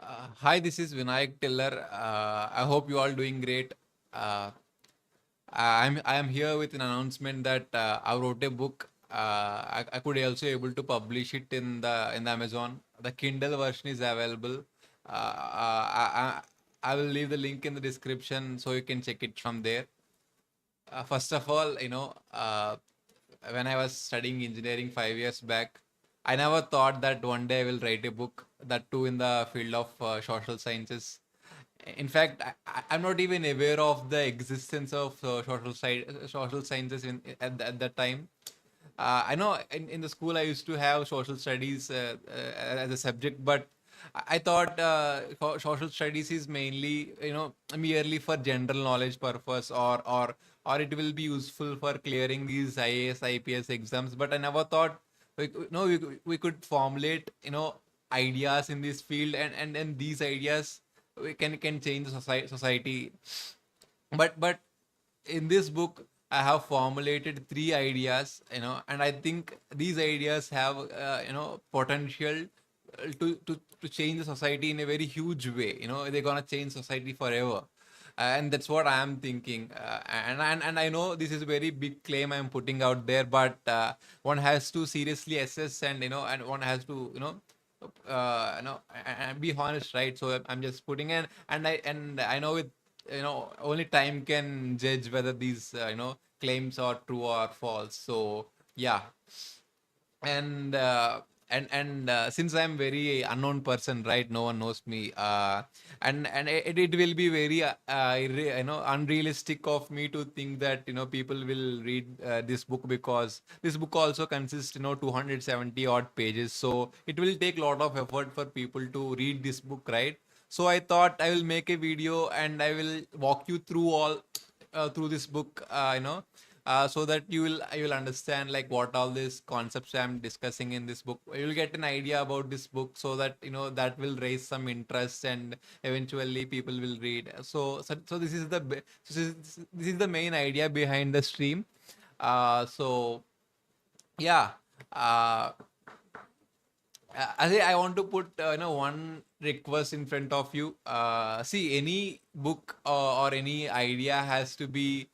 Hi, this is Vinayak Tiller. I hope you all doing great. Uh, I am here with an announcement that I wrote a book. I could also able to publish it in the Amazon. The Kindle version is available. I will leave the link in the description so you can check it from there. First of all, when I was studying engineering 5 years back, I never thought that one day I will write a book, that too in the field of social sciences. In fact, I'm not even aware of the existence of social sciences at that time. I know in the school I used to have social studies as a subject, but I thought social studies is mainly merely for general knowledge purpose, or it will be useful for clearing these IAS IPS exams. But I never thought we could formulate ideas in this field, and these ideas we can change the society. But in this book I have formulated three ideas, and I think these ideas have potential to change the society in a very huge way. They're gonna change society forever. And that's what I am thinking. And I know this is a very big claim I'm putting out there, but one has to seriously assess, and one has to and be honest, right? So I'm just putting in, and I know with only time can judge whether these claims are true or false. So yeah. And since I'm very unknown person, right? No one knows me, and it will be very unrealistic of me to think that people will read this book, because this book also consists 270 odd pages, so it will take a lot of effort for people to read this book, right? So I thought I will make a video and I will walk you through all through this book, so that you will understand like what all these concepts I'm discussing in this book. You'll get an idea about this book, so that that will raise some interest, and eventually people will read. So this is the main idea behind the stream. So yeah. Uh, I want to put one request in front of you. See, any book or any idea has to be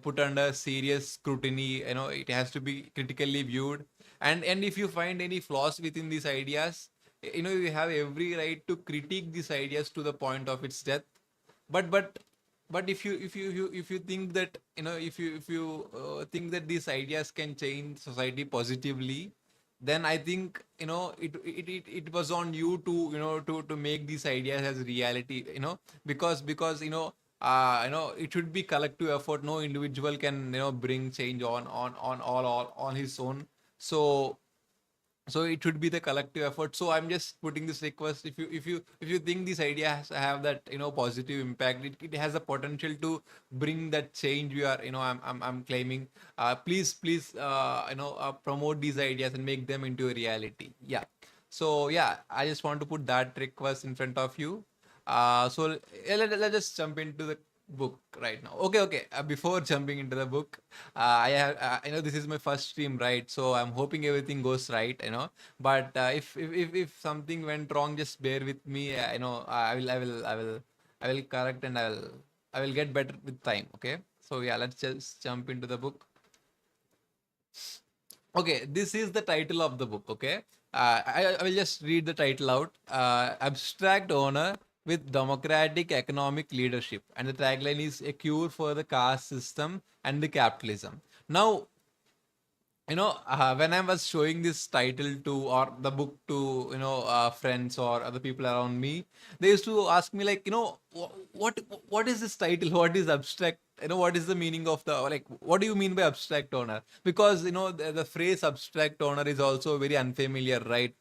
put under serious scrutiny. It has to be critically viewed, and if you find any flaws within these ideas, you have every right to critique these ideas to the point of its death. But but but if you think that if you think that these ideas can change society positively, then I think it was on you to to make these ideas as reality, because it should be collective effort. No individual can bring change on all on his own. So so it should be the collective effort. So I'm just putting this request. If you think these ideas have that positive impact, it has the potential to bring that change we are I'm claiming. Please promote these ideas and make them into a reality. Yeah. So yeah, I just want to put that request in front of you. Let's just jump into the book right now. Okay. Before jumping into the book, I know this is my first stream, right? So I'm hoping everything goes right, but if something went wrong, just bear with me. I will correct, and I will get better with time. Okay. So yeah, let's just jump into the book. Okay, this is the title of the book. Okay, I will just read the title out. Abstract owner with democratic economic leadership, and the tagline is a cure for the caste system and the capitalism. Now, when I was showing this title to, or the book to friends or other people around me, they used to ask me like, what is this title, what is abstract, what is the meaning of the, like, what do you mean by abstract owner? Because the phrase abstract owner is also very unfamiliar, right?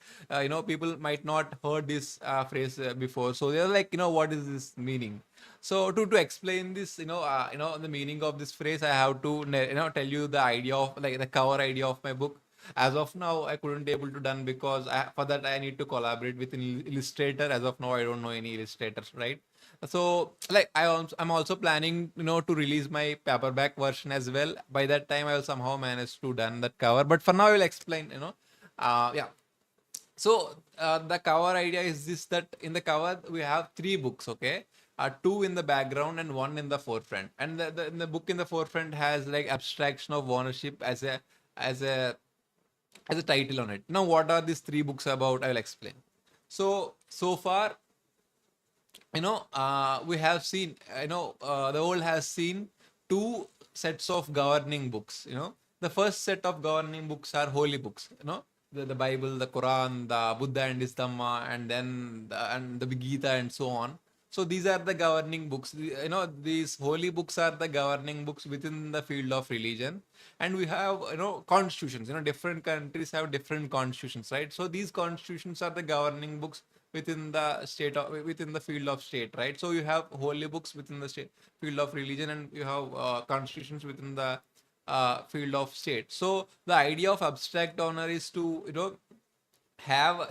People might not heard this phrase before, so they're like, what is this meaning? So to explain this, the meaning of this phrase, I have to tell you the idea of, like, the cover idea of my book. As of now, I couldn't able to done, because for that I need to collaborate with an illustrator. As of now, I don't know any illustrators, right? So like I'm also planning to release my paperback version as well. By that time, I will somehow manage to done that cover. But for now, I will explain. Yeah. So the cover idea is this, that in the cover we have three books, okay? Two in the background and one in the forefront. And the book in the forefront has like abstraction of ownership as a as a title on it. Now, what are these three books about? I will explain. So far, we have seen, the world has seen two sets of governing books. The first set of governing books are holy books, the Bible, the Quran, the Buddha and his Dhamma, and then the Gita and so on. So these are the governing books. These holy books are the governing books within the field of religion. And we have, constitutions. Different countries have different constitutions, right? So these constitutions are the governing books within the within the field of state, right? So you have holy books within the state field of religion, and you have constitutions within the field of state. So the idea of abstract honor is to have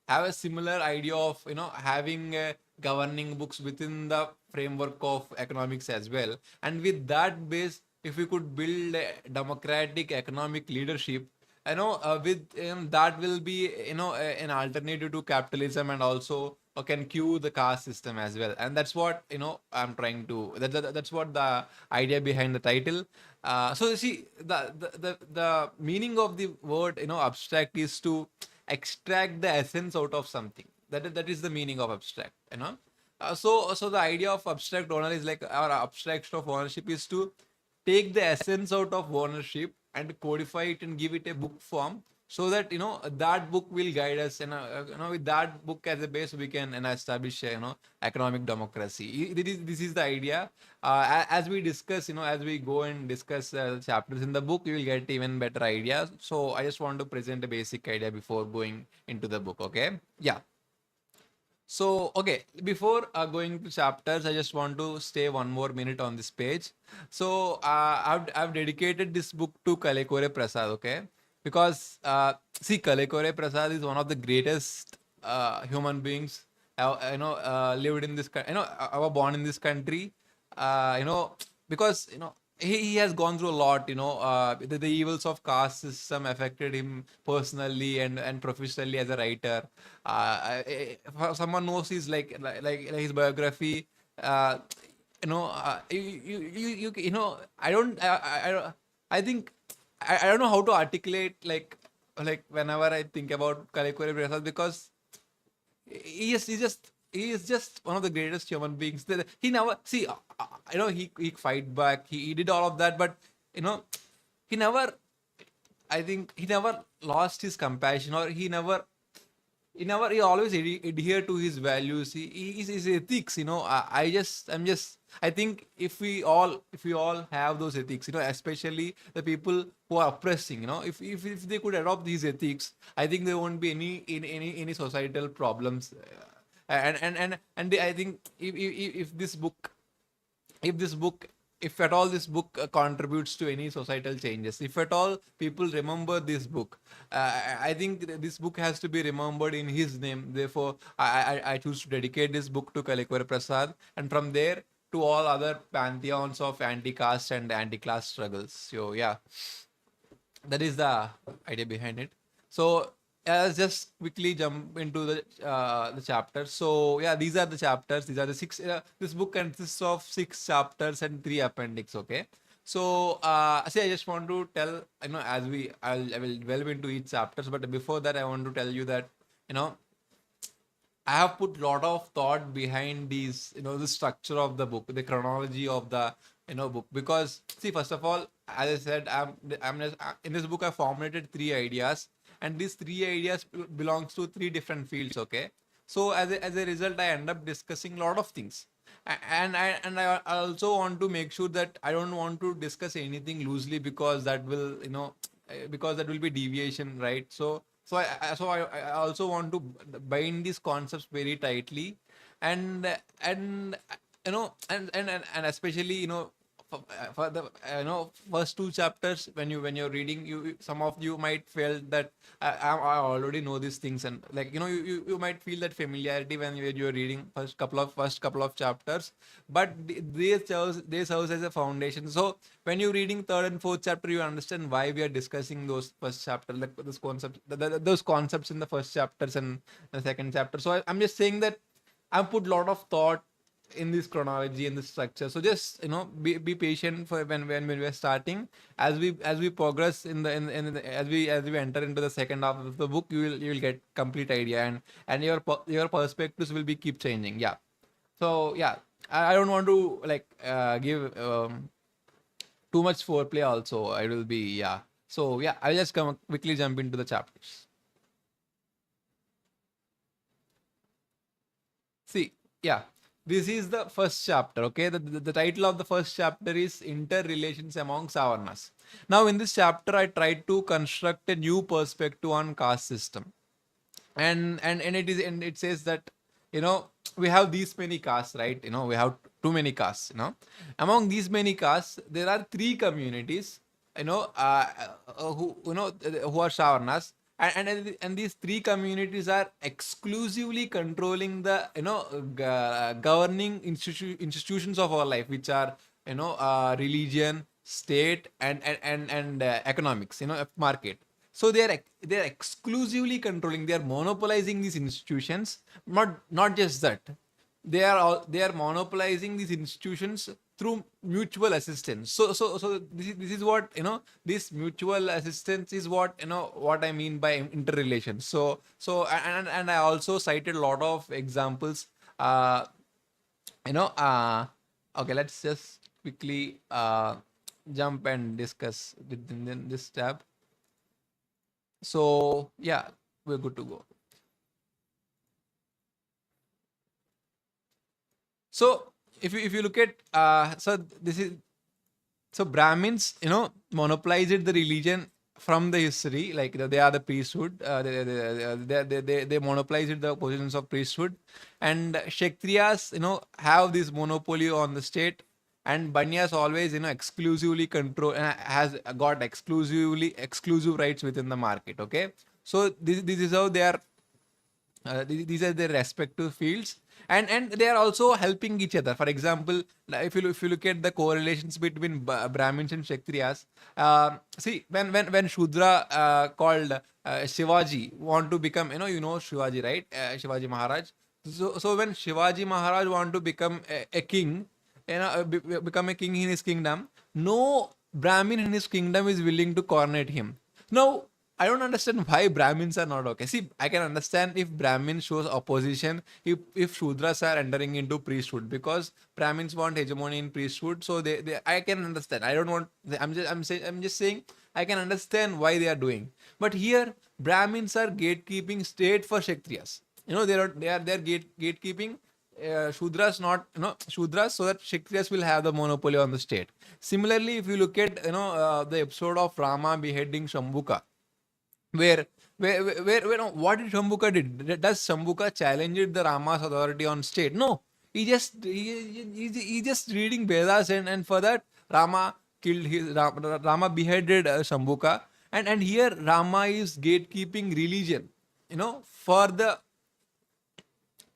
have a similar idea of having governing books within the framework of economics as well. And with that base, if we could build a democratic economic leadership, with that will be an alternative to capitalism, and also can cue the caste system as well. And that's what I'm trying to that's what the idea behind the title. So you see, the meaning of the word abstract is to extract the essence out of something. That is the meaning of abstract. So the idea of abstract owner is like, our abstraction of ownership is to take the essence out of ownership and codify it and give it a book form, so that that book will guide us. And with that book as a base, we can establish economic democracy. This is the idea. As we discuss, as we go and discuss chapters in the book, you will get even better ideas. So I just want to present a basic idea before going into the book. Okay, yeah. So, okay, before going to chapters, I just want to stay one more minute on this page. So, I've dedicated this book to Kalekore Prasad, okay? Because, see, Kalekore Prasad is one of the greatest human beings, lived in this, born in this country. Because, he has gone through a lot. The evils of caste system affected him personally and professionally as a writer. If someone knows his like his biography, uh, I don't I think I don't know how to articulate, like whenever I think about Kalekore Prasad, because he is just one of the greatest human beings. He never see, he fight back. He did all of that, but you know, he never. I think he never lost his compassion, or he always adhere to his values. His ethics. I think if we all have those ethics, especially the people who are oppressing, if they could adopt these ethics, I think there won't be any societal problems. I think if this book if this book if at all this book contributes to any societal changes, if at all people remember this book, I think this book has to be remembered in his name. Therefore, I choose to dedicate this book to Kalekore Prasad, and from there to all other pantheons of anti-caste and anti-class struggles. So yeah, that is the idea behind it. So let's just quickly jump into the chapters. So yeah, these are the chapters. These are the six. This book consists of 6 chapters and 3 appendix. Okay. So see, I just want to tell, as I will delve into each chapters, but before that, I want to tell you that you know I have put a lot of thought behind these, the structure of the book, the chronology of the, book. Because see, first of all, as I said, I'm just, in this book I formulated 3 ideas, and these 3 ideas belongs to 3 different fields. Okay, so as a result, I end up discussing a lot of things. And I also want to make sure that I don't want to discuss anything loosely, because that will, because that will be deviation, right? So I also want to bind these concepts very tightly. And especially, for the first two chapters, when you're reading, some of you might feel that I already know these things, and like you might feel that familiarity when you're reading first couple of chapters, but they serve as a foundation. So when you're reading third and fourth chapter, you understand why we are discussing those first chapter, like those concepts, those concepts in the first chapters and the second chapter. So I'm just saying that I've put a lot of thought in this chronology and this structure. So just be patient for when we're starting. As we progress in the, as we enter into the second half of the book, you will get complete idea, and your perspectives will be keep changing. Yeah. So yeah, I don't want to like give too much foreplay. Also, I will be yeah. So yeah, I'll just come quickly jump into the chapters. See, yeah, this is the first chapter. Okay, the title of the first chapter is Interrelations Among Savarnas. Now, in this chapter, I tried to construct a new perspective on caste system, and it says that you know we have these many castes, right? We have too many castes. Among these many castes, there are three communities. Who who are Savarnas, and these three communities are exclusively controlling the governing institutions of our life, which are religion, state, and economics, market. So they are exclusively controlling, they are monopolizing these institutions. Not just that, they are monopolizing these institutions through mutual assistance. So this is what this mutual assistance is, what I mean by interrelation. And I also cited a lot of examples. You know okay, let's just quickly jump and discuss within this tab. So yeah, we're good to go. So if you look at so Brahmins, monopolized the religion from the history, like they are the priesthood. They monopolized the positions of priesthood, and Kshatriyas, have this monopoly on the state, and Banyas always, exclusively control, has got exclusive rights within the market. Okay, so this is how they are. These are their respective fields, and they are also helping each other. For example, like, if you look at the correlations between Brahmins and Kshatriyas, see when Shudra called Shivaji want to become, Shivaji, right? Shivaji Maharaj. So when Shivaji Maharaj want to become a king, become a king in his kingdom, no Brahmin in his kingdom is willing to coronate him. Now, I don't understand why Brahmins are not okay. See, I can understand if Brahmin shows opposition, if Shudras are entering into priesthood, because Brahmins want hegemony in priesthood. So they I can understand. I don't want. I'm just saying I can understand why they are doing. But here Brahmins are gatekeeping state for Kshatriyas. They are gatekeeping Shudras, not Shudras, so that Kshatriyas will have the monopoly on the state. Similarly, if you look at the episode of Rama beheading Shambhuka, where what did Shambhuka did? Does Shambhuka challenge the Rama's authority on state? No, he just reading Vedas, and for that Rama killed Rama beheaded Shambhuka, and here Rama is gatekeeping religion, for the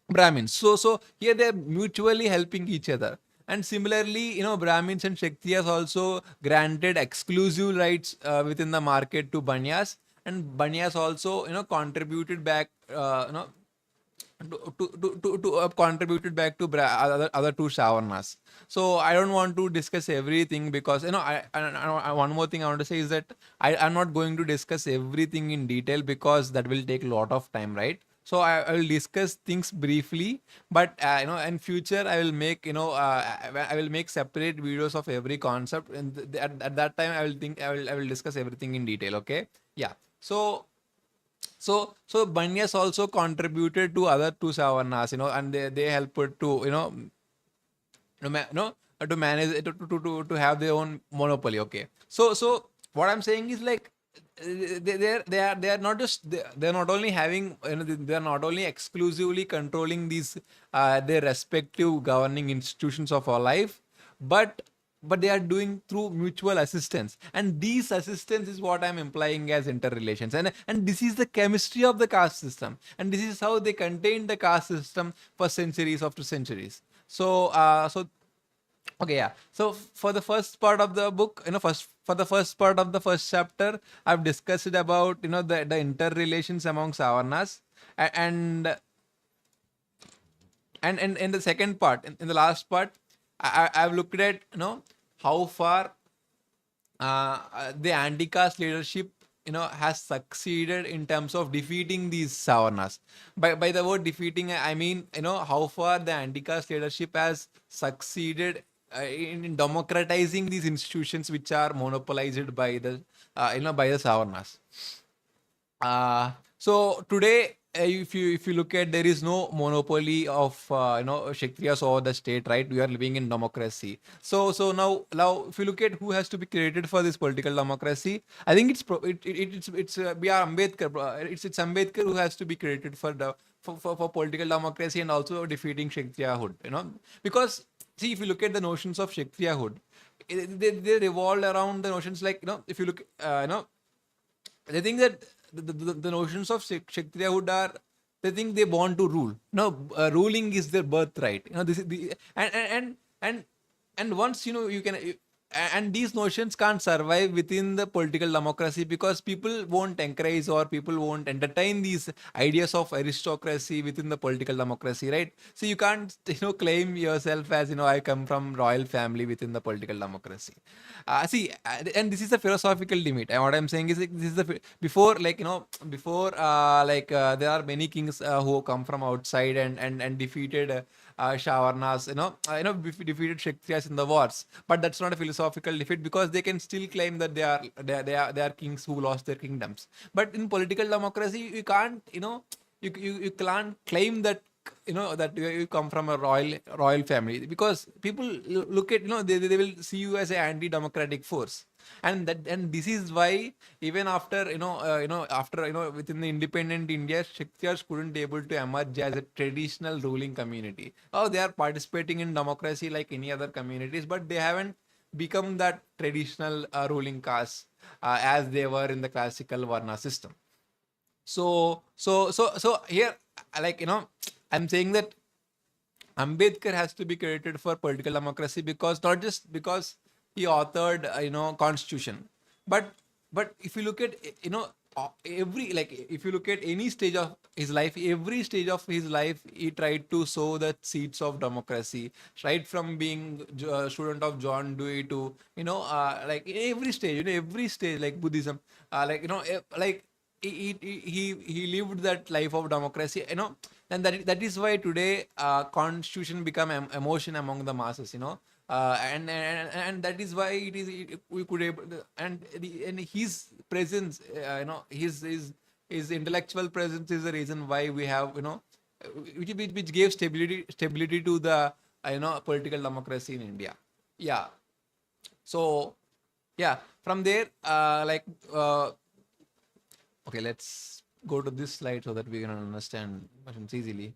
Brahmins. So here they are mutually helping each other. And similarly, Brahmins and Kshatriyas also granted exclusive rights within the market to Banyas, and Banyas also, contributed back, contributed back to other two Shavarnas. So I don't want to discuss everything, because one more thing I want to say is that I'm not going to discuss everything in detail, because that will take a lot of time, right? So I will discuss things briefly, but in future I will make I will make separate videos of every concept, and at that time I will discuss everything in detail. Okay, yeah. So Banyas also contributed to other two Savarnas, and they helped to to manage to have their own monopoly. Okay, so what I'm saying is, like, they are not just they're not only having, they are not only exclusively controlling these their respective governing institutions of our life, but but they are doing through mutual assistance, and these assistance is what I'm implying as interrelations, and this is the chemistry of the caste system, and this is how they contain the caste system for centuries after centuries. So okay, yeah. So for the first part of the book, first for the first part of the first chapter, I've discussed about the interrelations among savarnas, and and in the second part, in the last part, I've looked at how far the anti-caste leadership has succeeded in terms of defeating these savarnas. By the word defeating, I mean how far the anti-caste leadership has succeeded in democratizing these institutions which are monopolized by the by the savarnas. So today, if you look at, there is no monopoly of Kshatriyas over the state, right? We are living in democracy. So now if you look at who has to be created for this political democracy, I think it's B.R. Ambedkar. It's Ambedkar who has to be created for the for political democracy and also defeating Kshatriyahood. Because see, if you look at the notions of Kshatriyahood, they revolve around the notions like if you look they think that the notions of Kshatriyahood are, they think they born to rule. No, ruling is their birthright. This is the and once you can and these notions can't survive within the political democracy because people won't encourage or people won't entertain these ideas of aristocracy within the political democracy, right? So you can't claim yourself as I come from royal family within the political democracy. See, and this is a philosophical limit. And what I'm saying is like, this is the before before there are many kings who come from outside and defeated Shavarnas, defeated Kshatriyas in the wars. But that's not a philosophical defeat because they can still claim that they are kings who lost their kingdoms. But in political democracy, you can't, you can't claim that that you come from a royal family because people look at they will see you as an anti-democratic force, and this is why even after after within the independent India, Kshatriyas couldn't able to emerge as a traditional ruling community. Oh, they are participating in democracy like any other communities, but they haven't become that traditional ruling caste as they were in the classical Varna system. So here, like I'm saying that Ambedkar has to be credited for political democracy because not just because he authored constitution, but if you look at every, like if you look at any stage of his life, every stage of his life he tried to sow the seeds of democracy, right from being a student of John Dewey to like every stage like Buddhism, like he lived that life of democracy, and that is why today constitution become emotion among the masses, and that is why we could able and his presence, his intellectual presence is the reason why we have which gave stability to the political democracy in India. Yeah. So yeah, from there okay, let's go to this slide so that we can understand questions easily.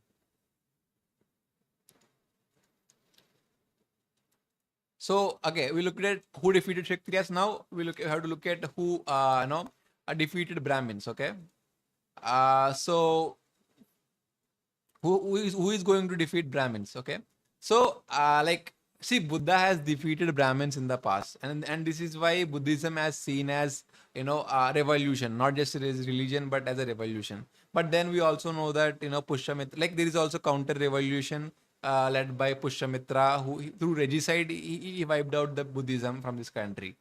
So okay, we looked at who defeated Kshatriyas. Now we have to look at who defeated Brahmins. Okay, so who is going to defeat Brahmins? Okay, so like see, Buddha has defeated Brahmins in the past, and this is why Buddhism has seen as revolution, not just as religion but as a revolution. But then we also know that Pushyamitra, like there is also counter revolution led by Pushyamitra, who through regicide he wiped out the Buddhism from this country.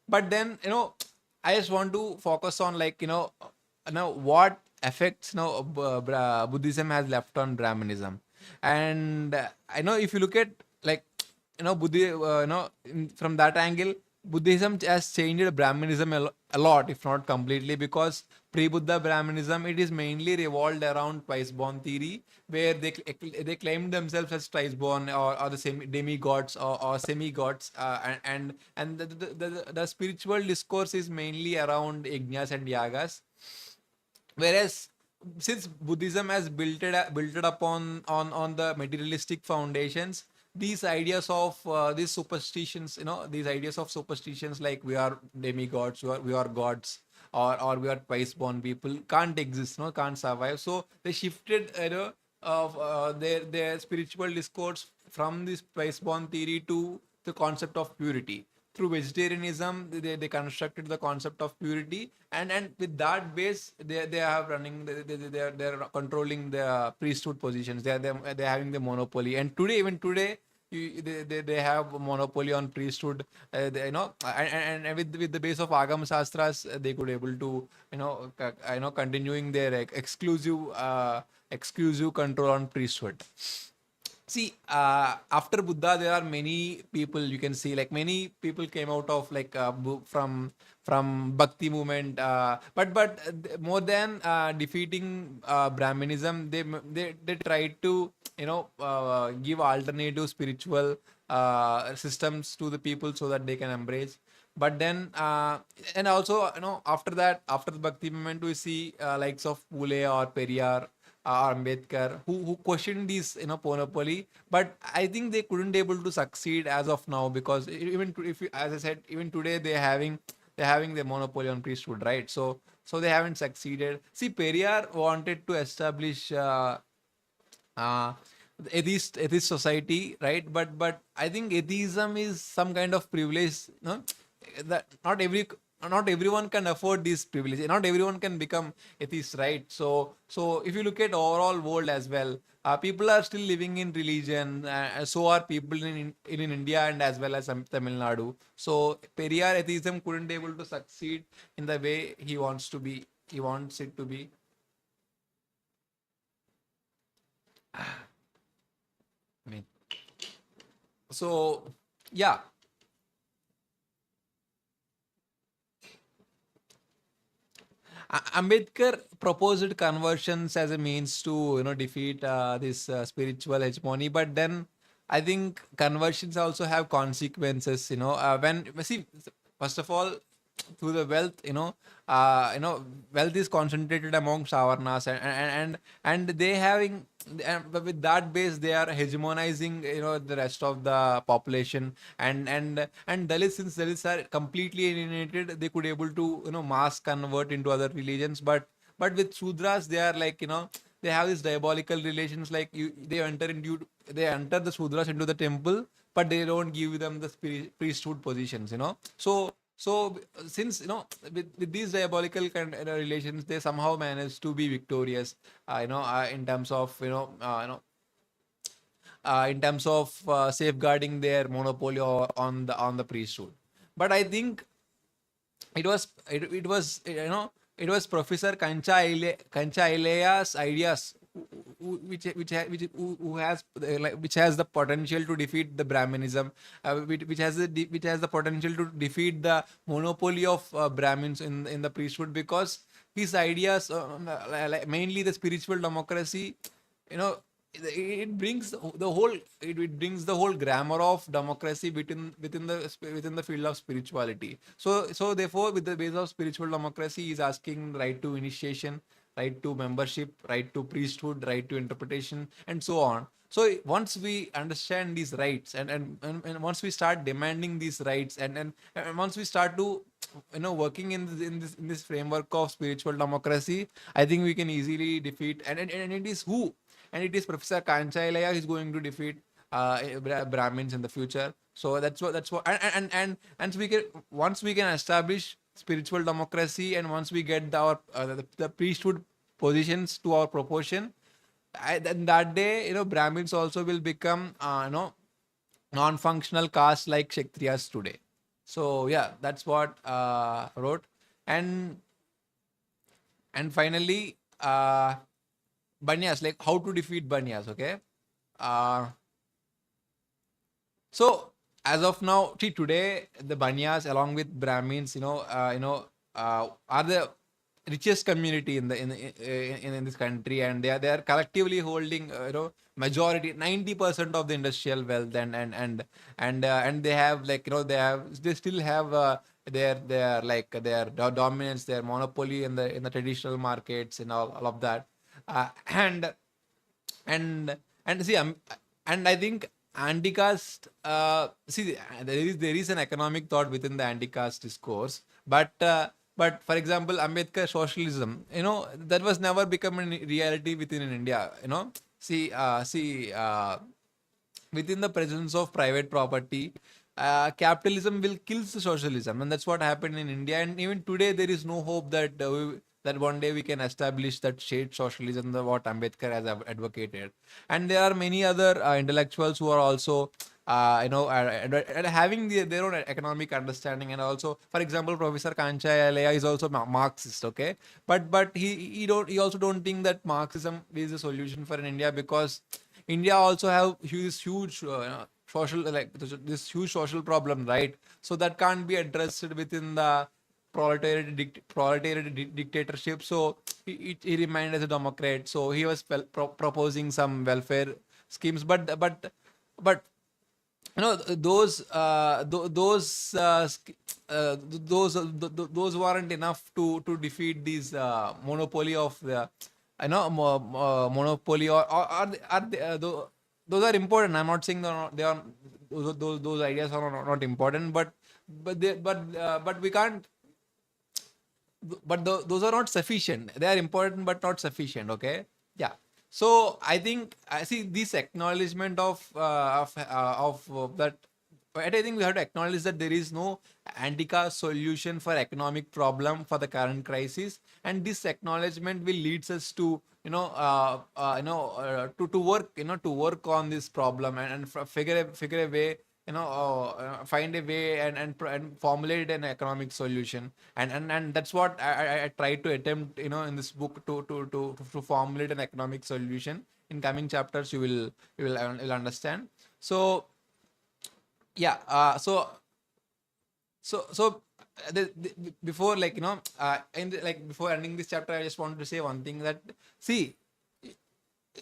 But then I just want to focus on like what effects Buddhism has left on Brahmanism, and I know if you look at like Buddha, from that angle, Buddhism has changed Brahmanism a lot, if not completely, because pre-Buddha Brahmanism, it is mainly revolved around twice-born theory, where they claim themselves as twice-born or the same demigods or semi-gods, and the spiritual discourse is mainly around yajnas and yagas, whereas since Buddhism has built it upon on the materialistic foundations, these ideas of these superstitions, these ideas of superstitions like we are demigods, we are gods, or we are twice born people can't exist, can't survive. So they shifted, of their spiritual discourse from this twice born theory to the concept of purity. Through vegetarianism, they constructed the concept of purity, and with that base, they are running, they're controlling the priesthood positions. They're having the monopoly, and today, even today, they have monopoly on priesthood. And with the base of Agam Shastras, they could able to, continuing their exclusive control on priesthood. See, after Buddha, there are many people, you can see, like many people came out of like from Bhakti movement. But more than defeating Brahminism, they tried to, give alternative spiritual systems to the people so that they can embrace. But then, and also, after that, after the Bhakti movement, we see likes of Pule or Periyar Ambedkar, who questioned this, monopoly, but I think they couldn't able to succeed as of now, because even if as I said, even today they're having the monopoly on priesthood, right? So they haven't succeeded. See, Periyar wanted to establish uh, atheist society, right? But I think atheism is some kind of privilege, no? That not everyone can afford this privilege. Not everyone can become atheist, right? So if you look at overall world as well, people are still living in religion. So are people in India and as well as Tamil Nadu. So Periyar atheism couldn't able to succeed in the way he wants to be. He wants it to be. I mean, so yeah. Ambedkar proposed conversions as a means to, defeat this spiritual hegemony, but then I think conversions also have consequences. When see, first of all, through the wealth, wealth is concentrated among Savarnas, and they having, but with that base they are hegemonizing, the rest of the population. And Dalits, since Dalits are completely alienated, they could able to, mass convert into other religions. But with Sudras, they are like, they have these diabolical relations, like they enter the Sudras into the temple, but they don't give them the priesthood positions. So since, with these diabolical kind of relations, they somehow manage to be victorious, in terms of, in terms of safeguarding their monopoly on the priesthood. But I think it was Professor Kancha Ilea's ideas, which has the potential to defeat the Brahminism, which has the potential to defeat the monopoly of Brahmins in the priesthood, because his ideas, mainly the spiritual democracy, you know it brings the whole grammar of democracy within the field of spirituality. So therefore, with the base of spiritual democracy is asking right to initiation, right to membership, right to priesthood, right to interpretation, and so on. So once we understand these rights, and once we start demanding these rights, and once we start to, working in this framework of spiritual democracy, I think we can easily defeat, and it is who and it is Professor Kanchailaya who is going to defeat Brahmins in the future. So that's what and so once we can establish spiritual democracy, and once we get the priesthood positions to our proportion, then that day, Brahmins also will become, non-functional caste like Kshatriyas today. So yeah, that's what wrote. And and finally, Banyas, like how to defeat Banyas. Okay. uh so as of now, see, today the Banyas along with Brahmins, are the richest community in this country, and they are collectively holding, majority 90% of the industrial wealth, and they have, like, they still have their like their dominance, their monopoly in the traditional markets and all of that. And and and see, and I think anti-caste, see, there is an economic thought within the anti-caste discourse, but for example, Ambedkar socialism, that was never become a reality within in India. Within the presence of private property, capitalism will kill the socialism, and that's what happened in India. And even today, there is no hope that one day we can establish that shared socialism, that what Ambedkar has advocated. And there are many other intellectuals who are also having their own economic understanding. And also, for example, Professor Kanchayalaya is also Marxist, okay, but he also don't think that Marxism is the solution for in India, because India also have huge social, like this huge social problem, right? So that can't be addressed within the proletariat dictatorship. So he remained as a Democrat. So he was proposing some welfare schemes, but those weren't enough to defeat these monopoly of the monopoly, those are important. I'm not saying those ideas are not important, but we can't, those are not sufficient. They are important but not sufficient, okay. Yeah. So I think, I see this acknowledgement of that. But I think we have to acknowledge that there is no anti-caste solution for economic problem for the current crisis, and this acknowledgement will leads us to to work, to work on this problem, and figure a way, find a way, and formulate an economic solution. And that's what I try to attempt, in this book, to formulate an economic solution. In coming chapters, you will understand. So yeah, before, like, before ending this chapter, I just want to say one thing, that, see,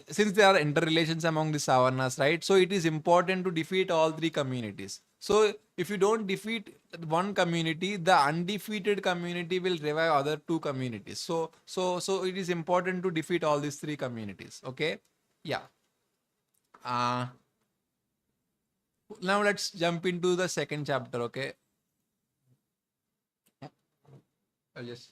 since there are interrelations among the savarnas, right? So it is important to defeat all three communities. So if you don't defeat one community, the undefeated community will revive other two communities. So it is important to defeat all these three communities. Okay. Yeah. Uh, Now let's jump into the second chapter. Okay. I'll just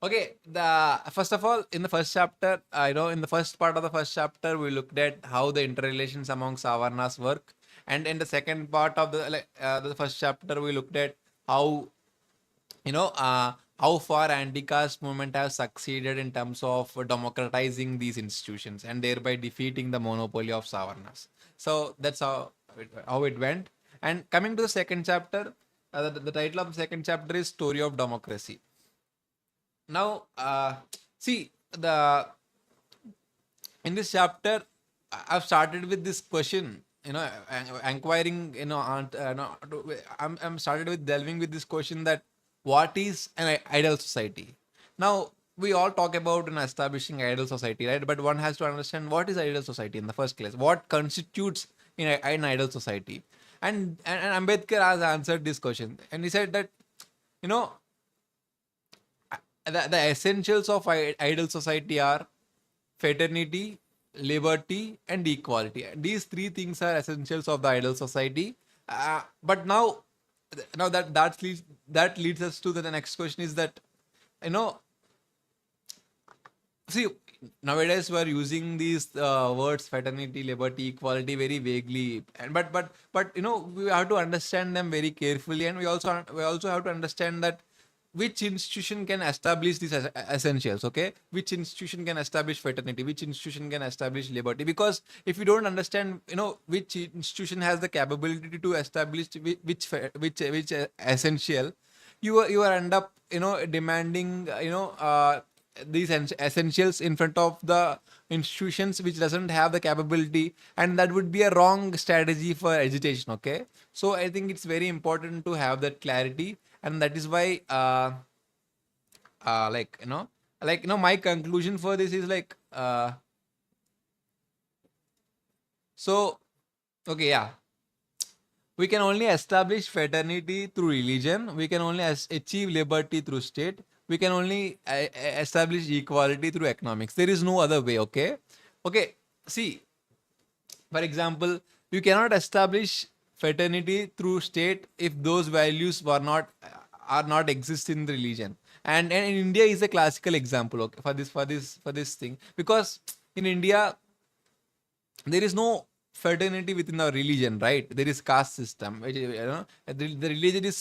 Okay, the first of all, in the first chapter, in the first part of the first chapter, we looked at how the interrelations among savarnas work, and in the second part of the first chapter, we looked at how, how far anti-caste movement has succeeded in terms of democratizing these institutions and thereby defeating the monopoly of savarnas. So that's how it went. And coming to the second chapter, the title of the second chapter is Story of Democracy. Now, see, the in this chapter, I've started with this question, inquiring, I'm started with delving with this question, that what is an ideal society? Now, we all talk about an establishing ideal society, right? But one has to understand what is ideal society in the first place. What constitutes an ideal society? And Ambedkar has answered this question, and he said that, you know the essentials of ideal society are fraternity, liberty, and equality. These three things are essentials of the ideal society. But now that leads us to the next question, is that, you know see, nowadays we're using these words fraternity, liberty, equality very vaguely, and but we have to understand them very carefully, and we also have to understand that which institution can establish these essentials, okay? Which institution can establish fraternity, which institution can establish liberty? Because if you don't understand, which institution has the capability to establish which essential, you are end up, demanding, these essentials in front of the institutions which doesn't have the capability, and that would be a wrong strategy for education, okay? So I think it's very important to have that clarity, and that is why, like, my conclusion for this is like, so okay, yeah. we can only establish fraternity through religion. We can only achieve liberty through state. We can only establish equality through economics. There is no other way. Okay. Okay. See, for example, you cannot establish fraternity through state if those values were not are not exist in religion. And in India is a classical example, okay, for this thing, because in India there is no fraternity within our religion, right? There is caste system, the religion is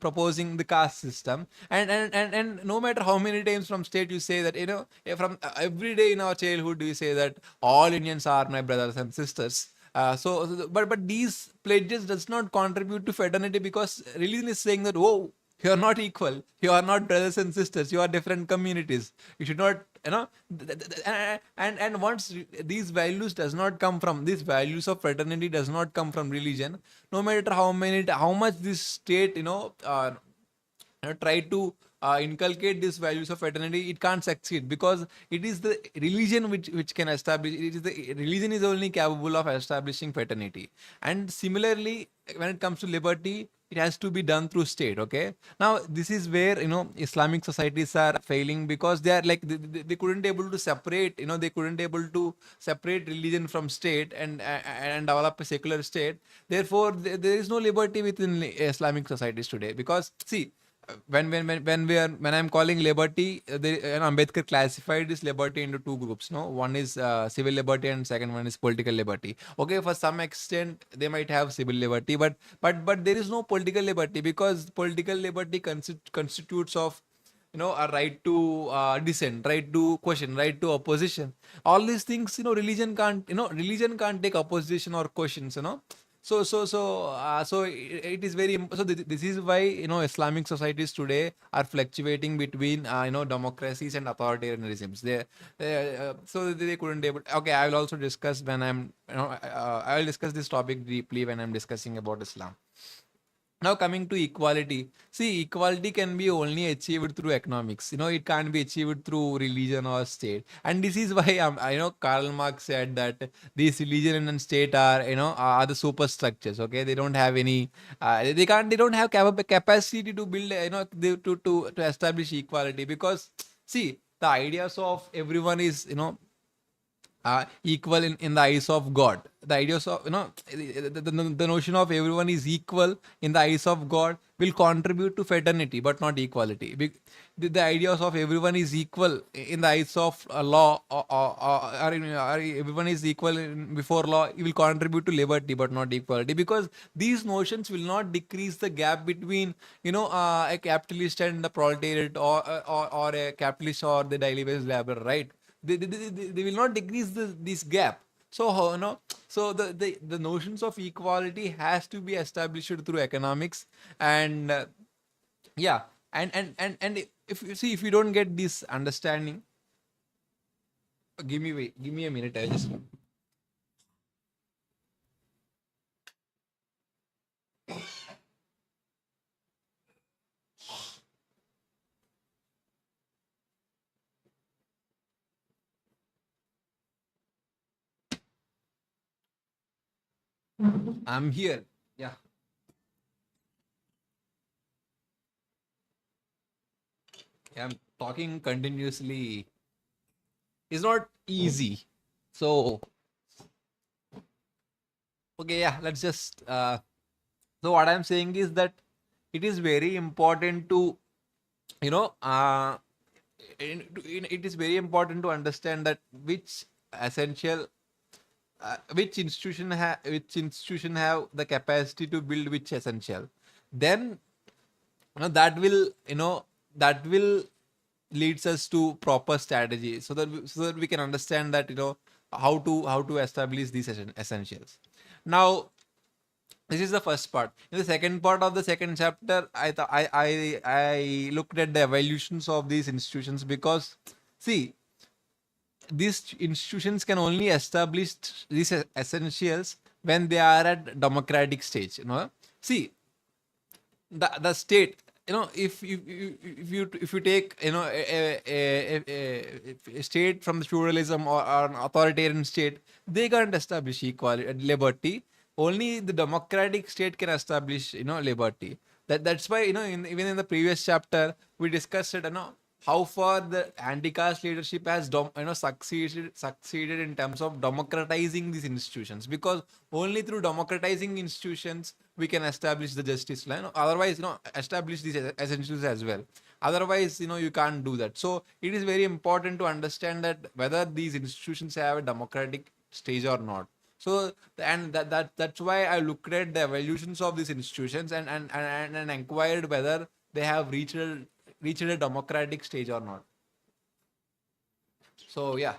proposing the caste system. And no matter how many times from state you say that, from every day in our childhood we say that all Indians are my brothers and sisters. But these pledges does not contribute to fraternity, because religion is saying that, oh, you are not equal, you are not brothers and sisters, you are different communities, you should not, and once these values does not come from, these values of fraternity does not come from religion, no matter how much this state, try to inculcate these values of fraternity, it can't succeed, because it is the religion which can establish, it is the religion is only capable of establishing fraternity. And similarly, when it comes to liberty, it has to be done through state. Okay, now this is where, Islamic societies are failing, because they are like, they couldn't able to separate, they couldn't able to separate religion from state, and develop a secular state. Therefore there is no liberty within Islamic societies today, because see, when I'm calling liberty, Ambedkar classified this liberty into two groups. No, one is civil liberty, and second one is political liberty. Okay, for some extent they might have civil liberty, but there is no political liberty, because political liberty constitutes of, a right to dissent, right to question, right to opposition. All these things, religion can't take opposition or questions. So it is very so this is why, Islamic societies today are fluctuating between, democracies and authoritarianisms. They couldn't able. Okay, I will also discuss when I'm, I will discuss this topic deeply when I'm discussing about Islam. Now coming to equality, see, equality can be only achieved through economics. It can't be achieved through religion or state. And this is why, I know Karl Marx said that these religion and state are, are the superstructures. Okay, they don't have any, they don't have capacity to build, to establish equality, because see, the ideas of everyone is, equal in the eyes of God. The ideas of, the notion of everyone is equal in the eyes of God will contribute to fraternity, but not equality. The ideas of everyone is equal in the eyes of law, or everyone is equal before law, it will contribute to liberty, but not equality, because these notions will not decrease the gap between, a capitalist and the proletariat, or a capitalist or the daily wage laborer, right? They will not decrease this gap. So so the notions of equality has to be established through economics. And yeah, and if you see, if you don't get this understanding, give me a minute, I just, I'm here. Yeah, I'm talking continuously is not easy. So okay, yeah, let's just so what I'm saying is that it is very important to, you know uh it is very important to understand that which essential, which institution have the capacity to build which essential. Then, that will leads us to proper strategy, so that we can understand that, how to establish these essentials. Now, this is the first part. In the second part of the second chapter, I looked at the evolutions of these institutions, because see, these institutions can only establish these essentials when they are at democratic stage. See, the state, if you take, a state from the feudalism, or an authoritarian state, they can't establish equality, liberty. only the democratic state can establish, liberty. That's why, even in the previous chapter we discussed it, how far the anti-caste leadership has succeeded in terms of democratizing these institutions, because only through democratizing institutions we can establish the justice line. Otherwise, establish these essentials as well. Otherwise, you can't do that. So it is very important to understand that whether these institutions have a democratic stage or not. So, and that's why I looked at the evolutions of these institutions, and inquired whether they have reached a democratic stage or not. So yeah.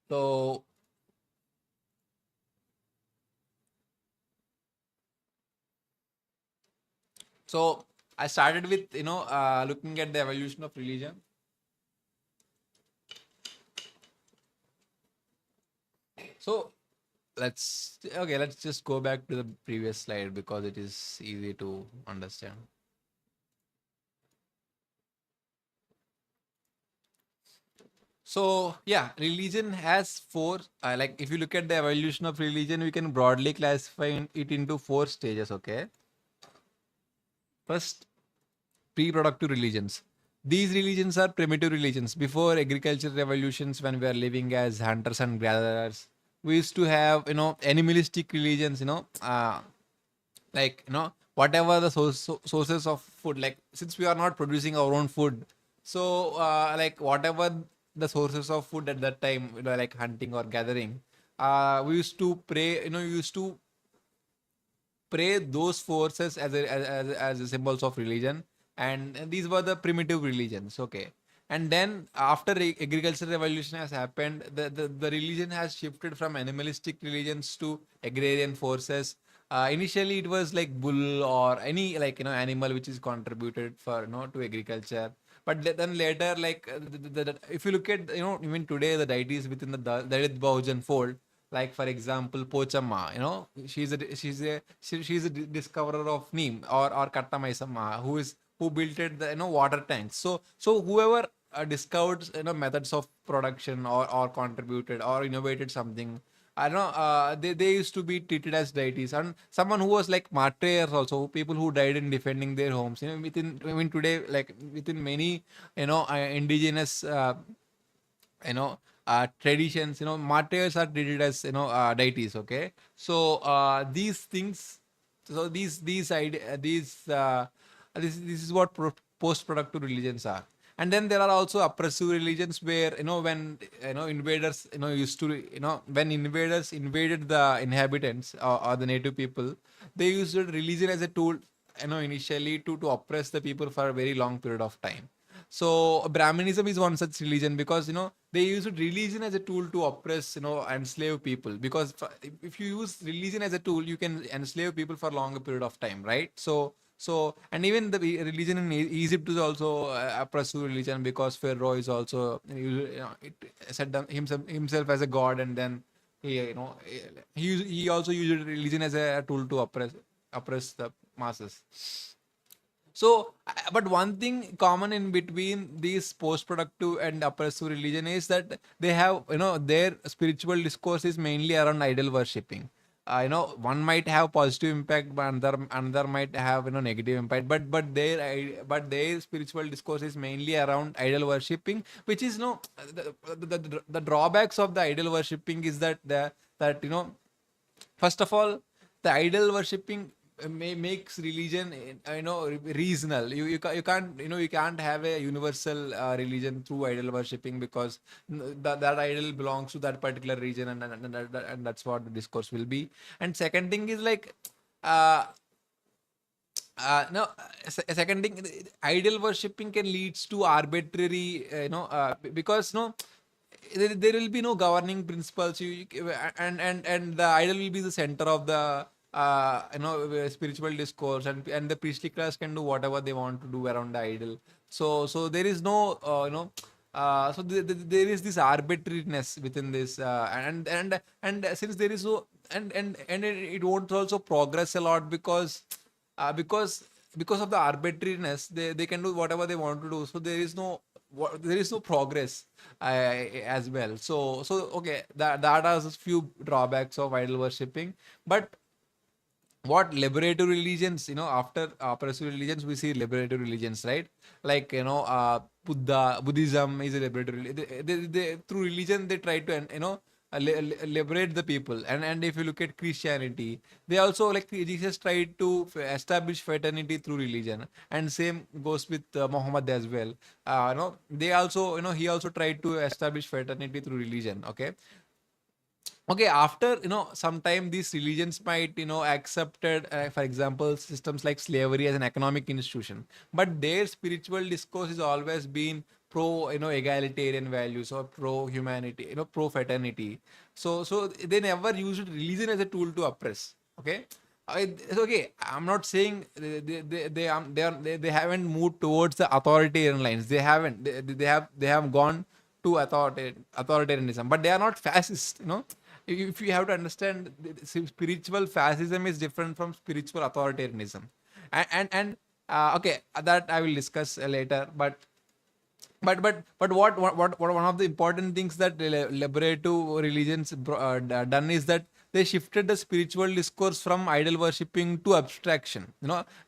So so I started with, looking at the evolution of religion. So let's just go back to the previous slide because it is easy to understand. So yeah, religion has four. Like if you look at the evolution of religion, we can broadly classify it into four stages. Okay, first, pre-productive religions. These religions are primitive religions. Before agricultural revolutions, when we are living as hunters and gatherers, we used to have, animalistic religions. Like, whatever the sources of food. Like, since we are not producing our own food, so like whatever the sources of food at that time, like hunting or gathering, we used to pray. We used to pray those forces as a symbols of religion, and these were the primitive religions. Okay, and then after agricultural revolution has happened, the religion has shifted from animalistic religions to agrarian forces. Initially it was like bull or any, like, animal which is contributed for, to agriculture. But then later, like, if you look at, even today, the deities within the Dalit Bahujan fold, like for example Pochamma, she's a discoverer of neem, or Kattamaisamma, who built it the, water tanks. So whoever discovered, methods of production, or contributed or innovated something, I don't know, they used to be treated as deities. And someone who was like martyrs also, people who died in defending their homes, within, I mean, today, like within many, indigenous, you know traditions, martyrs are treated as, deities. Okay, so these things, so these idea this is what post productive religions are. And then there are also oppressive religions, where, when, invaders, used to, when invaders invaded the inhabitants, or the native people, they used religion as a tool, initially to oppress the people for a very long period of time. So Brahminism is one such religion, because, they use religion as a tool to oppress, enslave people. Because if you use religion as a tool, you can enslave people for a longer period of time, right? So, and even the religion in Egypt is also a oppressive religion, because Pharaoh is also, it set down himself as a god, and then he also used religion as a tool to oppress the masses. So, but one thing common in between these post-productive and oppressive religion is that they have, their spiritual discourse is mainly around idol worshipping. One might have positive impact, but another might have, negative impact. But their spiritual discourse is mainly around idol worshipping, which is, the drawbacks of the idol worshipping is that first of all, the idol worshipping makes religion, regional. You can't have a universal religion through idol worshipping, because that idol belongs to that particular region, and that's what the discourse will be. And second thing is like, uh, no, second thing, idol worshipping can leads to arbitrary, because there will be no governing principles. And the idol will be the center of the, spiritual discourse, and the priestly class can do whatever they want to do around the idol. So there is no, there is this arbitrariness within this, and since there is so, and it won't also progress a lot, because because of the arbitrariness, they can do whatever they want to do. So there is no there is no progress as well. So okay, that has a few drawbacks of idol worshipping. But what liberative religions, after oppressive religions, we see liberative religions, right? Like, Buddhism is a liberative through religion they try to, liberate the people. And if you look at Christianity, they also, like, Jesus tried to establish fraternity through religion, and same goes with Muhammad as well. They also, he also tried to establish fraternity through religion. Okay, after, sometime these religions might, accepted, for example, systems like slavery as an economic institution, but their spiritual discourse has always been pro, egalitarian values, or pro humanity, pro fraternity. So they never used religion as a tool to oppress. Okay. It's okay. I'm not saying they haven't moved towards the authoritarian lines. They haven't. They have gone to authoritarianism, but they are not fascist. If you have to understand, spiritual fascism is different from spiritual authoritarianism. And okay, that I will discuss later. But what one of the important things that liberative religions done is that they shifted the spiritual discourse from idol worshipping to abstraction.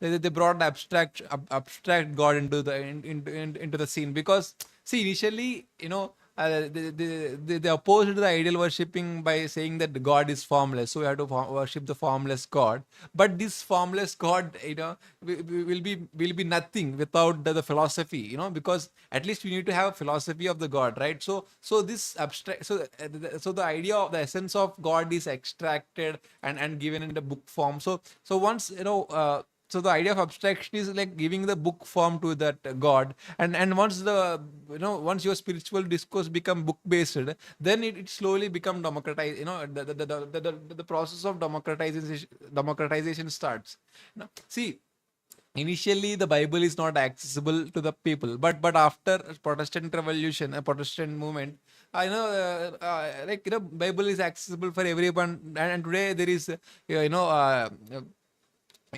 They brought abstract God into the scene. Because see, initially, they opposed the idol worshipping by saying that God is formless, so we have to worship the formless God. But this formless God, will be nothing without the philosophy. Because at least you need to have a philosophy of the God, right? So this abstract, so the idea of the essence of God is extracted and given in the book form. So once, so the idea of abstraction is like giving the book form to that God. And once once your spiritual discourse become book based, then it slowly become democratized. The process of democratization starts. See, initially the Bible is not accessible to the people, but after Protestant revolution, a Protestant movement, like, Bible is accessible for everyone. And today there is,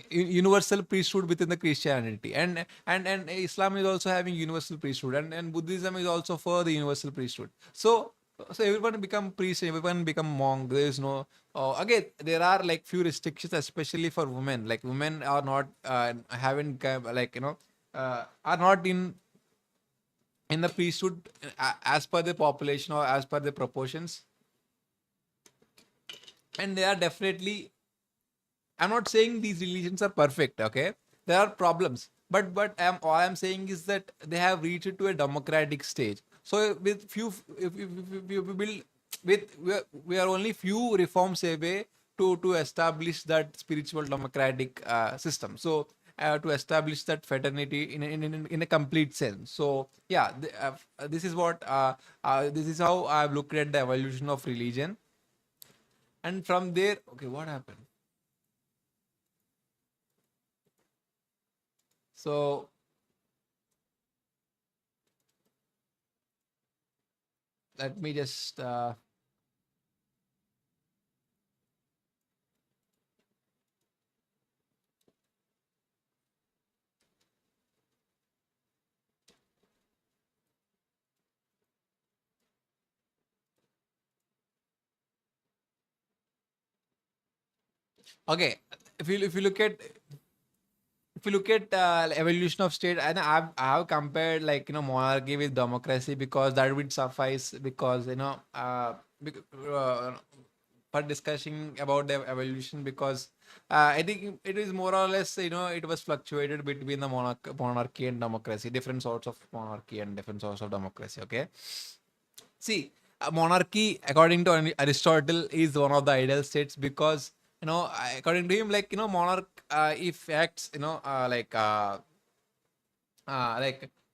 universal priesthood within the Christianity. And Islam is also having universal priesthood, and Buddhism is also for the universal priesthood. So everyone become priest, everyone become monk. There is no, again, there are like few restrictions, especially for women. Like, women are not, haven't, like, are not in the priesthood, as per the population or as per the proportions. And they are definitely, I'm not saying these religions are perfect. Okay, there are problems, but all I'm saying is that they have reached to a democratic stage. So with few, if we will, we are only few reforms away to establish that spiritual democratic system. So to establish that fraternity in a complete sense. So yeah, this is what this is how I've looked at the evolution of religion. And from there, okay, what happened? So let me just okay. If you look at evolution of state, and I have compared, like, monarchy with democracy, because that would suffice. Because, bec- uh, for discussing about the evolution, because I think it is more or less, it was fluctuated between the monarchy and democracy, different sorts of monarchy and different sorts of democracy. Okay, see, monarchy, according to Aristotle, is one of the ideal states. Because, according to him, like, monarch, if acts, like,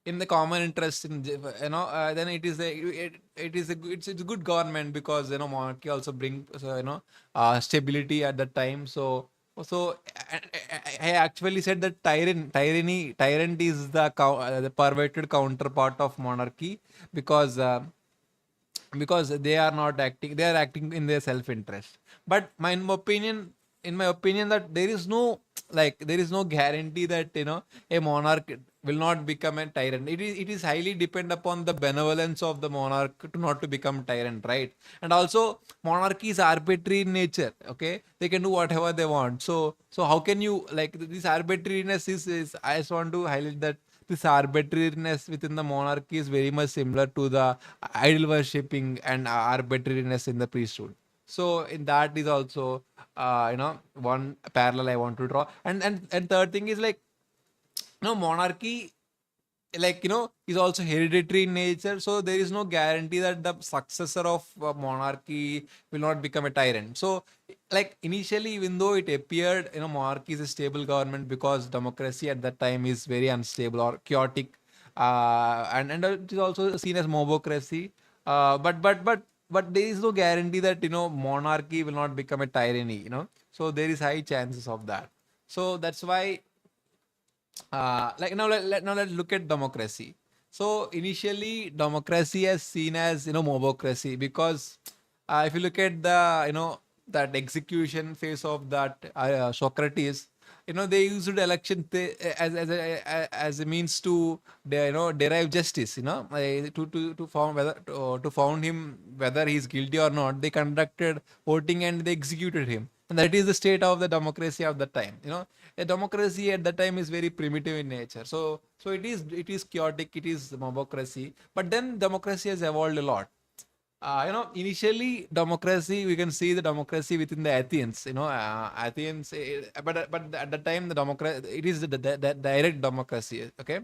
in the common interest, then it's a good government. Because, monarchy also bring, so, stability at the time. So I actually said that tyrant is the perverted counterpart of monarchy. Because they are acting in their self interest. But in my opinion, that there is no, like, there is no guarantee that, a monarch will not become a tyrant. It is highly depend upon the benevolence of the monarch to not to become tyrant, right? And also monarchy is arbitrary in nature. Okay, they can do whatever they want. So how can you like this arbitrariness is I just want to highlight that this arbitrariness within the monarchy is very much similar to the idol worshipping and arbitrariness in the priesthood. So in that is also one parallel I want to draw. And third thing is like monarchy is also hereditary in nature, so there is no guarantee that the successor of monarchy will not become a tyrant. So like initially, even though it appeared monarchy is a stable government because democracy at that time is very unstable or chaotic, and it is also seen as mobocracy, but there is no guarantee that monarchy will not become a tyranny, so there is high chances of that. So that's why now let's look at democracy. So initially democracy is seen as mobocracy because if you look at the that execution phase of that Socrates, they used election as a means to derive justice, to found whether to found him whether he's guilty or not. They conducted voting and they executed him, and that is the state of the democracy of the time. A democracy at that time is very primitive in nature. So it is chaotic, it is mobocracy, but then democracy has evolved a lot. Initially democracy, we can see the democracy within the Athens. Athens, but at the time the democracy, it is the direct democracy. Okay,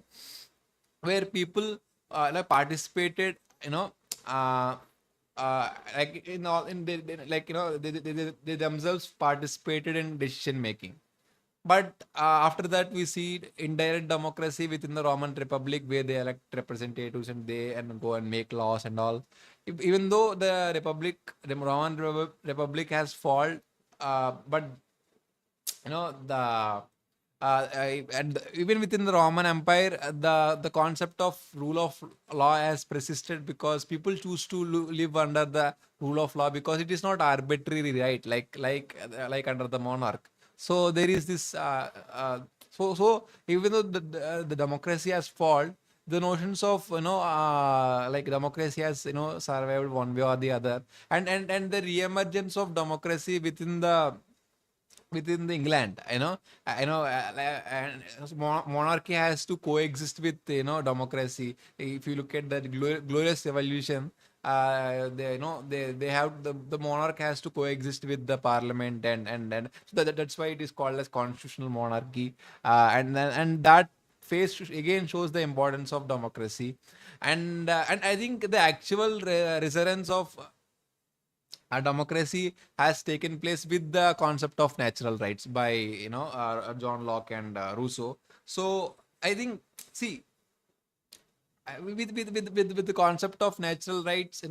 where people participated. Uh, like in all in like they themselves participated in decision making. But after that, we see indirect democracy within the Roman Republic, where they elect representatives and they and go and make laws and all. Even though the Roman Republic has fallen, but the and even within the Roman Empire, the concept of rule of law has persisted because people choose to live under the rule of law because it is not arbitrary, right? Like under the monarch. So there is this. So even though the democracy has fallen, the notions of like democracy has survived one way or the other, and the reemergence of democracy within the England, and monarchy has to coexist with democracy. If you look at that glorious evolution, they have the monarch has to coexist with the parliament, and so that's why it is called as constitutional monarchy, and that phase again shows the importance of democracy, and I think the actual resurgence of democracy has taken place with the concept of natural rights by John Locke and Rousseau. So I think, see, with the concept of natural rights,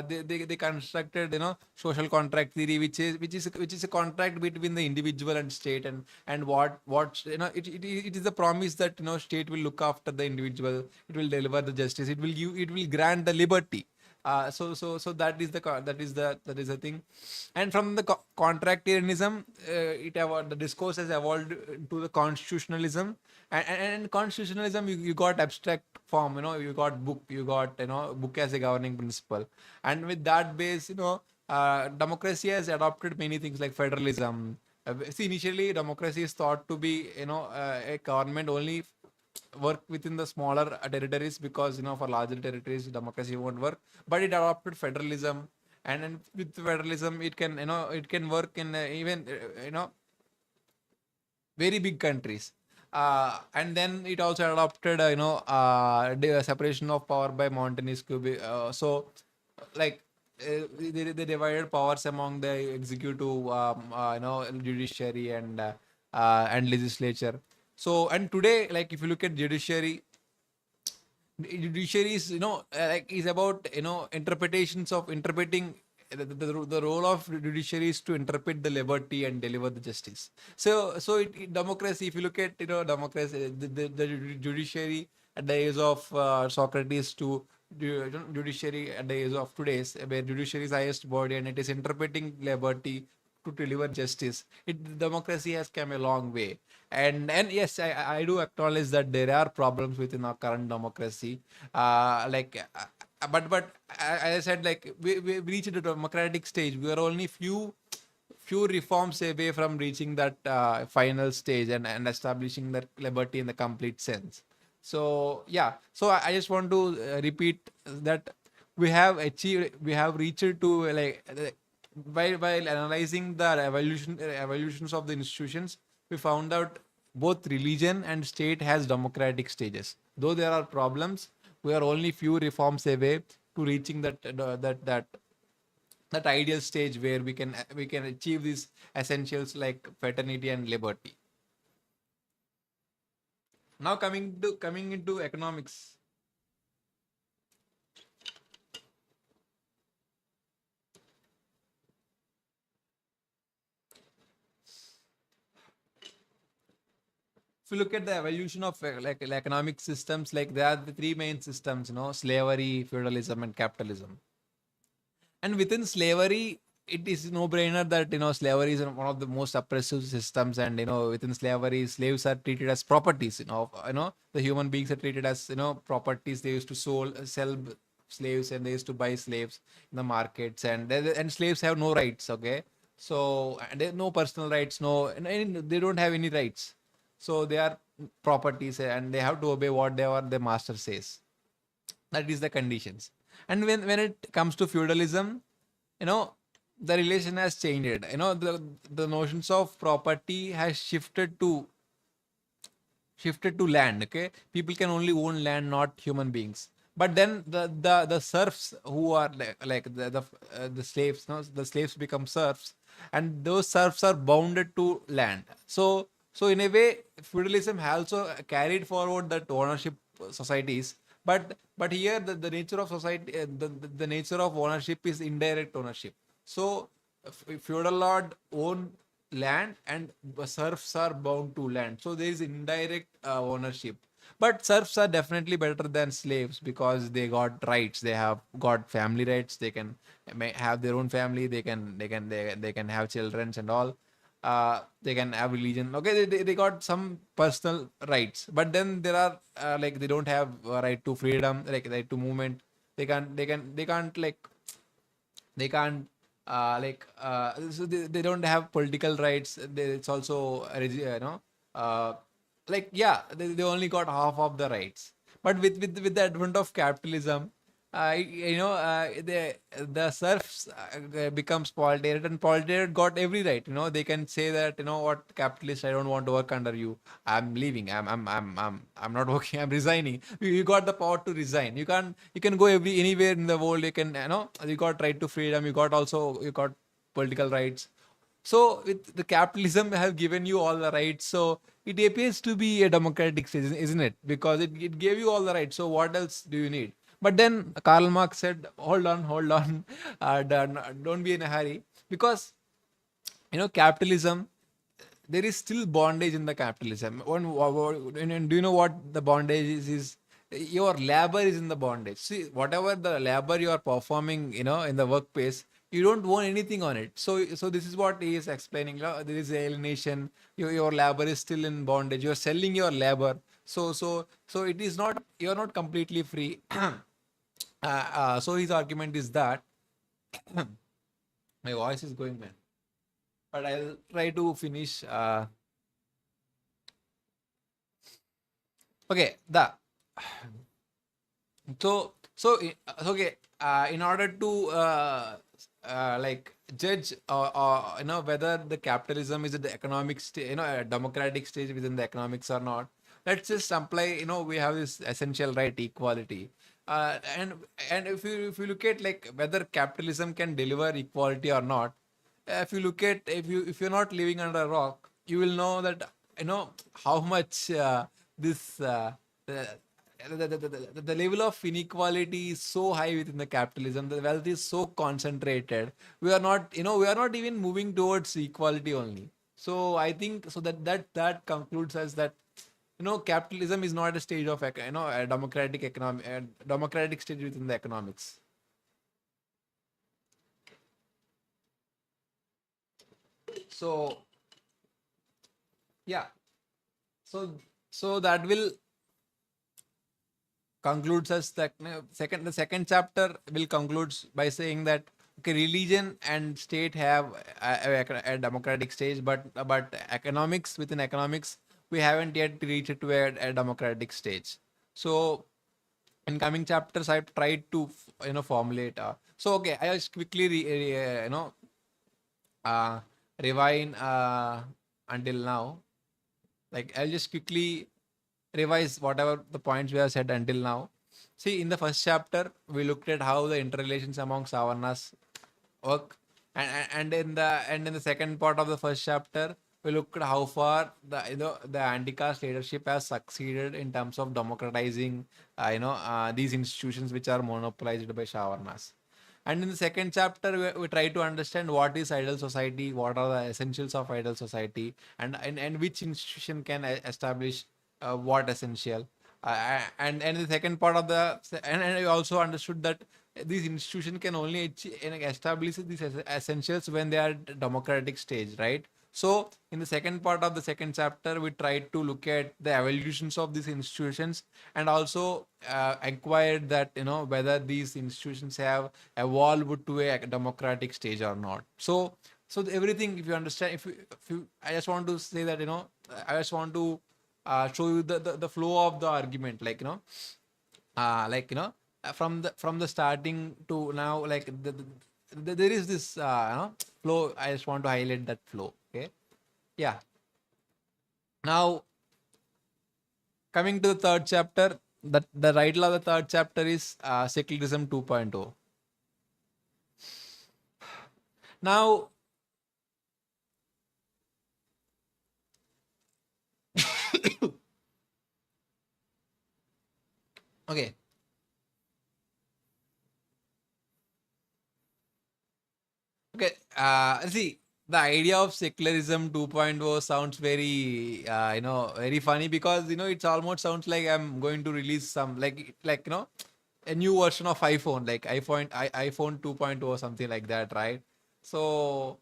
they constructed social contract theory, which is a contract between the individual and state, and what it is the promise that state will look after the individual, it will deliver the justice, it will grant the liberty. So that is the thing. And from the contractarianism, the discourse has evolved to the constitutionalism, and constitutionalism, you got abstract form, you got book, book as a governing principle, and with that base, democracy has adopted many things like federalism. See, initially democracy is thought to be a government only work within the smaller territories, because for larger territories democracy won't work, but it adopted federalism, and then with federalism it can work in even very big countries. And then it also adopted the separation of power by Montesquieu. So like they divided powers among the executive, judiciary, and legislature. So, and today, like if you look at judiciary is like is about interpretations of interpreting the role of judiciary is to interpret the liberty and deliver the justice. Democracy, if you look at democracy, the judiciary at the age of Socrates to judiciary at the age of today's, where judiciary is highest body and it is interpreting liberty to deliver justice. Democracy has come a long way, and yes, I do acknowledge that there are problems within our current democracy. But as I said, like we reached a democratic stage. We are only few reforms away from reaching that final stage and establishing that liberty in the complete sense. So yeah, so I just want to repeat that we have reached to while analyzing the evolutions of the institutions, we found out both religion and state has democratic stages. Though there are problems, we are only few reforms away to reaching that ideal stage where we can achieve these essentials like fraternity and liberty. Now coming into economics. If you look at the evolution of economic systems, like there are the three main systems, slavery, feudalism, and capitalism. And within slavery, it is no brainer that slavery is one of the most oppressive systems, and within slavery, slaves are treated as properties. The human beings are treated as properties. They used to sell slaves, and they used to buy slaves in the markets, and slaves have no rights. Okay, so and they have no personal rights, and they don't have any rights. So they are properties, and they have to obey whatever the master says. That is the conditions. And when it comes to feudalism, you know the relation has changed. The notions of property has shifted to land. Okay, people can only own land, not human beings. But then the serfs who are the slaves, the slaves become serfs, and those serfs are bounded to land. So in a way, feudalism has also carried forward that ownership societies. But here the nature of society, the nature of ownership is indirect ownership. So feudal lord own land, and serfs are bound to land. So there is indirect ownership. But serfs are definitely better than slaves because they got rights. They have got family rights. They can may have their own family. They can have children and all. They can have religion. Okay, they got some personal rights. But then there are they don't have right to freedom, like right to movement. They don't have political rights. It's also uh, they only got half of the rights. But with the advent of capitalism, the serfs becomes proletariat, and proletariat got every right. They can say that, what, capitalist, I don't want to work under you. I'm leaving. I'm not working. I'm resigning. You got the power to resign. You can go anywhere in the world. You got right to freedom. You got political rights. So with the capitalism have given you all the rights. So it appears to be a democratic state, isn't it? Because it gave you all the rights. So what else do you need? But then Karl Marx said, hold on, don't be in a hurry, because capitalism, there is still bondage in the capitalism. And do you know what the bondage is? Your labor is in the bondage. See, whatever the labor you are performing, in the workplace, you don't own anything on it. So this is what he is explaining. There is alienation. Your labor is still in bondage. You are selling your labor. So it is not. You are not completely free. So his argument is that my voice is going, man. But I'll try to finish. Okay, okay. In order to judge, whether the capitalism is at the economic stage, a democratic stage within the economics or not, let's just apply. We have this essential right, equality. And if you look at, like, whether capitalism can deliver equality or not, if you're not living under a rock, you will know that, how much this the, the level of inequality is so high within the capitalism. The wealth is so concentrated. We are not even moving towards equality only. So I think so that concludes as that, capitalism is not a stage of a democratic stage within the economics. So yeah, so so that will concludes us that the second chapter will concludes by saying that okay, religion and state have a democratic stage, but economics, within economics we haven't yet reached to a democratic stage. So in coming chapters I've tried to formulate so okay, I'll just quickly uh rewind until now. Like I'll just quickly revise whatever the points we have said until now. See, in the first chapter, we looked at how the interrelations among savarnas work, and in the second part of the first chapter, we looked at how far the anti-caste leadership has succeeded in terms of democratizing these institutions which are monopolized by savarnas. And in the second chapter, we try to understand what is ideal society, what are the essentials of ideal society, and which institution can establish what essential. And the second part of and I also understood that these institutions can only establish these essentials when they are democratic stage, right? So in the second part of the second chapter, we tried to look at the evolutions of these institutions and also inquired that whether these institutions have evolved to a democratic stage or not. So everything, if you understand, if you I just want to say that I just want to show you the flow of the argument, like from the starting to now, like there is this flow. I just want to highlight that flow. Okay, yeah. Now coming to the third chapter, the title of the third chapter is Secularism 2.0. Now, okay, okay. See, the idea of secularism 2.0 sounds very, very funny because it almost sounds like I'm going to release some a new version of iPhone, like iPhone 2.0 or something like that, right? So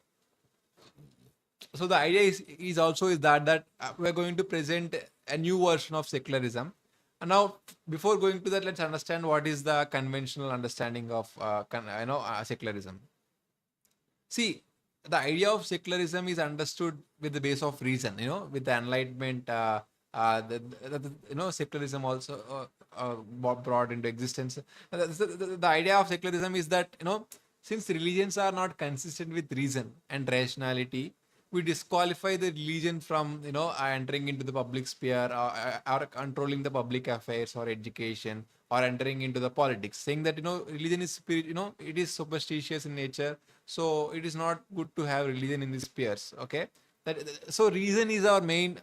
so the idea is also is that we're going to present a new version of secularism. And now, before going to that, let's understand what is the conventional understanding of secularism. See, the idea of secularism is understood with the base of reason, with the enlightenment. Secularism also brought into existence. The idea of secularism is that since religions are not consistent with reason and rationality, we disqualify the religion from entering into the public sphere, or controlling the public affairs or education, or entering into the politics, saying that religion is spirit, it is superstitious in nature, so it is not good to have religion in these spheres. Okay, so reason is our main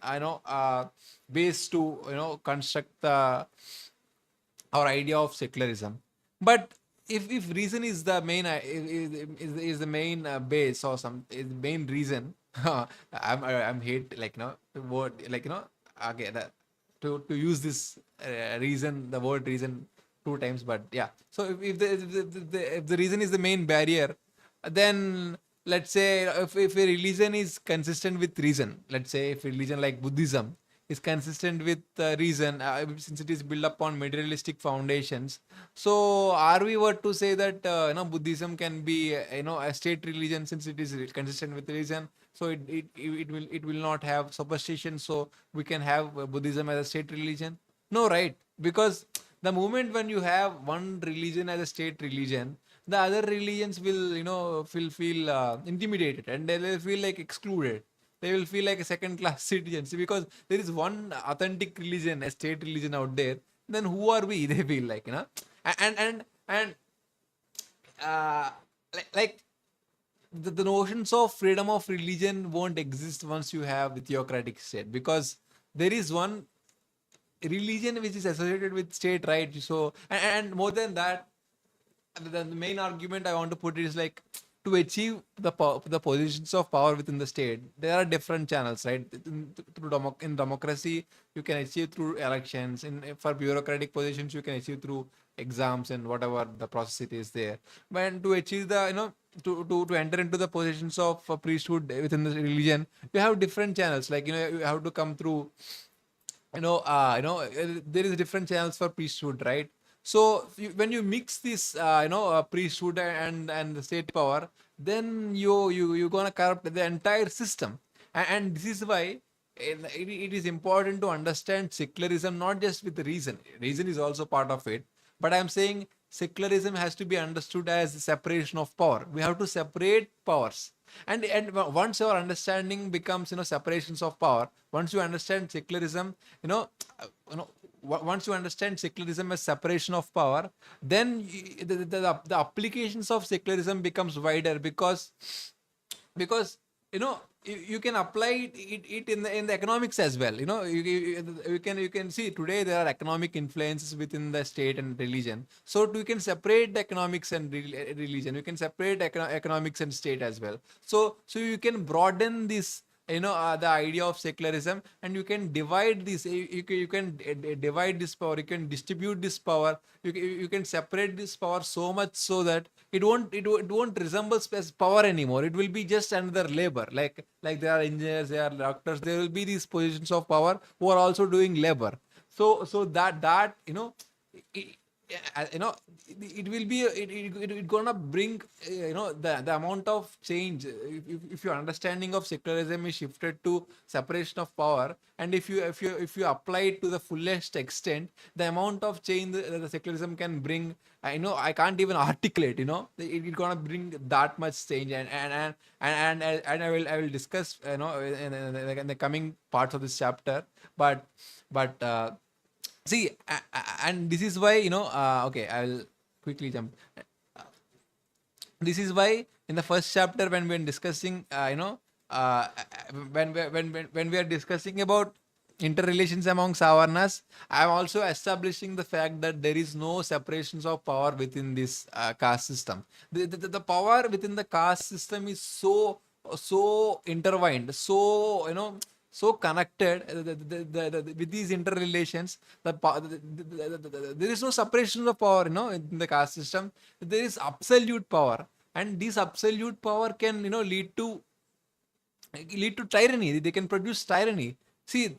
base to construct our idea of secularism. But if reason is the main is the main base, or some is the main reason, I'm hate the word, okay, to use this reason, the word reason two times, but yeah. So if the reason is the main barrier, then let's say if a religion is consistent with reason, let's say if a religion like Buddhism is consistent with reason, since it is built upon materialistic foundations. So are we were to say that Buddhism can be a state religion, since it is consistent with reason, so it will not have superstition, so we can have Buddhism as a state religion? No, right? Because the moment when you have one religion as a state religion, the other religions will feel intimidated, and they will feel like excluded. They will feel like a second class citizens because there is one authentic religion, a state religion out there. Then who are we? They feel like and uh, like the notions of freedom of religion won't exist once you have the theocratic state, because there is one religion which is associated with state, right? So and more than that, the main argument I want to put is like, to achieve the positions of power within the state, there are different channels, right? In democracy, you can achieve through elections. For bureaucratic positions, you can achieve through exams and whatever the process it is there. But to achieve the, to enter into the positions of priesthood within the religion, you have different channels. Like, you have to come through, there is different channels for priesthood, right? So when you mix this, priesthood and the state power, then you're gonna corrupt the entire system. And this is why it is important to understand secularism not just with reason. Reason is also part of it, but I'm saying secularism has to be understood as separation of power. We have to separate powers. And once your understanding becomes, separations of power, once you understand secularism, you know once you understand secularism as separation of power, then the applications of secularism becomes wider, because you can apply it in the economics as well. You can see today there are economic influences within the state and religion. So we can separate the economics and religion. You can separate economics and state as well. So you can broaden this, the idea of secularism, and you can divide this. You can divide this power. You can distribute this power. You can separate this power so much so that it won't resemble as power anymore. It will be just another labor. Like there are engineers, there are doctors. There will be these positions of power who are also doing labor. So that it, it will be it gonna bring, the amount of change. If your understanding of secularism is shifted to separation of power, and if you apply it to the fullest extent, the amount of change the secularism can bring, I can't even articulate. It gonna bring that much change. And I will discuss, in the coming parts of this chapter. But see, and this is why, okay, I'll quickly jump. This is why in the first chapter, when we're discussing, when we are discussing about interrelations among savarnas, I'm also establishing the fact that there is no separations of power within this caste system. The power within the caste system is so intertwined, so connected, with these interrelations. There is no separation of power, in the caste system. There is absolute power, and this absolute power can, lead to tyranny. They can produce tyranny. See,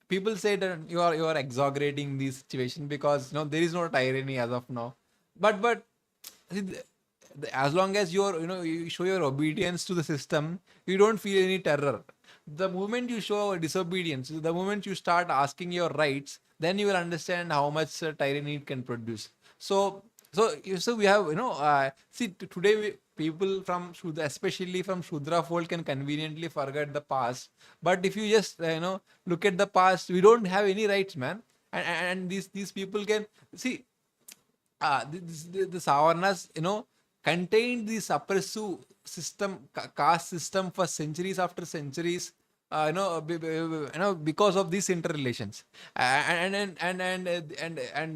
people say that you are exaggerating this situation, because there is no tyranny as of now. But see, as long as you show your obedience to the system, you don't feel any terror. The moment you show disobedience, the moment you start asking your rights, then you will understand how much tyranny it can produce. So we have, see, today people from Shudra, especially from Shudra fold, can conveniently forget the past. But if you just look at the past, we don't have any rights, man. And these people can see, the Savarnas, contained the suppressive system, caste system, for centuries after centuries. Because of these interrelations, and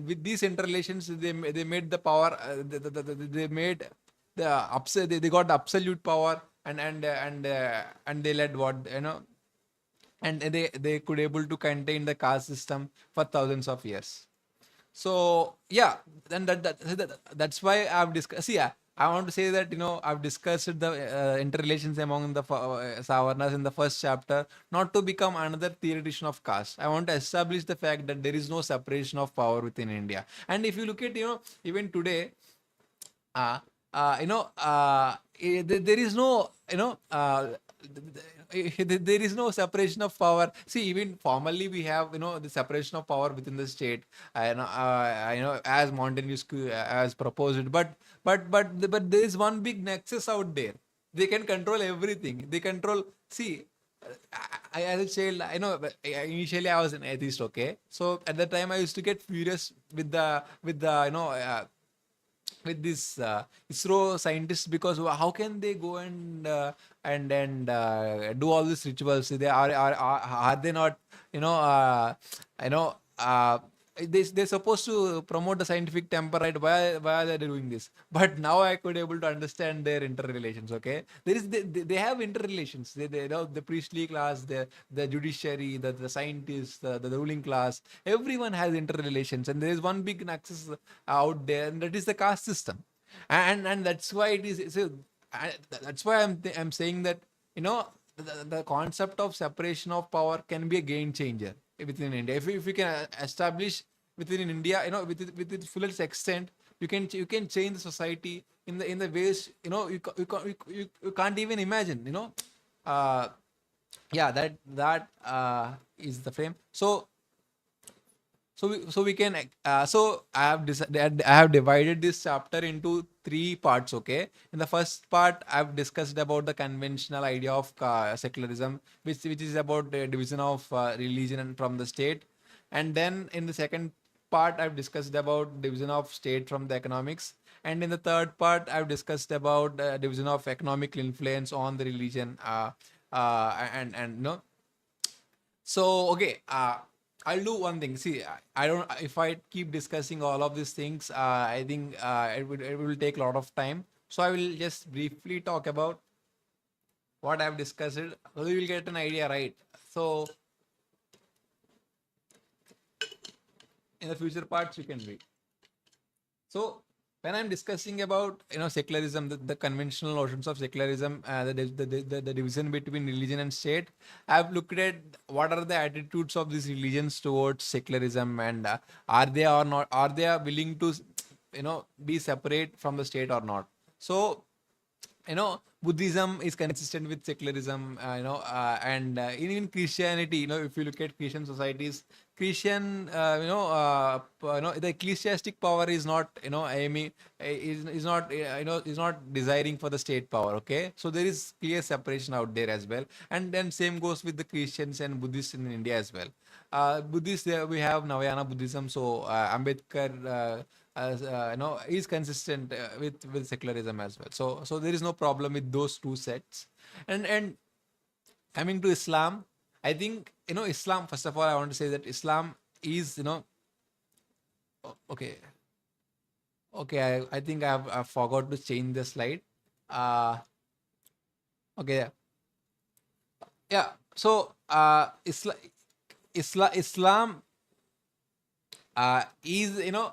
with these interrelations, they made the power. They made they got the absolute power, and they led what, and they could able to contain the caste system for thousands of years. So yeah, then that's why I've discussed. See, yeah, I want to say that, I've discussed the interrelations among the Savarnas in the first chapter, not to become another theoretician of caste. I want to establish the fact that there is no separation of power within India. And if you look at, even today, uh, there is no, there is no separation of power. See, even formally we have, the separation of power within the state, as Montesquieu has proposed. But there is one big nexus out there. They can control everything. They control. See, as a child, initially I was an atheist. Okay, so at that time I used to get furious with the with this ISRO scientists, because how can they go and do all these rituals? They are they not, you know uh, you know uh, they're supposed to promote the scientific temper, right? Why are they doing this? But now I could able to understand their interrelations. Okay, they have interrelations. They you know, the priestly class, the judiciary, the scientists, the ruling class. Everyone has interrelations, and there is one big nexus out there, and that is the caste system. And that's why it is so. That's why I'm saying that, you know, the concept of separation of power can be a game changer within India. If we can establish within India, you know, with its fullest extent, you can change the society in the ways, you know, you can't even imagine. You know, uh, yeah, that is the frame. So we can so I have divided this chapter into three parts. Okay, in the first part I've discussed about the conventional idea of secularism, which is about the division of religion and from the state. And then in the second part I've discussed about division of state from the economics. And in the third part I've discussed about division of economic influence on the religion, and you know. So okay, I'll do one thing. See, I don't. If I keep discussing all of these things, I think it will take a lot of time. So I will just briefly talk about what I've discussed. So you will get an idea, right? So in the future parts, you can read. So when I'm discussing about, you know, secularism, the conventional notions of secularism, the division between religion and state, I've looked at what are the attitudes of these religions towards secularism, and are they or not, are they willing to, you know, be separate from the state or not. So, you know, Buddhism is consistent with secularism, and in Christianity, you know, if you look at Christian societies, Christian, the ecclesiastic power is not, you know, aiming, is not, is not desiring for the state power. Okay, so there is clear separation out there as well, and then same goes with the Christians and Buddhists in India as well. Buddhists, we have Navayana Buddhism, so Ambedkar. Is consistent with secularism as well. So there is no problem with those two sets. And coming to Islam, I think, you know, Islam. First of all, I want to say that Islam is, you know, okay, okay. I think I forgot to change the slide. Uh, okay, yeah, yeah. So Islam is, you know.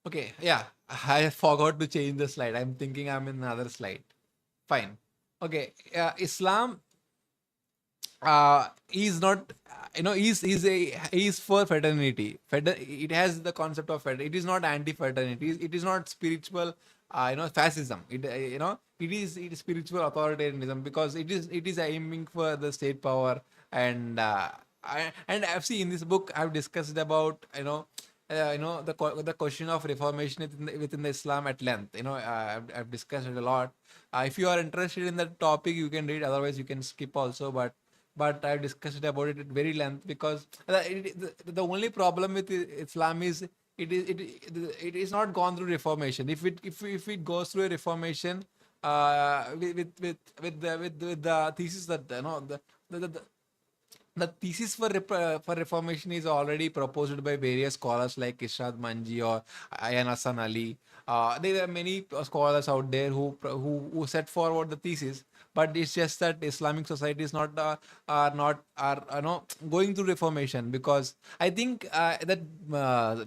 Okay, yeah. I forgot to change the slide. I'm thinking I'm in another slide. Fine. Okay. Islam is not, is for fraternity. It has the concept of fraternity. It is not anti-fraternity. It is not spiritual, fascism. It is spiritual authoritarianism, because it is aiming for the state power. And and I've seen in this book I've discussed about, the question of reformation within the Islam at length. I've discussed it a lot. If you are interested in that topic, you can read. Otherwise, you can skip also. But I've discussed about it at very length, because the only problem with Islam is it is not gone through reformation. If it goes through a reformation, with the thesis that, the the thesis for reformation is already proposed by various scholars like Ishrad Manji or Ayan Hassan Ali. There are many scholars out there who set forward the thesis, but it's just that Islamic society is not are going through reformation, because I think that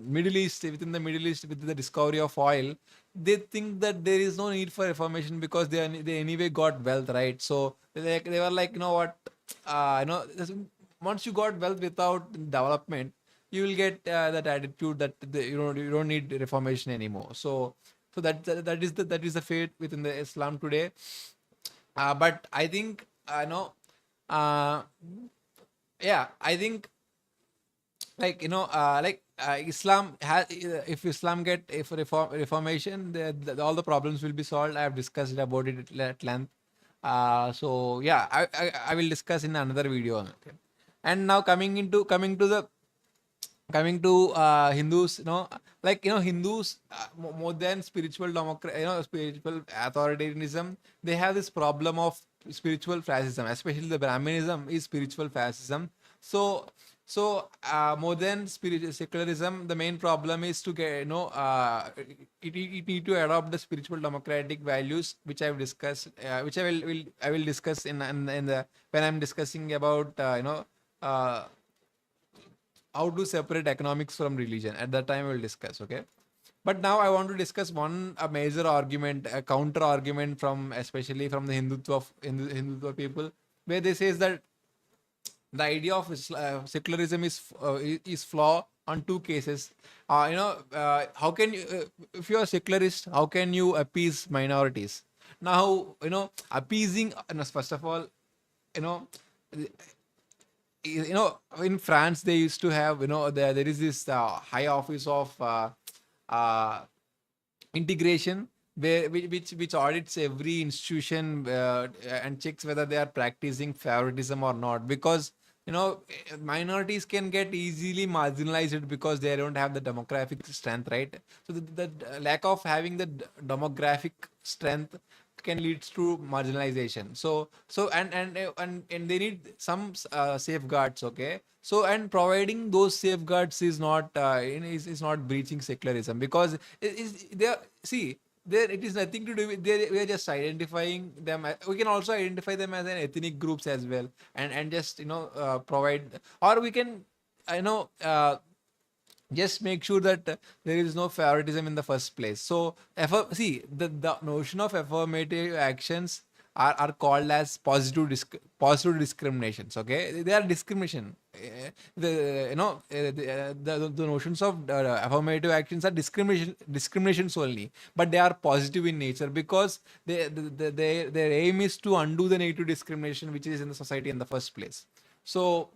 Middle East, within the Middle East, with the discovery of oil, they think that there is no need for reformation, because they anyway got wealth, right? So they were like, you know what, once you got wealth without development, you will get that attitude that you don't need reformation anymore. So that is the fate within the Islam today. But I think, uh, yeah, I think, like, Islam has, if Islam get if reformation, all the problems will be solved. I have discussed about it at length. So yeah, I will discuss in another video. Okay. And now coming to Hindus, Hindus, more than spiritual democracy, spiritual authoritarianism, they have this problem of spiritual fascism. Especially the Brahminism is spiritual fascism. So more than spiritual secularism, the main problem is to get it need to adopt the spiritual democratic values, which I've discussed, which I will discuss in the when I'm discussing about uh, how to separate economics from religion. At that time, we'll discuss. Okay. But now I want to discuss a major argument, a counter argument from especially from the Hindutva people, where they says that the idea of secularism is flaw on two cases. How can you, if you are secularist, how can you appease minorities? Now, appeasing. First of all, you know, in France they used to have, there is this high office of uh, integration where which audits every institution and checks whether they are practicing favoritism or not, because minorities can get easily marginalized because they don't have the demographic strength, right? So the lack of having the demographic strength can lead to marginalization. And they need some safeguards. Okay, so and providing those safeguards is not is not breaching secularism, because is there, see, there it is nothing to do with there. We are just identifying them. We can also identify them as an ethnic groups as well, and just provide, or we can you know just make sure that there is no favoritism in the first place. So, see, the notion of affirmative actions are called as positive discriminations. Okay, they are discrimination. The notions of affirmative actions are discriminations only, but they are positive in nature, because their aim is to undo the negative discrimination which is in the society in the first place. So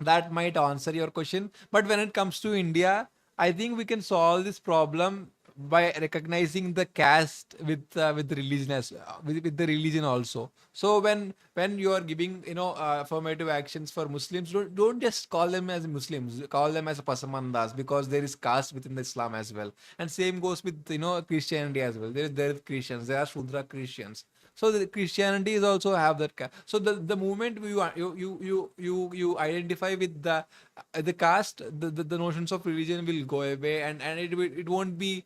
that might answer your question. But when it comes to India, I think we can solve this problem by recognizing the caste with religion with the religion also. So when you are giving affirmative actions for Muslims, don't just call them as Muslims, call them as Pasamandas, because there is caste within the Islam as well. And same goes with Christianity as well. There is Christians, there are Shudra Christians. So the Christianity is also have that. So the moment you identify with the caste, the notions of religion will go away, and it won't be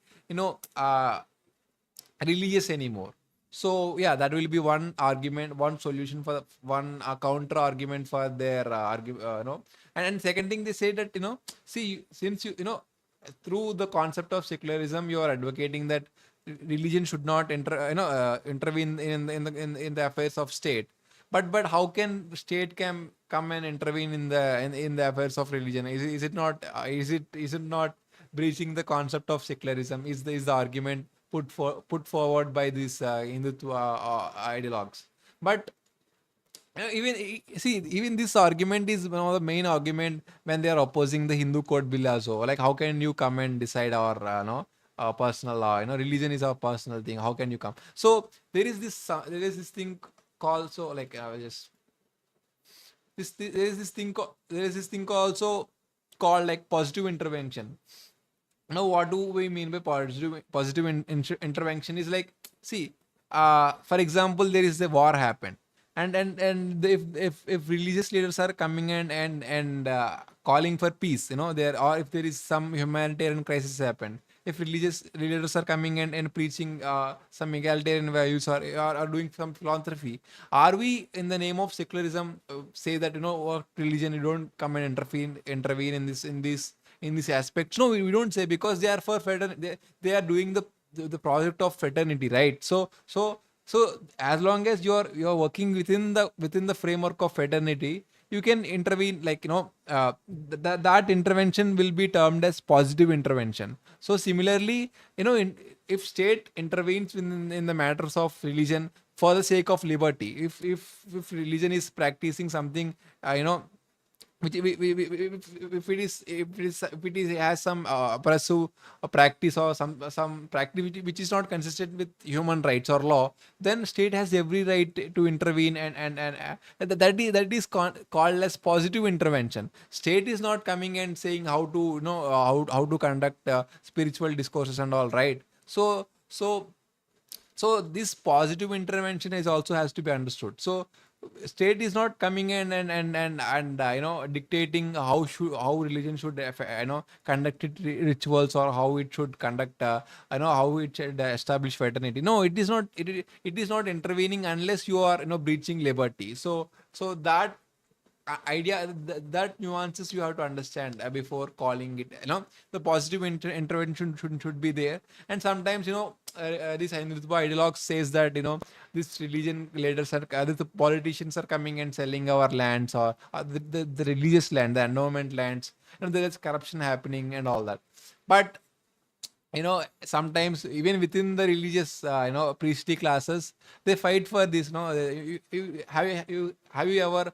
religious anymore. So yeah, that will be one argument, one solution for one counter argument for their and second thing, they say that see, since through the concept of secularism, you are advocating that religion should not intervene in the affairs of state. But how can state can come and intervene in the affairs of religion? Is it not is it not breaching the concept of secularism? Is the argument put forward by these Hindutva ideologues? But even this argument is one of the main argument when they are opposing the Hindu code bill also. Like, how can you come and decide our personal law? Religion is our personal thing. How can you come? So there is this thing called, so like just there is this thing also called like positive intervention. Now, what do we mean by positive intervention? Is like, see, for example, there is a war happened, and if religious leaders are coming and calling for peace, there, or if there is some humanitarian crisis happened, if religious leaders are coming and preaching some egalitarian values, or doing some philanthropy, are we in the name of secularism say that what religion, you don't come and intervene in this aspect? No, we don't say, because they are for they are doing the project of fraternity, right? So as long as you're working within the framework of fraternity, you can intervene, like that intervention will be termed as positive intervention. So similarly, if state intervenes in the matters of religion for the sake of liberty, if religion is practicing something, which if it is has some oppressive practice, or some practice which is not consistent with human rights or law, then state has every right to intervene, and called as positive intervention. State is not coming and saying how to how to conduct spiritual discourses and all, right? So this positive intervention is also has to be understood. So state is not coming in and dictating how religion should conduct rituals, or how it should conduct how it should establish fraternity. No, it is not. It is not intervening unless you are breaching liberty. So that idea, that nuances you have to understand before calling it, the positive intervention should be there. And sometimes this Hindutva ideologue says that this religion leaders are the politicians are coming and selling our lands, or the religious land, the endowment lands, and there is corruption happening and all that. But sometimes even within the religious priestly classes, they fight for this. Have you ever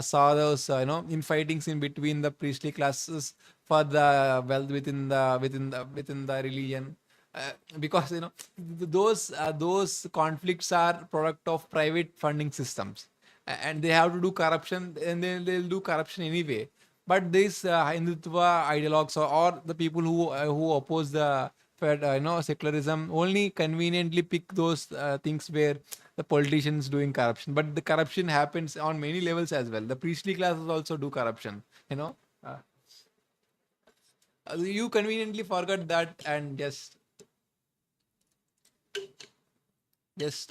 saw those infightings in between the priestly classes for the wealth within the religion? Because those conflicts are product of private funding systems, and they have to do corruption, and they'll do corruption anyway. But these Hindutva ideologues, or the people who oppose the secularism, only conveniently pick those things where the politicians doing corruption. But the corruption happens on many levels as well. The priestly classes also do corruption. Uh, you conveniently forgot that, and just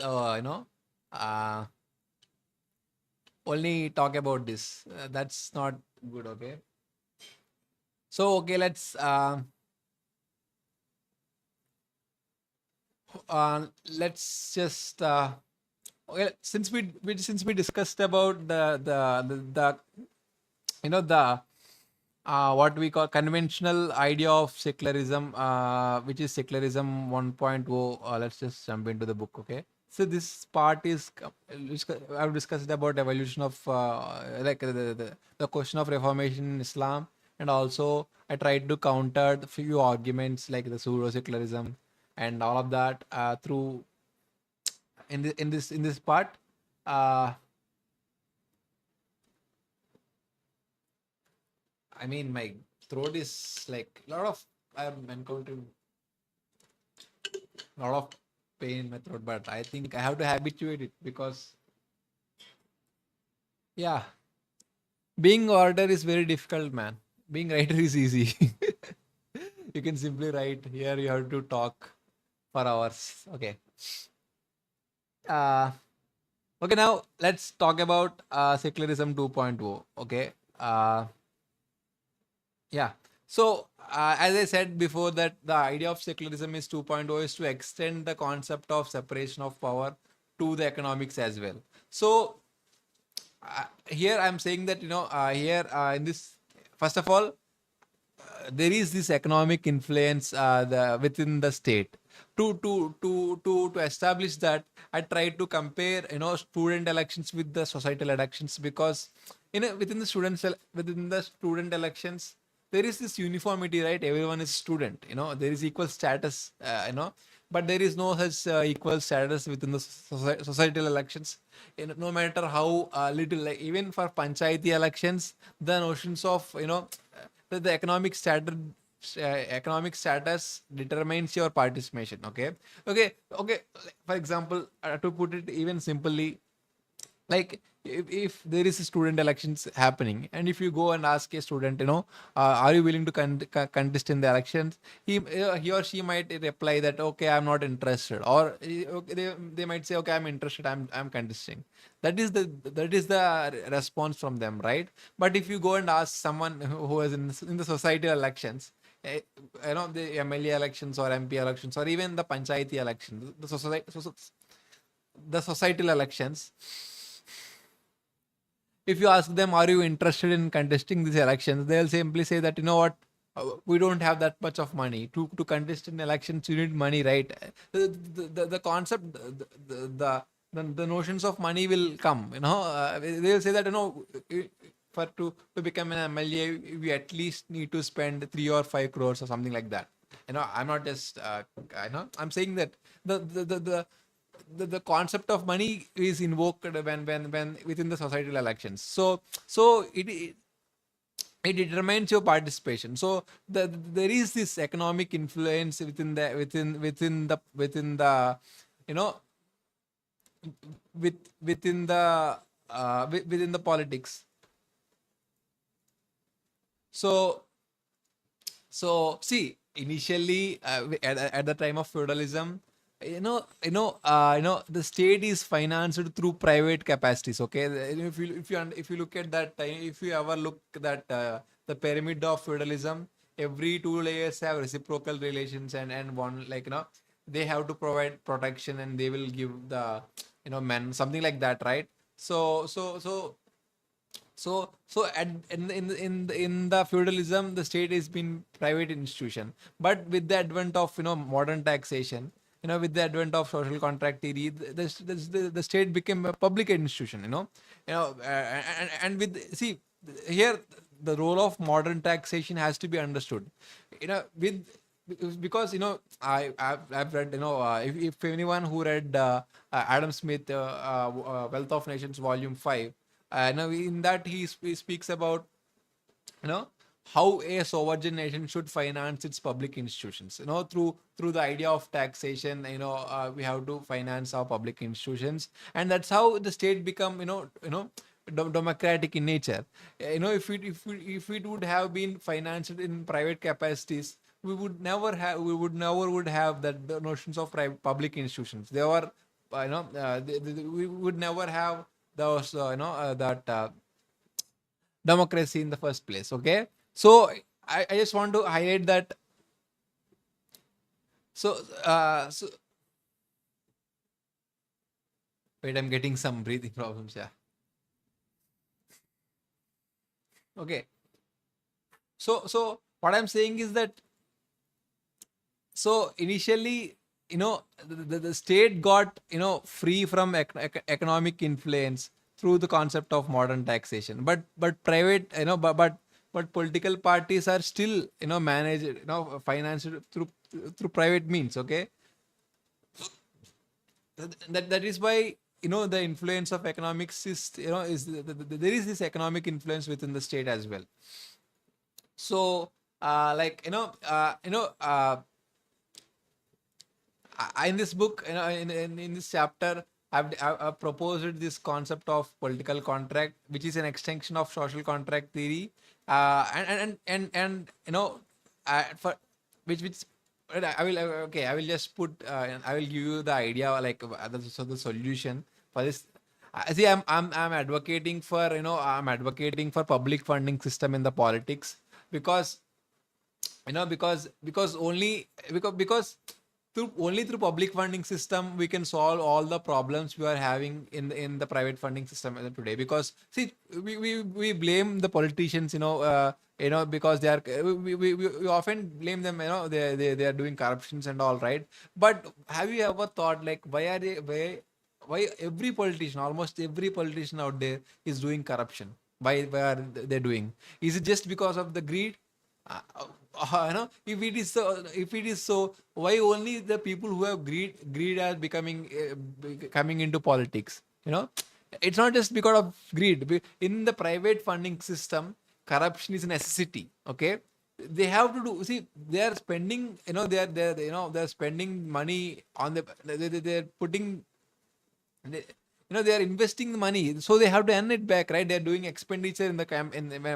uh, only talk about this. That's not good. Okay. So okay, let's just okay, since we discussed about the the what we call conventional idea of secularism, which is secularism 1.0. Let's just jump into the book. Okay. So this part is I've discussed about evolution of like the question of reformation in Islam, and also I tried to counter the few arguments like the pseudo secularism and all of that through in this part. Uh, I mean, my throat is like a lot of I'm encountering a lot of pain in my throat, but I think I have to habituate it because yeah, being orator is very difficult, man. Being writer is easy. You can simply write. Here you have to talk for hours. Okay. Uh, okay. Now let's talk about secularism 2.0. Okay. Yeah. So, as I said before, that the idea of secularism is 2.0 is to extend the concept of separation of power to the economics as well. So, here I'm saying that, here in this, first of all, there is this economic influence within the state. To establish that, I try to compare student elections with the societal elections, because within the student elections there is this uniformity, right? Everyone is student, there is equal status, but there is no such equal status within the societal elections. No matter how little, like even for panchayati elections, the notions of the economic status determines your participation. Okay. For example, to put it even simply, like if there is a student elections happening, and if you go and ask a student, are you willing to contest in the elections, he or she might reply that okay, I'm not interested, or okay, they might say okay, I'm interested, I'm contesting. That is the response from them, right? But if you go and ask someone who is in the societal elections, eh, the MLA elections or MP elections, or even the panchayati elections, the societal elections, if you ask them, are you interested in contesting these elections, they'll simply say that, what, we don't have that much of money to contest in elections. You need money, right? The concept, the notions of money will come, they'll say that, for to become an MLA, we at least need to spend 3 or 5 crores or something like that. I'm not just I'm saying that the concept of money is invoked when within the societal elections. So it determines your participation. So there is this economic influence within the you know within the within the politics. So see, initially, at the time of feudalism, the state is financed through private capacities. Okay, if you look at that time, if you ever look that the pyramid of feudalism, every two layers have reciprocal relations, and one, like, they have to provide protection, and they will give the, men, something like that, right? So in the feudalism, the state has been private institution. But with the advent of, modern taxation, with the advent of social contract theory, the state became a public institution. And with, see, here the role of modern taxation has to be understood. With, because, I've read, if anyone who read Adam Smith, Wealth of Nations Volume 5, now in that he speaks about, you know how a sovereign nation should finance its public institutions, through the idea of taxation. We have to finance our public institutions, and that's how the state become, democratic in nature. If it would have been financed in private capacities, we would never would have that the notions of public institutions. They were, we would never have those, that democracy in the first place. Okay, so I just want to highlight that. So wait, I'm getting some breathing problems. Yeah. Okay. So what I'm saying is that, so initially, the state got, free from economic influence through the concept of modern taxation. But private, but political parties are still, managed, financed through private means. Okay, that is why, the influence of economics is, there is this economic influence within the state as well. So, like, in this book, in this chapter, I've proposed this concept of political contract, which is an extension of social contract theory, and for which I will, okay, I will just put, I will give you the idea, like, the solution for this. See, I'm advocating for, I'm advocating for public funding system in the politics, because, because through public funding system we can solve all the problems we are having in the private funding system today. Because, see, we blame the politicians, because they are, we often blame them, they are doing corruptions and all, right? But have you ever thought, like, why every politician, almost every politician out there, is doing corruption? Why are they doing? Is it just because of the greed? If it is so, why only the people who have greed are becoming, coming into politics? It's not just because of greed. In the private funding system, corruption is a necessity. Okay, they have to do. See, they are spending. They're spending money on they're putting, they are investing the money, so they have to earn it back, right? They're doing expenditure in the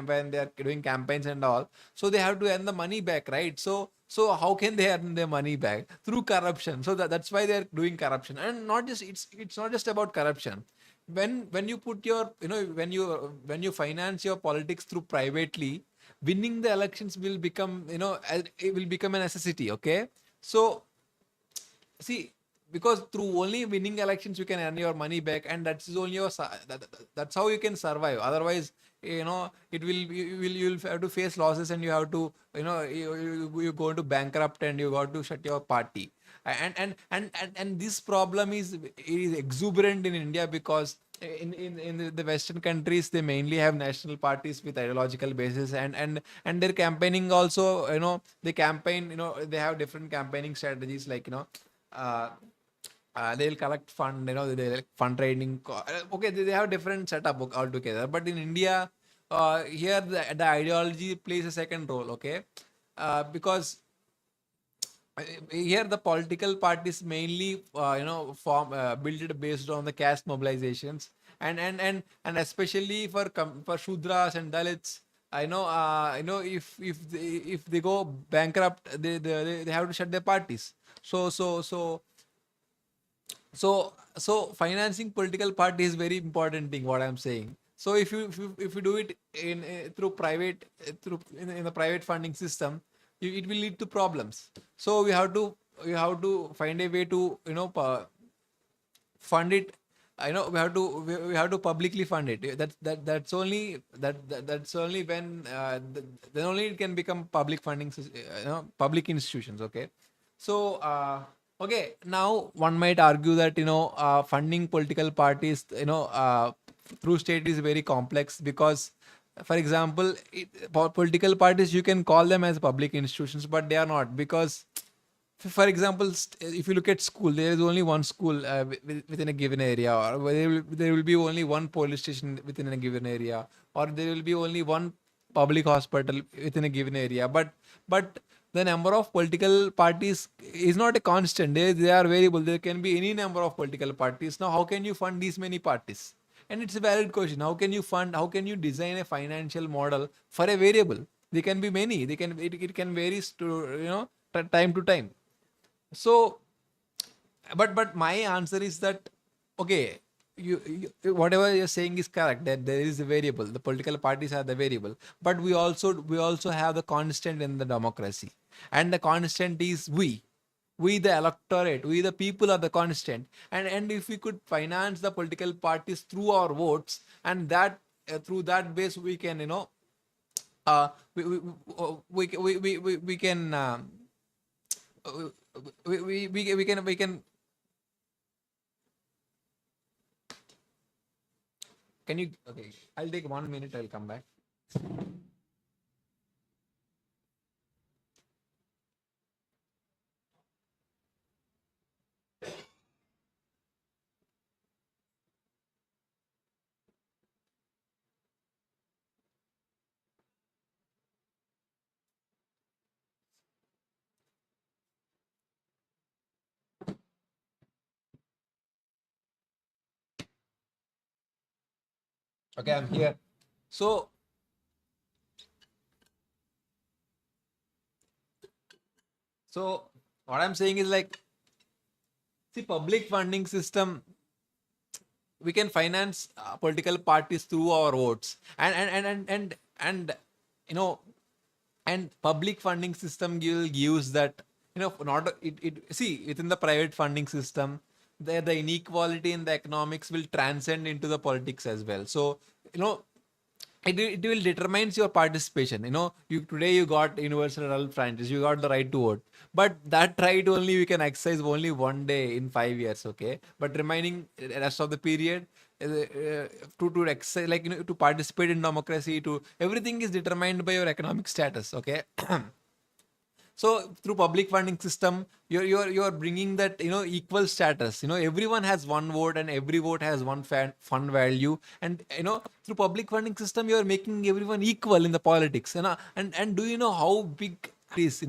when they are doing campaigns and all, so they have to earn the money back, right? So how can they earn their money back? Through corruption. So that's why they're doing corruption. And not just, it's not just about corruption. When you put your, when you finance your politics through privately, winning the elections will become, it will become a necessity. Okay, so see, because through only winning elections you can earn your money back, and that's only that's how you can survive. Otherwise, you'll have to face losses, and you have to, you go into bankrupt, and you got to shut your party. And this problem is exuberant in India, because in the Western countries, they mainly have national parties with ideological basis, and their campaigning also, they campaign, they have different campaigning strategies, like, uh, they'll collect fund, they like fundraising. Okay, they have different setup altogether. But in India, here the ideology plays a second role. Okay, because here the political parties mainly, form built it based on the caste mobilizations, And especially for Shudras and Dalits, I know if they go bankrupt, they have to shut their parties. So financing political party is very important thing, what I'm saying. So if you do it in through private through in the private funding system, it will lead to problems. So we have to find a way to fund it. I know we have to publicly fund it. That's only when then only it can become public funding public institutions. Okay. So okay, now one might argue that funding political parties through state is very complex, because for example political parties, you can call them as public institutions, but they are not, because for example, if you look at school, there is only one school within a given area, or there will be only one police station within a given area, or there will be only one public hospital within a given area. But the number of political parties is not a constant. They are variable. There can be any number of political parties. Now, how can you fund these many parties? And it's a valid question. How can you design a financial model for a variable? They can be many. It can vary to time to time. So, but my answer is that okay, whatever you're saying is correct, that there is a variable. The political parties are the variable, but we also have the constant in the democracy, and the constant is we the electorate, we the people are the constant. And if we could finance the political parties through our votes, and that through that base we can uh we can we can can you okay, I'll take 1 minute, I'll come back. Okay, I'm here. So so what I'm saying is, like, see, public funding system, we can finance political parties through our votes, and you know and public funding system gives that, not it see, within the private funding system, the inequality in the economics will transcend into the politics as well. So you know it will determines your participation. You today you got universal adult franchise, you got the right to vote, but that right only we can exercise only one day in 5 years. Okay, but remaining rest of the period, to exercise, like, to participate in democracy, to everything is determined by your economic status. Okay. So through public funding system, you're bringing that, equal status. Everyone has one vote, and every vote has one fund value. And through public funding system, you're making everyone equal in the politics. And do you know how big it is?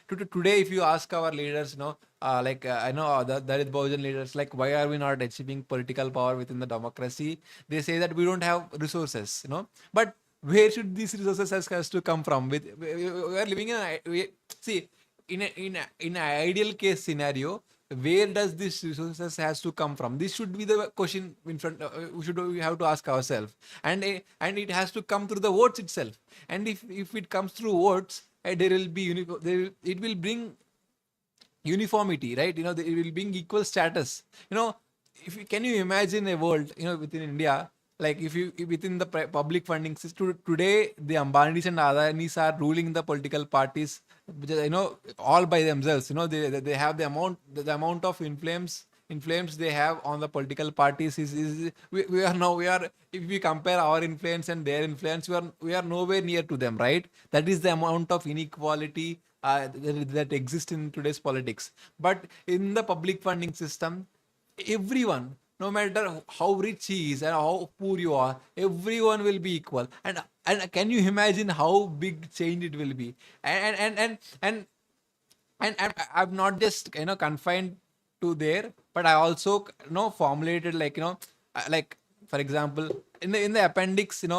Today, if you ask our leaders, like, I know the Dalit Bahujan leaders, like, why are we not achieving political power within the democracy? They say that we don't have resources. But where should these resources has to come from? We are living in see, in an ideal case scenario, where does this resources has to come from? This should be the question in front. We have to ask ourselves, and it has to come through the votes itself. And if it comes through votes, there will be it will bring uniformity, right? It will bring equal status. If you can, you imagine a world, within India, like, within the public funding system today, the Ambanis and Adanis are ruling the political parties, all by themselves. They have the amount of influence they have on the political parties is we are, if we compare our influence and their influence, we are nowhere near to them, right? That is the amount of inequality that exists in today's politics. But in the public funding system, everyone, no matter how rich he is and how poor you are, everyone will be equal. And can you imagine how big change it will be? And I'm not just confined to there, but I also formulated, like, like, for example, in the appendix, wait,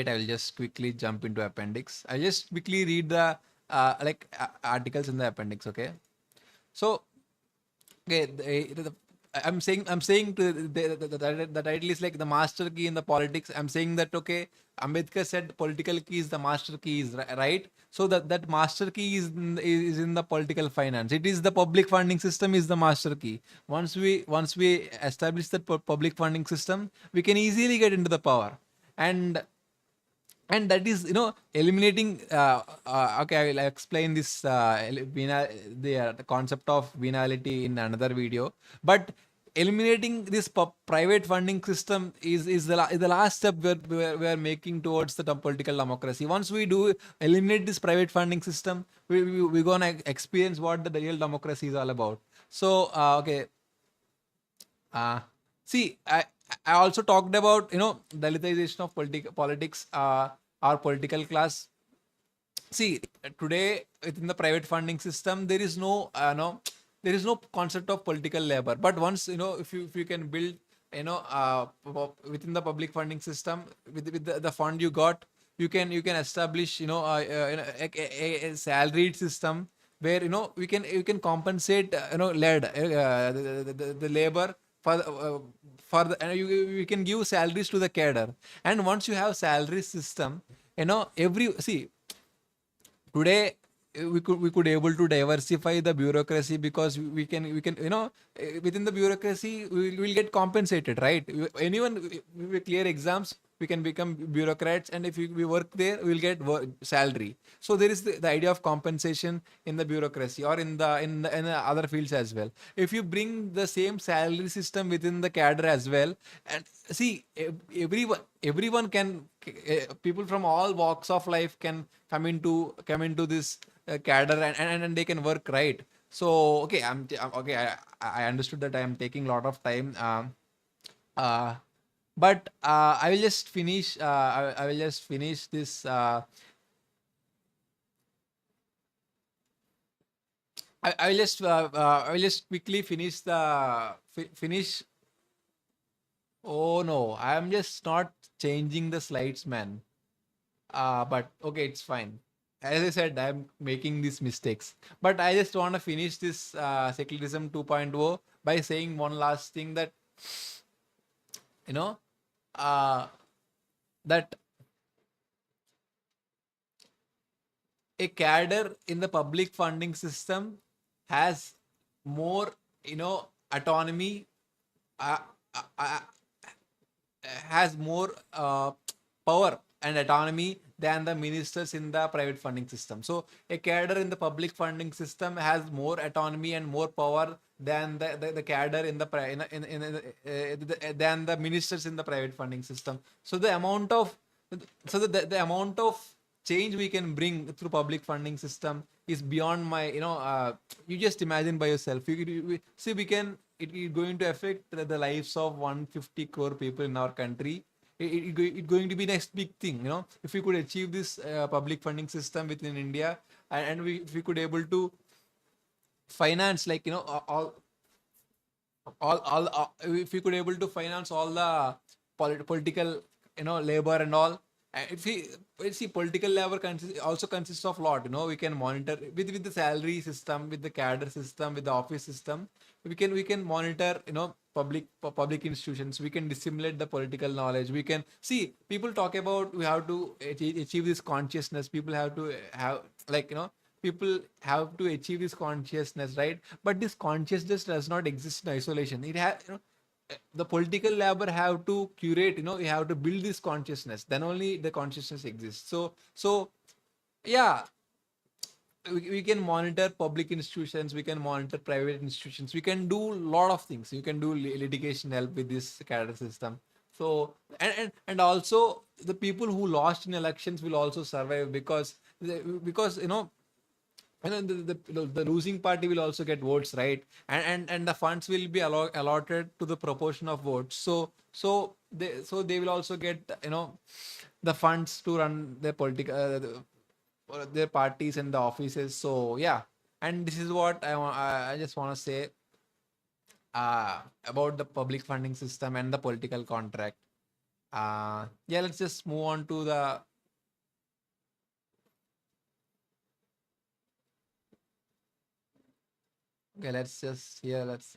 I will just quickly jump into appendix. I'll just quickly read the articles in the appendix. Okay. So, okay, I'm saying the title is like the master key in the politics. I'm saying that, okay, Ambedkar said political key is the master key, is right. So that master key is in the political finance. It is the public funding system is the master key. Once we establish that public funding system, we can easily get into the power. And that is eliminating okay, I will explain this the concept of venality in another video. But eliminating this private funding system is the last step we're making towards the political democracy. Once we do eliminate this private funding system, we're gonna experience what the real democracy is all about. So okay, uh, see, I also talked about Dalitization of politics, our political class. See, today within the private funding system, there is no there is no concept of political labor. But once if you can build within the public funding system with the fund you got, you can establish a salaried system where you can compensate the labor for you can give salaries to the cadre. And once you have salary system, every see today, we could able to diversify the bureaucracy, because we can within the bureaucracy we will get compensated, right? Anyone with clear exams, we can become bureaucrats, and if we work there, we will get salary. So there is the idea of compensation in the bureaucracy, or in the other fields as well. If you bring the same salary system within the cadre as well, and see, everyone can, people from all walks of life can come into this cadre, and they can work, right? So okay, okay, I understood that I am taking a lot of time, uh but I will just finish this. I will just quickly finish finish. Oh no, I am just not changing the slides, man. But okay, it's fine. As I said, I'm making these mistakes. But I just want to finish this Secularism 2.0 by saying one last thing, that you know uh, that a cadre in the public funding system has more autonomy, uh, uh, uh, has more power and autonomy than the ministers in the private funding system. So a cadre in the public funding system has more autonomy and more power than the cadre in the than the ministers in the private funding system. So the amount of change we can bring through public funding system is beyond my you just imagine by yourself. See, we can, it is going to affect the lives of 150 crore people in our country. It going to be next big thing, if we could achieve this public funding system within India, and if we could able to finance, like all if we could able to finance all the political labor and all. If we see, political labor also consists of lot, we can monitor with the salary system, with the cadre system, with the office system. We can monitor public institutions. We can disseminate the political knowledge. We can see, people talk about we have to achieve this consciousness. People have to have, like people have to achieve this consciousness, right? But this consciousness does not exist in isolation. It has, the political labor have to curate, you have to build this consciousness, then only the consciousness exists. So yeah, we can monitor public institutions, we can monitor private institutions, we can do a lot of things. You can do litigation help with this cadre system. So and also the people who lost in elections will also survive, because the losing party will also get votes, right? And the funds will be allotted to the proportion of votes. So they will also get the funds to run their political their parties and the offices. So yeah, and this is what I just want to say. about the public funding system and the political contract. Yeah, let's just move on to the. Okay, let's just yeah, let's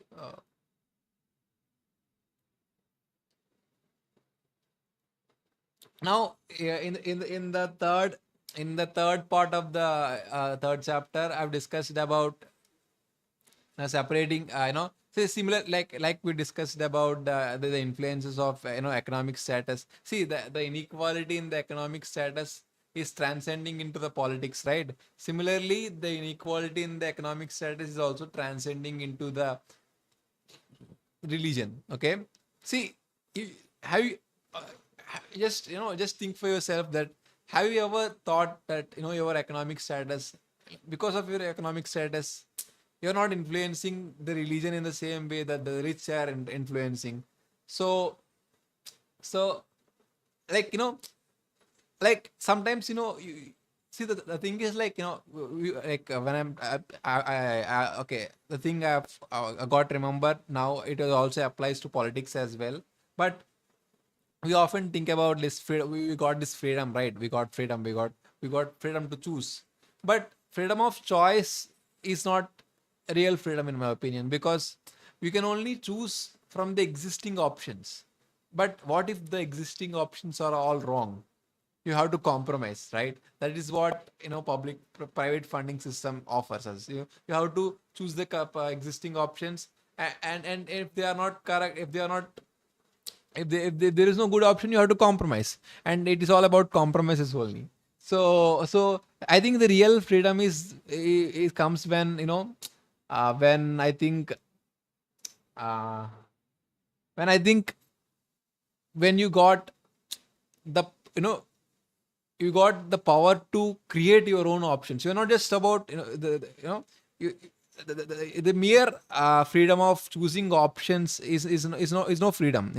now in the third part of the third chapter, I've discussed about separating say similar like we discussed about the influences of economic status. See, the inequality in the economic status is transcending into the politics, right? Similarly, the inequality in the economic status is also transcending into the religion. Okay, see, you, have you just just think for yourself that have you ever thought that your economic status, because of your economic status, you're not influencing the religion in the same way that the rich are influencing. So so like like sometimes see the thing is like like when okay, the thing I've got remember now, it also applies to politics as well. But we often think about this freedom. We got this freedom, right? We got freedom. We got freedom to choose. But freedom of choice is not real freedom, in my opinion, because you can only choose from the existing options. But what if the existing options are all wrong? You have to compromise, right? That is what public private funding system offers us. You have to choose the existing options, and if they are not correct, if they are not, if there is no good option, you have to compromise, and it is all about compromises only. So I think the real freedom is it comes when when I think uh, when I think when you got the you know you got the power to create your own options. You're not just about you, the mere freedom of choosing options is no freedom.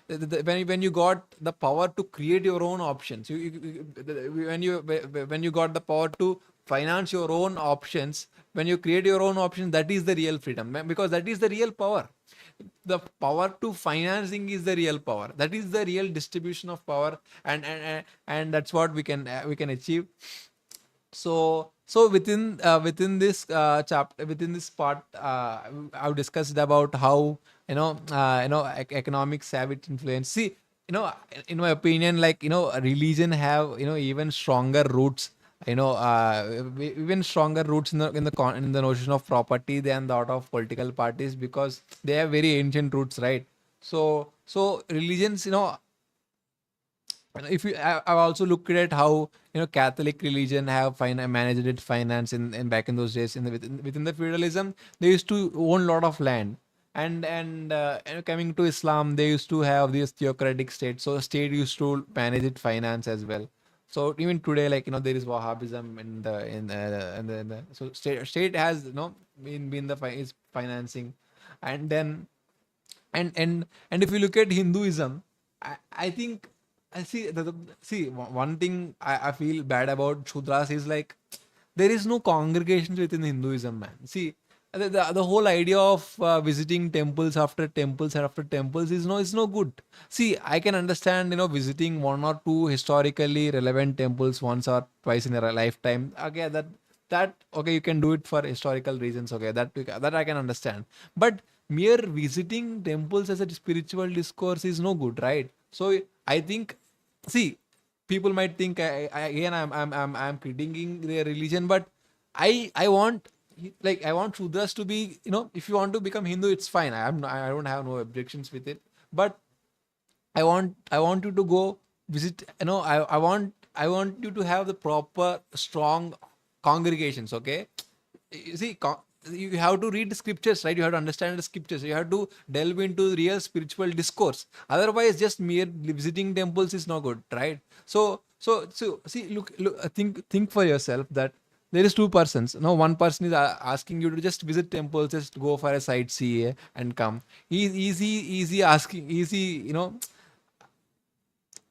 When you got the power to create your own options, when you got the power to finance your own options, when you create your own options, that is the real freedom, because that is the real power. The power to financing is the real power. That is the real distribution of power, and that's what we can achieve. So within this chapter, within this part, I've discussed about how economics have its influence. See, in my opinion, like religion have even stronger roots, even stronger roots in in the notion of property than that of political parties, because they have very ancient roots, right? So religions, if you I've also looked at how Catholic religion have managed its finance in back in those days, within the feudalism. They used to own a lot of land, and coming to Islam, they used to have this theocratic state, so state used to manage its finance as well. So even today, like there is Wahhabism so state has been the is financing. And then and if you look at Hinduism, I think I see see one thing I feel bad about Shudras is like there is no congregations within Hinduism, man. See, the whole idea of visiting temples after temples and after temples is no good. See, I can understand visiting one or two historically relevant temples once or twice in a lifetime. Okay, that okay, you can do it for historical reasons. Okay, that I can understand. But mere visiting temples as a spiritual discourse is no good, right? So I think, see, people might think again I'm critiquing their religion, but I want, like, I want Shudras to be, if you want to become Hindu, it's fine. I don't have no objections with it. But I want you to go visit. I want you to have the proper strong congregations. Okay, you see, you have to read the scriptures, right? You have to understand the scriptures. You have to delve into real spiritual discourse. Otherwise, just mere visiting temples is no good, right? So see, look, think for yourself that there is two persons. No, one person is asking you to just visit temples, just go for a sightsee and come. Easy asking, easy,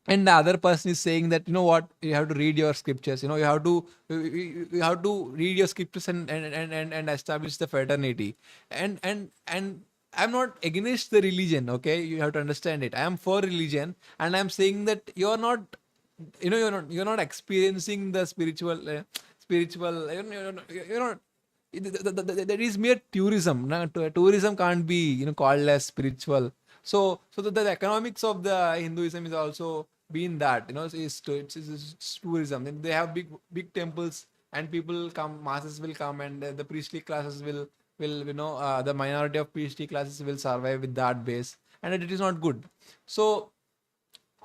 and the other person is saying that, what, you have to read your scriptures, you have to read your scriptures and establish the fraternity. And I'm not against the religion. Okay, you have to understand it. I am for religion, and I'm saying that you're not, you're not experiencing the spiritual. You're not. That is mere tourism. No? Tourism can't be called as spiritual. So the economics of the Hinduism is also been that it's tourism. They have big temples, and people come, masses will come, and the priestly classes will the minority of priestly classes will survive with that base, and it is not good. So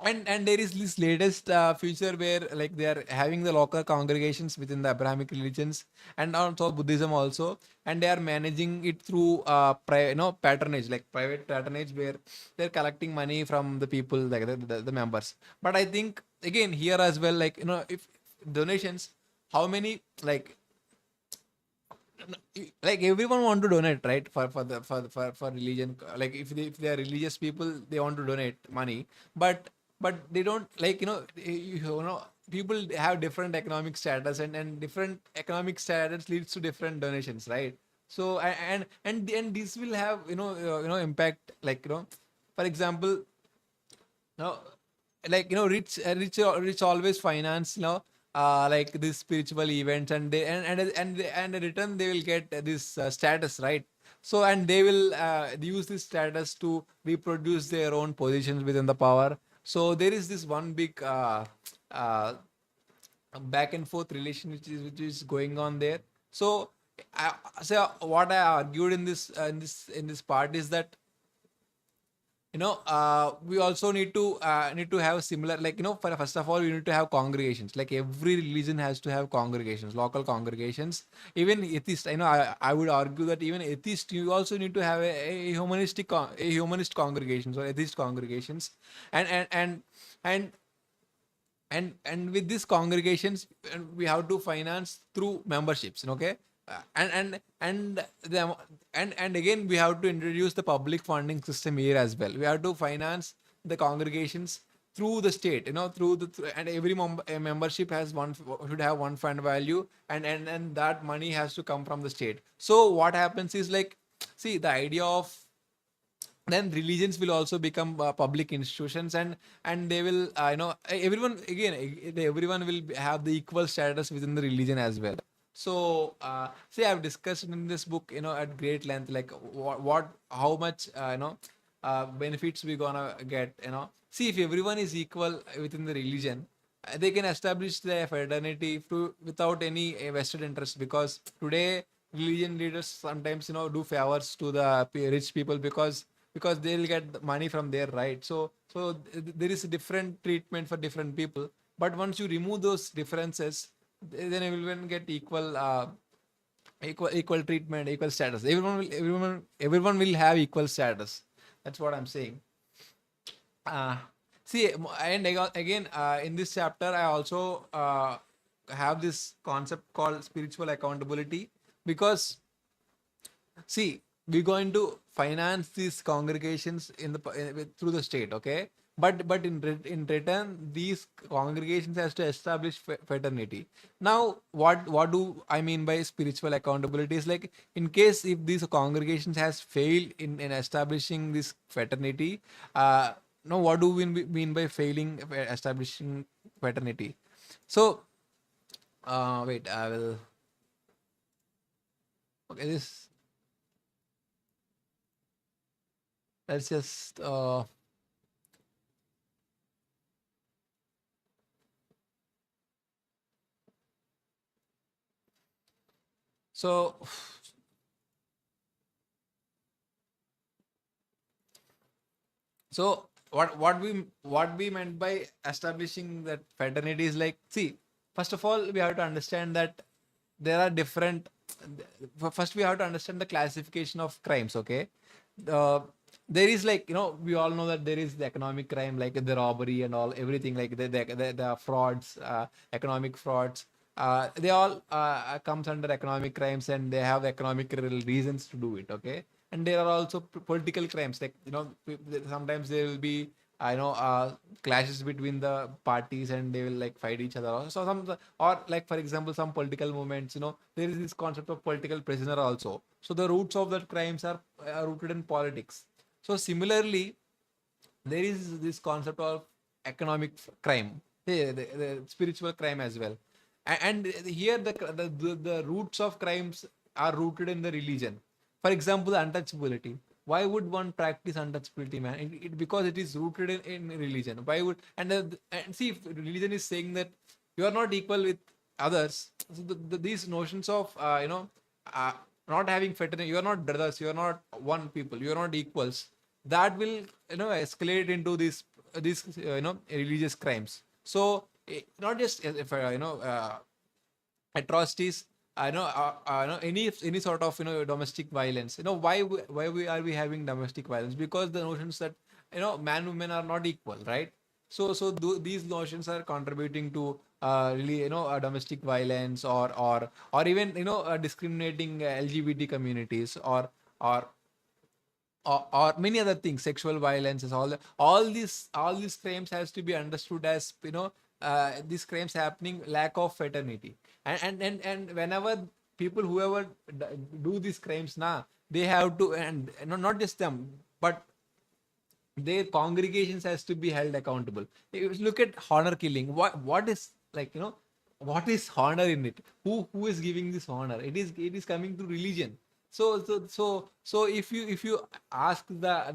and there is this latest feature where like they are having the local congregations within the Abrahamic religions and also Buddhism also, and they are managing it through patronage, like private patronage, where they're collecting money from the people, like the members. But I think again here as well, like if donations, how many like everyone want to donate, right, for religion, like if they are religious people, they want to donate money, but they don't, like people have different economic status, and different economic status leads to different donations, right? So and this will have impact, like for example, no, like rich always finance like these spiritual events, and and in return they will get this status, right? So and they will use this status to reproduce their own positions within the power. So there is this one big uh, back and forth relation which is going on there. So so what I argued in this part is that we also need to have similar, like for first of all we need to have congregations, like every religion has to have congregations, local congregations. Even atheist, I would argue that even atheist, you also need to have a humanist congregations or atheist congregations. And and and and and with these congregations, we have to finance through memberships, okay. And the, and again we have to introduce the public funding system here as well. We have to finance the congregations through the state, and every membership has one, should have one fund value, and that money has to come from the state. So what happens is, like, see, the idea of, then religions will also become public institutions, and they will everyone, again, everyone will have the equal status within the religion as well. So see, I've discussed in this book at great length, like what how much benefits we gonna get. See, if everyone is equal within the religion, they can establish their fraternity without any vested interest, because today religion leaders sometimes do favors to the rich people, because they'll get the money from there, right? So there is a different treatment for different people. But once you remove those differences, then everyone get equal treatment, equal status. Everyone will have equal status. That's what I'm saying. uh, See, and again, in this chapter I also have this concept called spiritual accountability, because see, we're going to finance these congregations through the state, okay. But in return, these congregations has to establish fraternity. Now, what do I mean by spiritual accountability? Is like, in case if these congregations has failed in establishing this fraternity, no, what do we mean by failing establishing fraternity? So wait, I will, okay, this, let's just so so what we meant by establishing that fraternity is, like, see, first of all we have to understand that there are different, first we have to understand the classification of crimes, okay. uh, there is, like, we all know that there is the economic crime, like the robbery and all, everything, like the frauds, economic frauds, they all comes under economic crimes, and they have economic reasons to do it, okay. And there are also political crimes, like sometimes there will be I know clashes between the parties, and they will like fight each other. So some, or like for example, some political movements. There is this concept of political prisoner also. So the roots of that crimes are rooted in politics. So similarly, there is this concept of economic crime, the spiritual crime as well. And here the roots of crimes are rooted in the religion. For example, untouchability. Why would one practice untouchability, man? Because it is rooted in religion. Why would, and see, if religion is saying that you are not equal with others, so these notions of uh, not having fraternity, you are not brothers, you are not one people, you are not equals, that will escalate into these religious crimes. So not just if atrocities, any sort of domestic violence. Are we having domestic violence? Because the notions that man women are not equal, right? So these notions are contributing to really domestic violence, or even discriminating LGBT communities, or many other things, sexual violence is all these crimes has to be understood as these crimes happening lack of fraternity. And whenever people, whoever do these crimes now, they have to, and not just them, but their congregations has to be held accountable. If you look at honor killing, what is, like, what is honor in it? Who is giving this honor? It is coming through religion. So if you ask the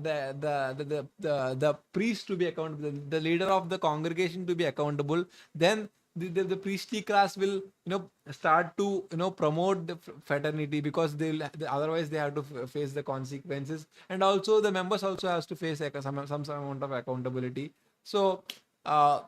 priest to be accountable, the leader of the congregation to be accountable, then the priestly class will start to promote the fraternity, because otherwise they have to face the consequences, and also the members also has to face like some amount of accountability. So uh,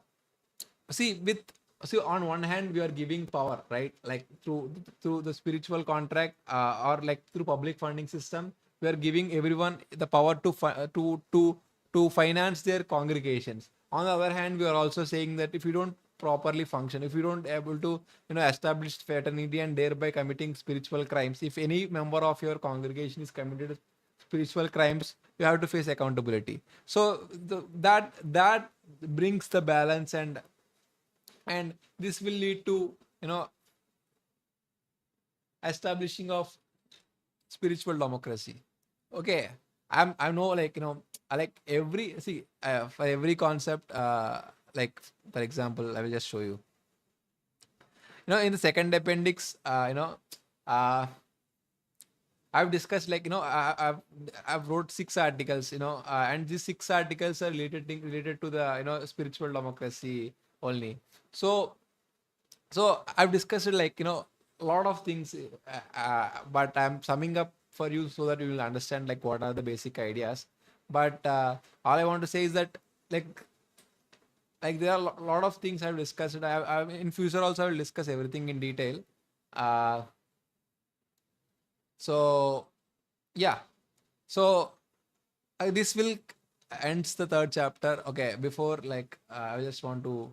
see with see on one hand we are giving power, right? Like through the spiritual contract, or like through public funding system, we are giving everyone the power to finance their congregations. On the other hand, we are also saying that if you don't properly function, if you don't able to establish fraternity, and thereby committing spiritual crimes, if any member of your congregation is committed spiritual crimes, you have to face accountability. So that brings the balance, and this will lead to you know establishing of spiritual democracy. Okay, I know, like, I like every, see, for every concept, like, for example, I will just show you. In the second appendix, uh I've discussed, like, I've wrote 6 articles, and these 6 articles are related to the spiritual democracy only. So so I've discussed it, like, a lot of things, but I'm summing up for you so that you will understand, like, what are the basic ideas. But all I want to say is that, like there are a lot of things I've discussed. In future also I will discuss everything in detail. uh so yeah. So this will ends the third chapter. Okay, before, like, I just want to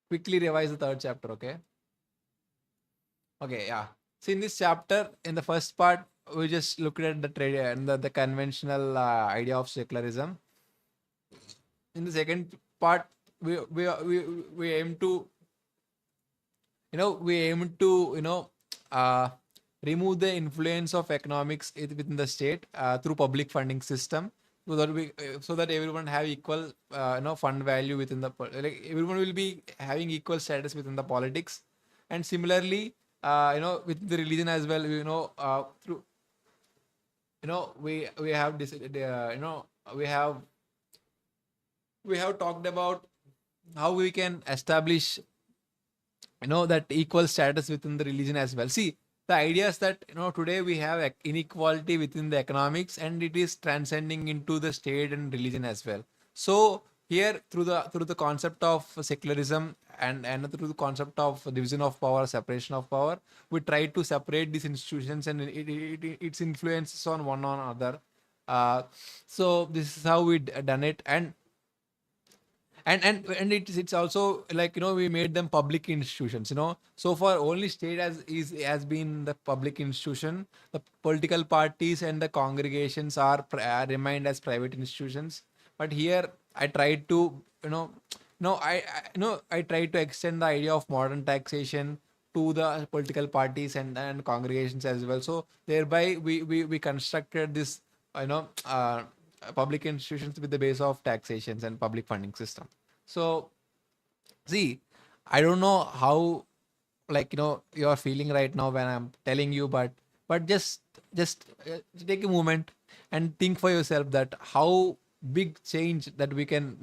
quickly revise the third chapter. Okay, yeah. See, in this chapter, in the first part, we just looked at the trade and the conventional idea of secularism. In the second part, we aim to we aim to uh, remove the influence of economics within the state through public funding system, so that everyone have equal fund value within like, everyone will be having equal status within the politics. And similarly, with the religion as well, through we have this we have we have talked about how we can establish that equal status within the religion as well. See, the idea is that today we have inequality within the economics, and it is transcending into the state and religion as well. So here, through the concept of secularism, and through the concept of division of power, separation of power, we try to separate these institutions and its influences on one another. uh, so this is how we done it. And it's also like, we made them public institutions. So far only state has been the public institution. The political parties and the congregations are remained as private institutions. But here I tried to, no I no I tried to extend the idea of modern taxation to the political parties and congregations as well. So thereby we constructed this, you know uh, public institutions with the base of taxations and public funding system. So see, I don't know how, like, you're feeling right now when I'm telling you, but just take a moment and think for yourself that how big change that we can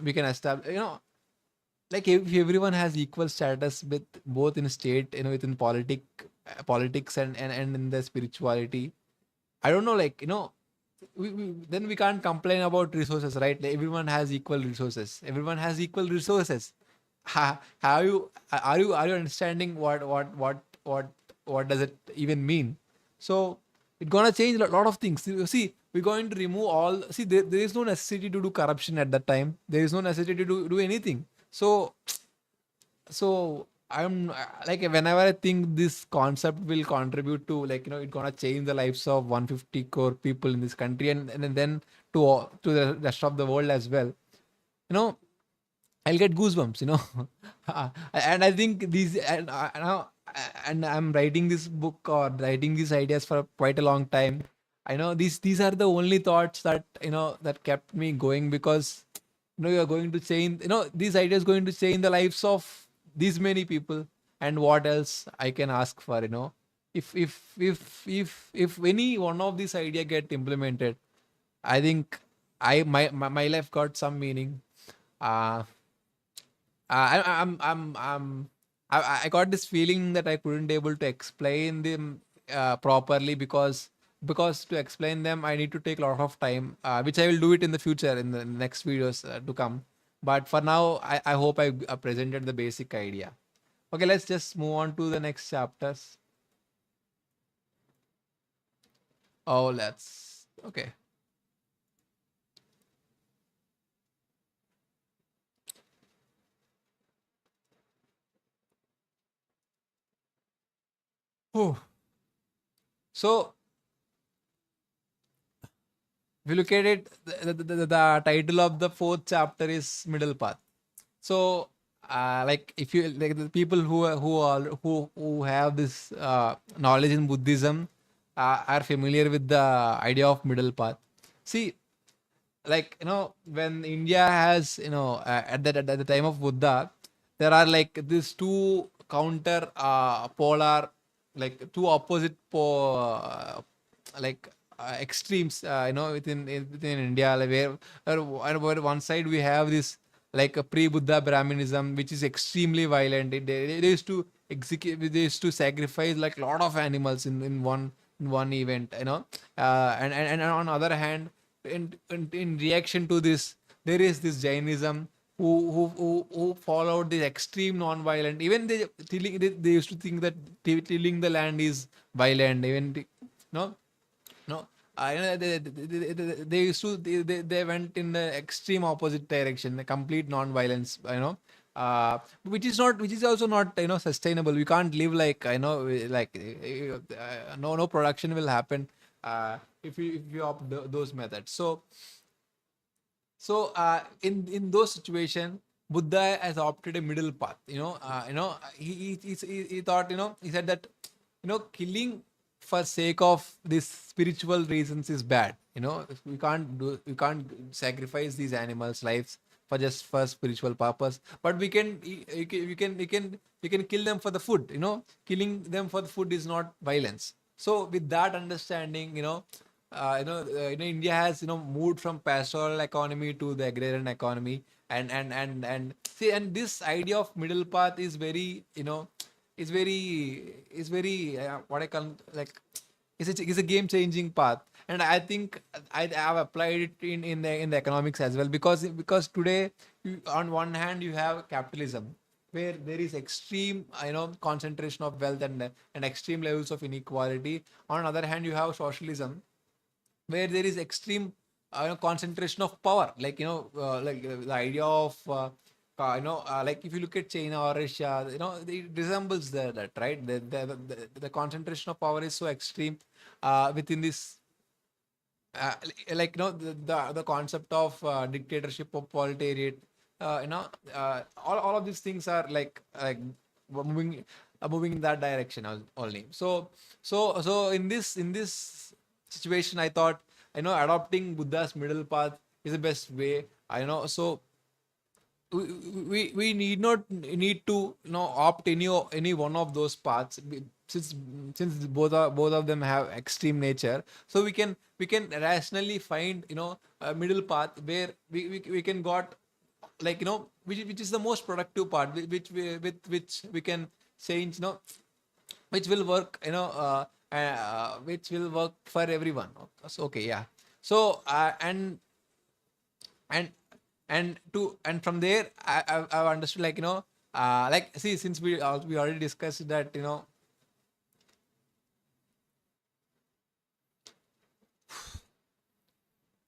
establish. Like, if everyone has equal status with both in state, within politics and in the spirituality. I don't know, like, then we can't complain about resources, right? Like, everyone has equal resources. Everyone has equal resources. Have you are you understanding what does it even mean? So it's gonna change a lot of things. You see, we're going to remove all. See, there is no necessity to do corruption at that time. There is no necessity to do anything. So I'm like, whenever I think this concept will contribute to, like, it's gonna change the lives of 150 crore people in this country, and then to the rest of the world as well. You know, I'll get goosebumps. And I think these and I'm writing this book or writing these ideas for quite a long time. I know these are the only thoughts that that kept me going, because you're going to change. These ideas going to change the lives of these many people. And what else I can ask for? If any one of these idea get implemented, I think my life got some meaning. Uh, I got this feeling that I couldn't able to explain them properly, because to explain them I need to take a lot of time, which I will do it in the future in the next videos to come. But for now, I hope I presented the basic idea. Okay, let's just move on to the next chapters. Oh, let's okay. Whew. So if you look at it, the title of the fourth chapter is Middle Path. So, like, if you like the people who have this knowledge in Buddhism, are familiar with the idea of middle path. See, like, when India has, at the time of Buddha, there are like these two counter polar, like two opposite like extremes, within India, like, where one side we have this, like, a pre-Buddha Brahminism, which is extremely violent. They used to execute, they used to sacrifice like a lot of animals in one event, and on the other hand, in reaction to this, there is this Jainism, who followed the extreme non-violent. Even they used to think that tilling the land is violent. Even no, no. They used to they went in the extreme opposite direction, the complete non-violence. Which is also not sustainable. We can't live like, like, no production will happen if you opt those methods. So in those situations, Buddha has opted a middle path. He thought, he said that, killing for sake of these spiritual reasons is bad. We can't sacrifice these animals' lives for spiritual purpose, but we can kill them for the food. Killing them for the food is not violence. So with that understanding, India has moved from pastoral economy to the agrarian economy, and see, and this idea of middle path is very, is very what I call, like, is a game changing path. And I think I have applied it in the economics as well, because today, on one hand you have capitalism, where there is extreme concentration of wealth and extreme levels of inequality. On the other hand, you have socialism, where there is extreme concentration of power. Like the idea of like if you look at China or Russia, it resembles that, right? The concentration of power is so extreme within this the concept of dictatorship of proletariat. All of these things are like moving moving in that direction only. So in this situation, I thought adopting Buddha's middle path is the best way. I know. So we need not need to opt any one of those paths, since both of them have extreme nature. So we can rationally find a middle path where we can got which is the most productive part, with which we can change, which will work, which will work for everyone. So, okay, yeah. So and and from there, I've understood, see, since we already discussed that,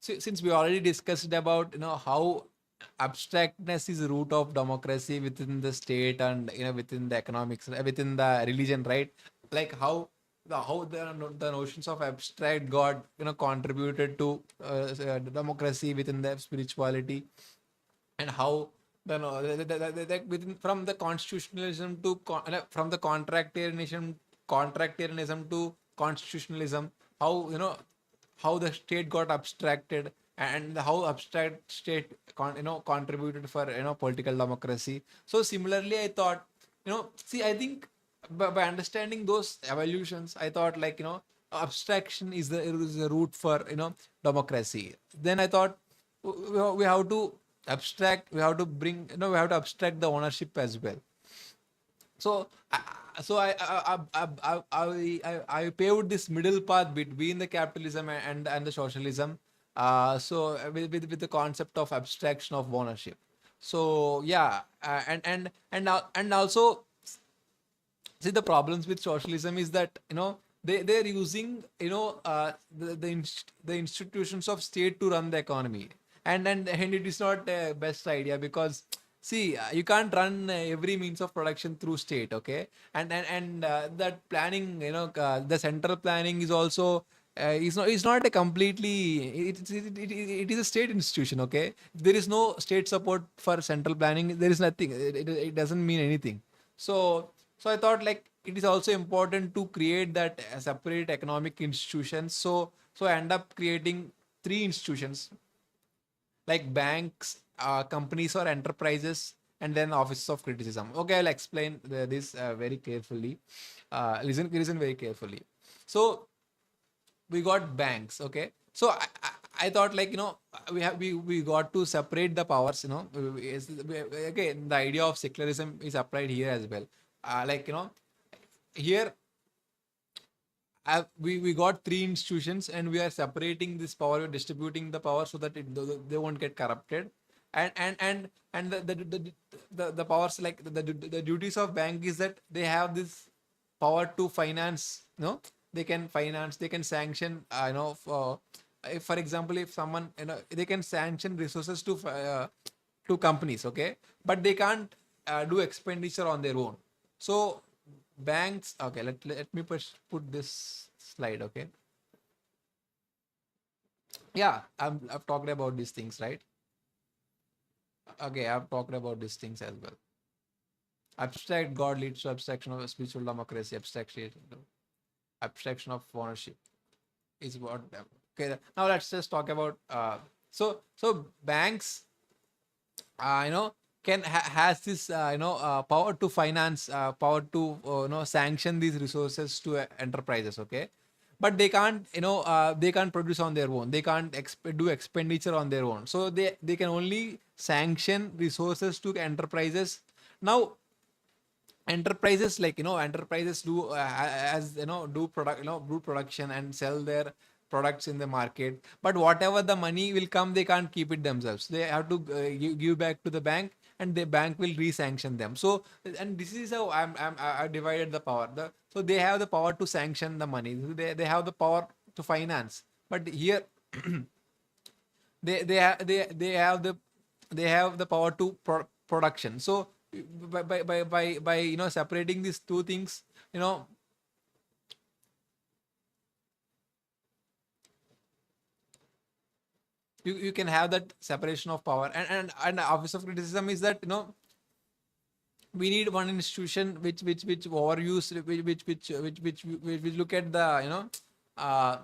since we already discussed about how abstractness is the root of democracy within the state, and within the economics, within the religion, right? Like how the notions of abstract god contributed to democracy within the spirituality, and how within, from the constitutionalism to from the contractarianism to constitutionalism, how how the state got abstracted, and how abstract state contributed for political democracy. So similarly, I thought, see, I think by understanding those evolutions, I thought, abstraction is the root for democracy. Then I thought, we have to we have to abstract the ownership as well. So I paved this middle path between the capitalism and the socialism. With the concept of abstraction of ownership. So yeah, and also, see, the problems with socialism is that they're using the institutions of state to run the economy, and it is not the best idea, because see, you can't run every means of production through state, okay? And that planning, the central planning is also it's not a completely, it is a state institution, okay? If there is no state support for central planning, there is nothing, it doesn't mean anything. So I thought, like, it is also important to create that separate economic institutions. So I end up creating three institutions, like banks, companies or enterprises, and then offices of criticism. Okay, I'll explain this very carefully. Listen very carefully. So we got banks, okay? So I thought, like, we got to separate the powers, okay, the idea of secularism is applied here as well. Here we got three institutions, and we are separating this power, we're distributing the power so that they won't get corrupted. And the powers, like the duties of bank is that they have this power to finance, they can finance, they can sanction, for, if, for example, if someone, they can sanction resources to companies, okay? But they can't do expenditure on their own. So banks, okay, let me put this slide, okay? Yeah, I've talked about these things, right? Okay, I've talked about these things as well. Abstract god leads to abstraction of spiritual democracy. Abstraction of ownership is what. Okay, now let's just talk about. So banks, can has this power to finance, power to sanction these resources to enterprises, okay? But they can't produce on their own, they can't do expenditure on their own, so they can only sanction resources to enterprises. Now enterprises, enterprises do as do product, do production and sell their products in the market, but whatever the money will come, they can't keep it themselves, they have to give back to the bank, and the bank will re-sanction them. So, and this is how I divided the power. So they have the power to sanction the money, they have the power to finance. But here they have the power to production. So by separating these two things, you know you can have that separation of power. And office of criticism is that we need one institution which overuse, which look at the uh,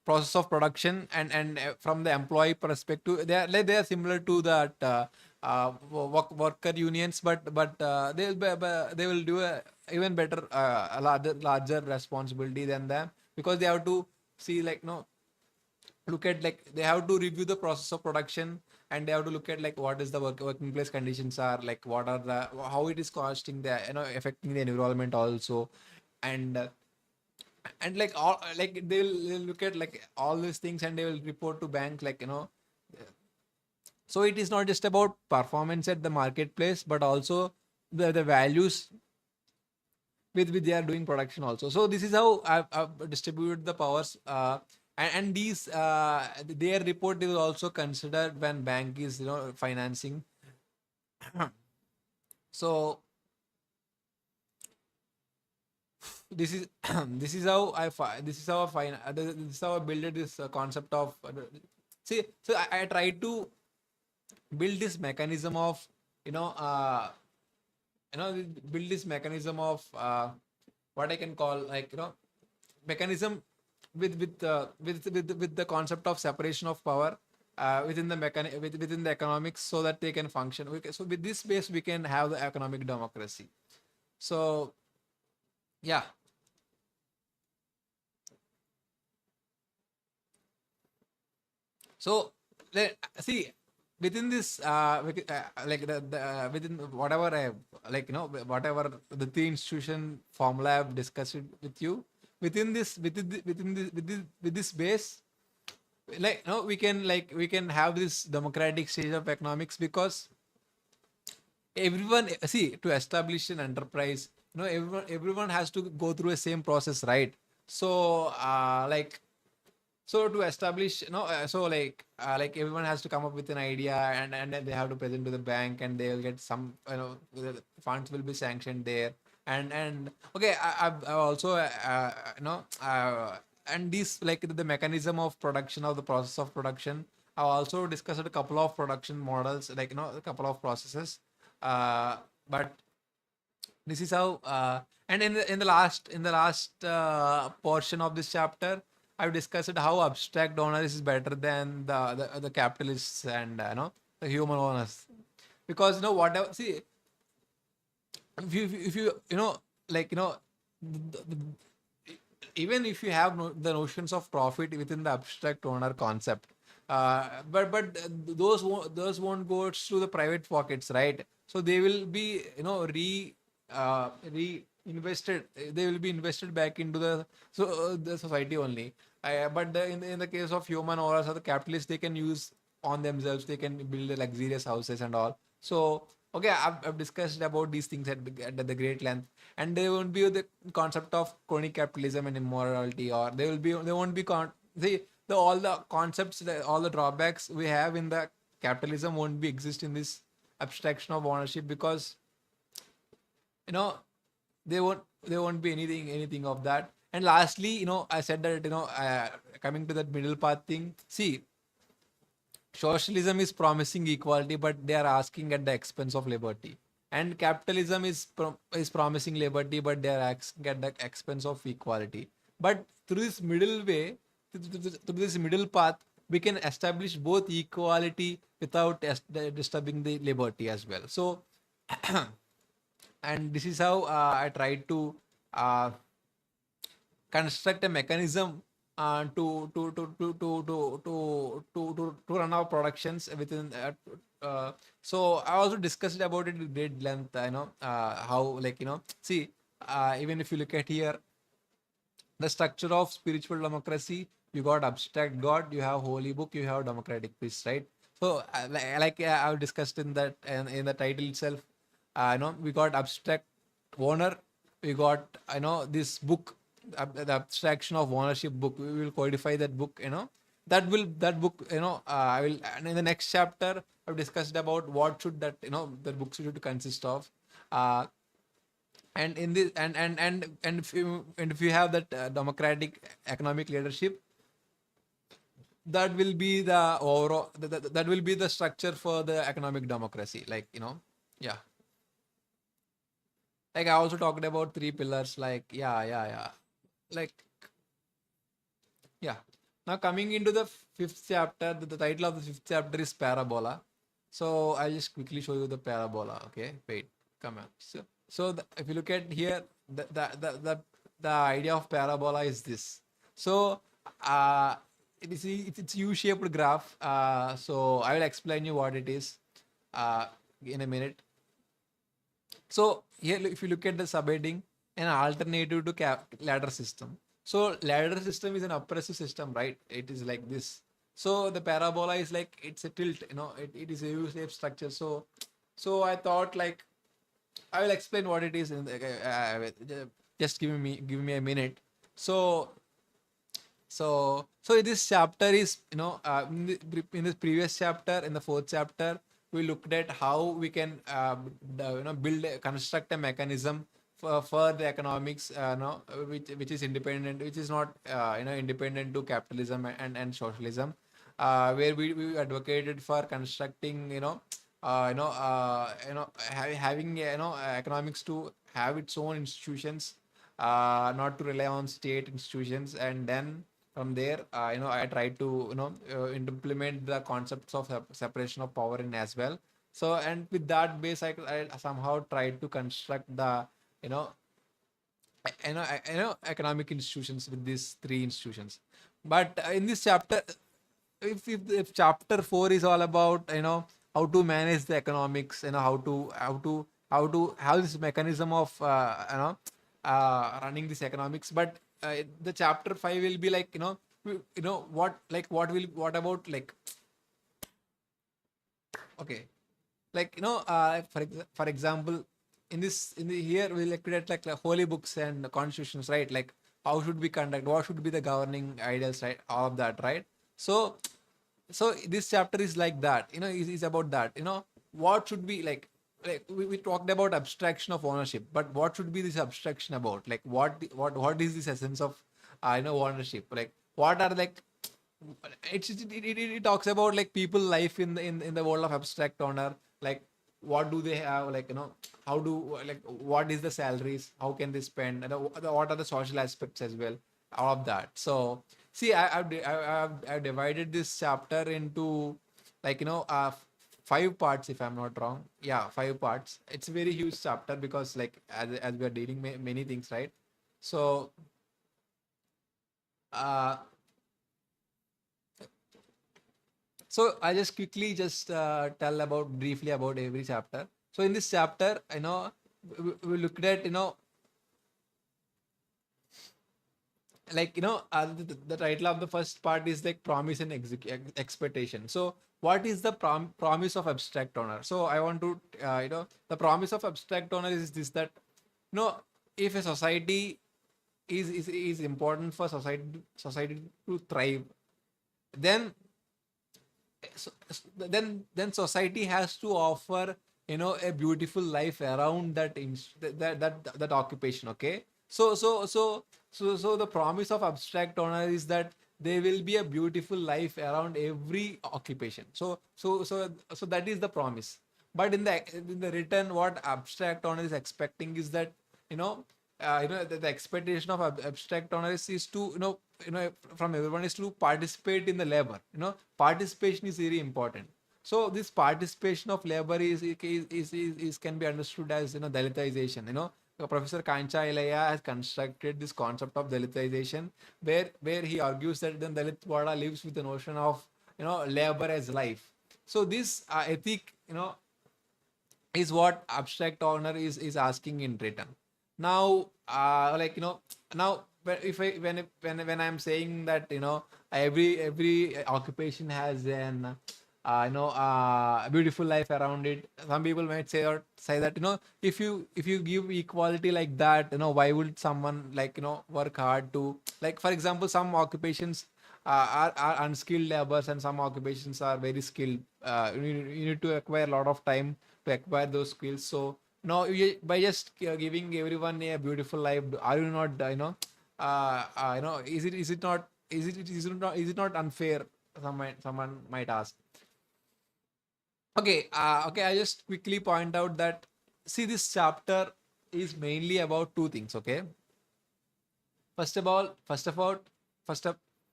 process of production, and from the employee perspective, they are similar to that worker unions, but they will do a even better, a larger responsibility than them, because they have to see, like, look at, like, they have to review the process of production, and they have to look at, like, what is the working place conditions are, like, what are the how it is costing the affecting the environment also. And uh, and like all, like, they'll look at, like, all these things, and they will report to bank, like, so it is not just about performance at the marketplace, but also the values with they are doing production also. So this is how I've distributed the powers, and these their report is also considered when bank is financing. So this is this is how I find this is how I build this concept of see. So I try to build this mechanism of you know uh, build this mechanism of what I can call, like, mechanism with the concept of separation of power within the within the economics, so that they can function. So with this base, we can have the economic democracy. So yeah. So see, within this like within whatever I, like, whatever the three institution formula I've discussed it with you, within this with this base, like, we can have this democratic stage of economics, because everyone, see, to establish an enterprise, everyone has to go through a same process, right? So like, so to establish, so like everyone has to come up with an idea, and then they have to present to the bank, and they will get some, the funds will be sanctioned there. And okay, I've also and this, like, the mechanism of production, of the process of production, I also discussed a couple of production models, like, a couple of processes. But this is how and in the last portion of this chapter, I've discussed how abstract owners is better than the capitalists, and the human owners, because whatever, see, if you like, the, the, even if you have the notions of profit within the abstract owner concept, but those won't go to the private pockets, right? So they will be, re invested, they will be invested back into the society only. But in the case of human owners or the capitalists, they can use on themselves, they can build the luxurious houses and all. So okay, I've discussed about these things at the great length, and there won't be the concept of crony capitalism and immorality, or there won't be the all the concepts, all the drawbacks we have in the capitalism won't be exist in this abstraction of ownership, because you know there won't be anything of that. And lastly, I said that, coming to that middle path thing, see, socialism is promising equality, but they are asking at the expense of liberty. And capitalism is promising liberty, but they are asking at the expense of equality. But through this middle way, through this middle path, we can establish both equality without disturbing the liberty as well. So, and this is how I tried to uh, construct a mechanism to run our productions within so I also discussed about it in great length, how, like, see, even if you look at here, the structure of spiritual democracy, you got abstract god, you have holy book, you have democratic peace, right? So I've discussed in that, and in the title itself, we got abstract owner, we got, this book, the abstraction of ownership book, we will codify that book, that book, I will, and in the next chapter I've discussed about what should that, the book should consist of. uh, and in this and if you have that democratic economic leadership, that will be the overall, that will be the structure for the economic democracy, like, yeah. Like, I also talked about three pillars, like, yeah, like, yeah. Now, coming into the fifth chapter, the title of the fifth chapter is Parabola. So I'll just quickly show you the parabola. Okay, wait, come on. So if you look at here, the idea of parabola is this. So uh, it's U-shaped graph. So I will explain you what it is uh, in a minute. So here, if you look at the subheading, an alternative to ladder system. So ladder system is an oppressive system, right? It is like this. So the parabola is like, it's a tilt, it is a U-shaped structure. So I thought, like, I will explain what it is. Just give me a minute. So this chapter is, in this previous chapter, in the fourth chapter, we looked at how we can, construct a mechanism for the economics, which is independent, which is not, independent to capitalism and socialism, where we advocated for constructing, having, economics to have its own institutions, not to rely on state institutions. And then from there, I tried to, implement the concepts of separation of power in as well. So, and with that base, I somehow tried to construct the, you know economic institutions with these three institutions. But in this chapter, if chapter 4 is all about, how to manage the economics, how this mechanism of, running this economics. But the chapter 5 will be like, what about, like, okay, like, for example, in the here we look at, like holy books and constitutions, right? Like, how should we conduct, what should be the governing ideals, right? All of that, right? So this chapter is like that, is about that, what should be, like we talked about abstraction of ownership, but what should be this abstraction about, like, what is this essence of, ownership, like, what are, like, it talks about, like, people life in the world of abstract owner, like, what do they have, like, how do, like, what is the salaries, how can they spend, and what are the social aspects as well, all of that. So see, I've divided this chapter into, like, 5 parts, if I'm not wrong. Yeah, 5 parts. It's a very huge chapter because, like, as we are dealing many things, right? So uh so I just quickly just tell about briefly about every chapter. So in this chapter, we looked at, like, the title of the first part is like promise and expectation. So what is the promise of abstract owner? So I want to, the promise of abstract owner is this, that, if a society is important for society to thrive, then then society has to offer, a beautiful life around that occupation. Okay, so the promise of abstract owner is that there will be a beautiful life around every occupation. So that is the promise. But in the return, what abstract owner is expecting is that, you know the expectation of abstract owners is to, from everyone, is to participate in the labor. Participation is very important. So this participation of labor is can be understood as, dalitization. Professor Kancha Ilaya has constructed this concept of dalitization, where he argues that the Dalit Wada lives with the notion of, labor as life. So this ethic, is what abstract owner is asking in return. Now, like, now, if I when I'm saying that, every occupation has an, a beautiful life around it, some people might say that, if you give equality like that, why would someone, like, work hard to, like, for example, some occupations, are unskilled laborers, and some occupations are very skilled. You need to acquire a lot of time to acquire those skills. So now, by just giving everyone a beautiful life, are you not, is it not unfair? Someone might ask. Okay, I just quickly point out that, see, this chapter is mainly about two things. Okay, first of all, first of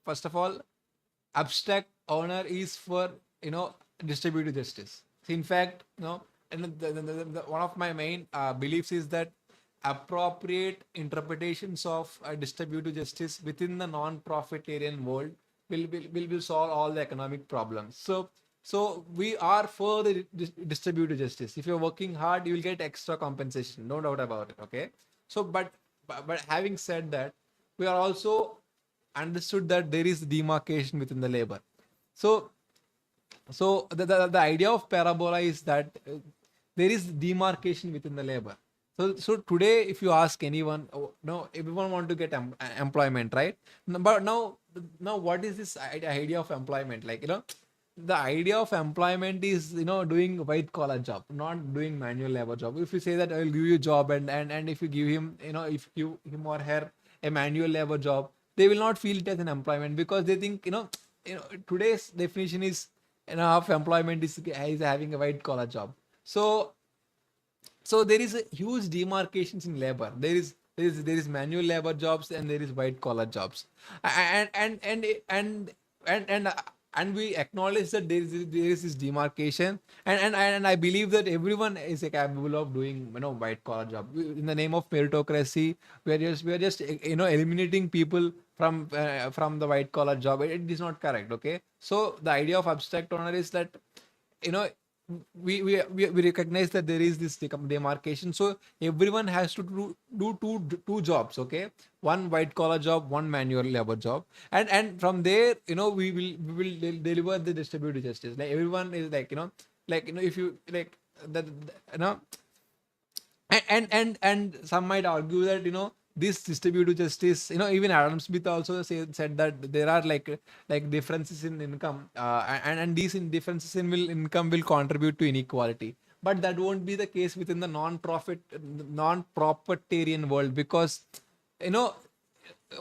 first of all, abstract honor is for, distributive justice. So in fact, and one of my main beliefs is that appropriate interpretations of distributive justice within the non-profitarian world will solve all the economic problems. So we are for the distributive justice. If you're working hard, you will get extra compensation, no doubt about it. Okay, so but having said that, we are also understood that there is demarcation within the labor. So the idea of parabola is that there is demarcation within the labor. So today, if you ask anyone, oh, no, everyone want to get employment, right? But now what is this idea of employment? Like, the idea of employment is, doing white collar job, not doing manual labor job. If you say that I will give you a job, and if you give him, if you him or her a manual labor job, they will not feel it as an employment, because they think, today's definition is, of employment is having a white collar job. So there is a huge demarcations in labor. There is manual labor jobs, and there is white collar jobs. And and and and and and, and we acknowledge that there is this demarcation, and I believe that everyone is capable of doing, white collar job. In the name of meritocracy, we are just eliminating people from the white collar job. It is not correct. Okay, so the idea of abstract honor is that, you know we recognize that there is this demarcation. So everyone has to do two jobs. Okay, one white collar job, one manual labor job, and from there, we will deliver the distributive justice. Like, everyone is like, if you like that, you know and some might argue that, this distributive justice, even Adam Smith also said that there are like differences in income, and these differences in income will contribute to inequality. But that won't be the case within the non-propertarian world, because, you know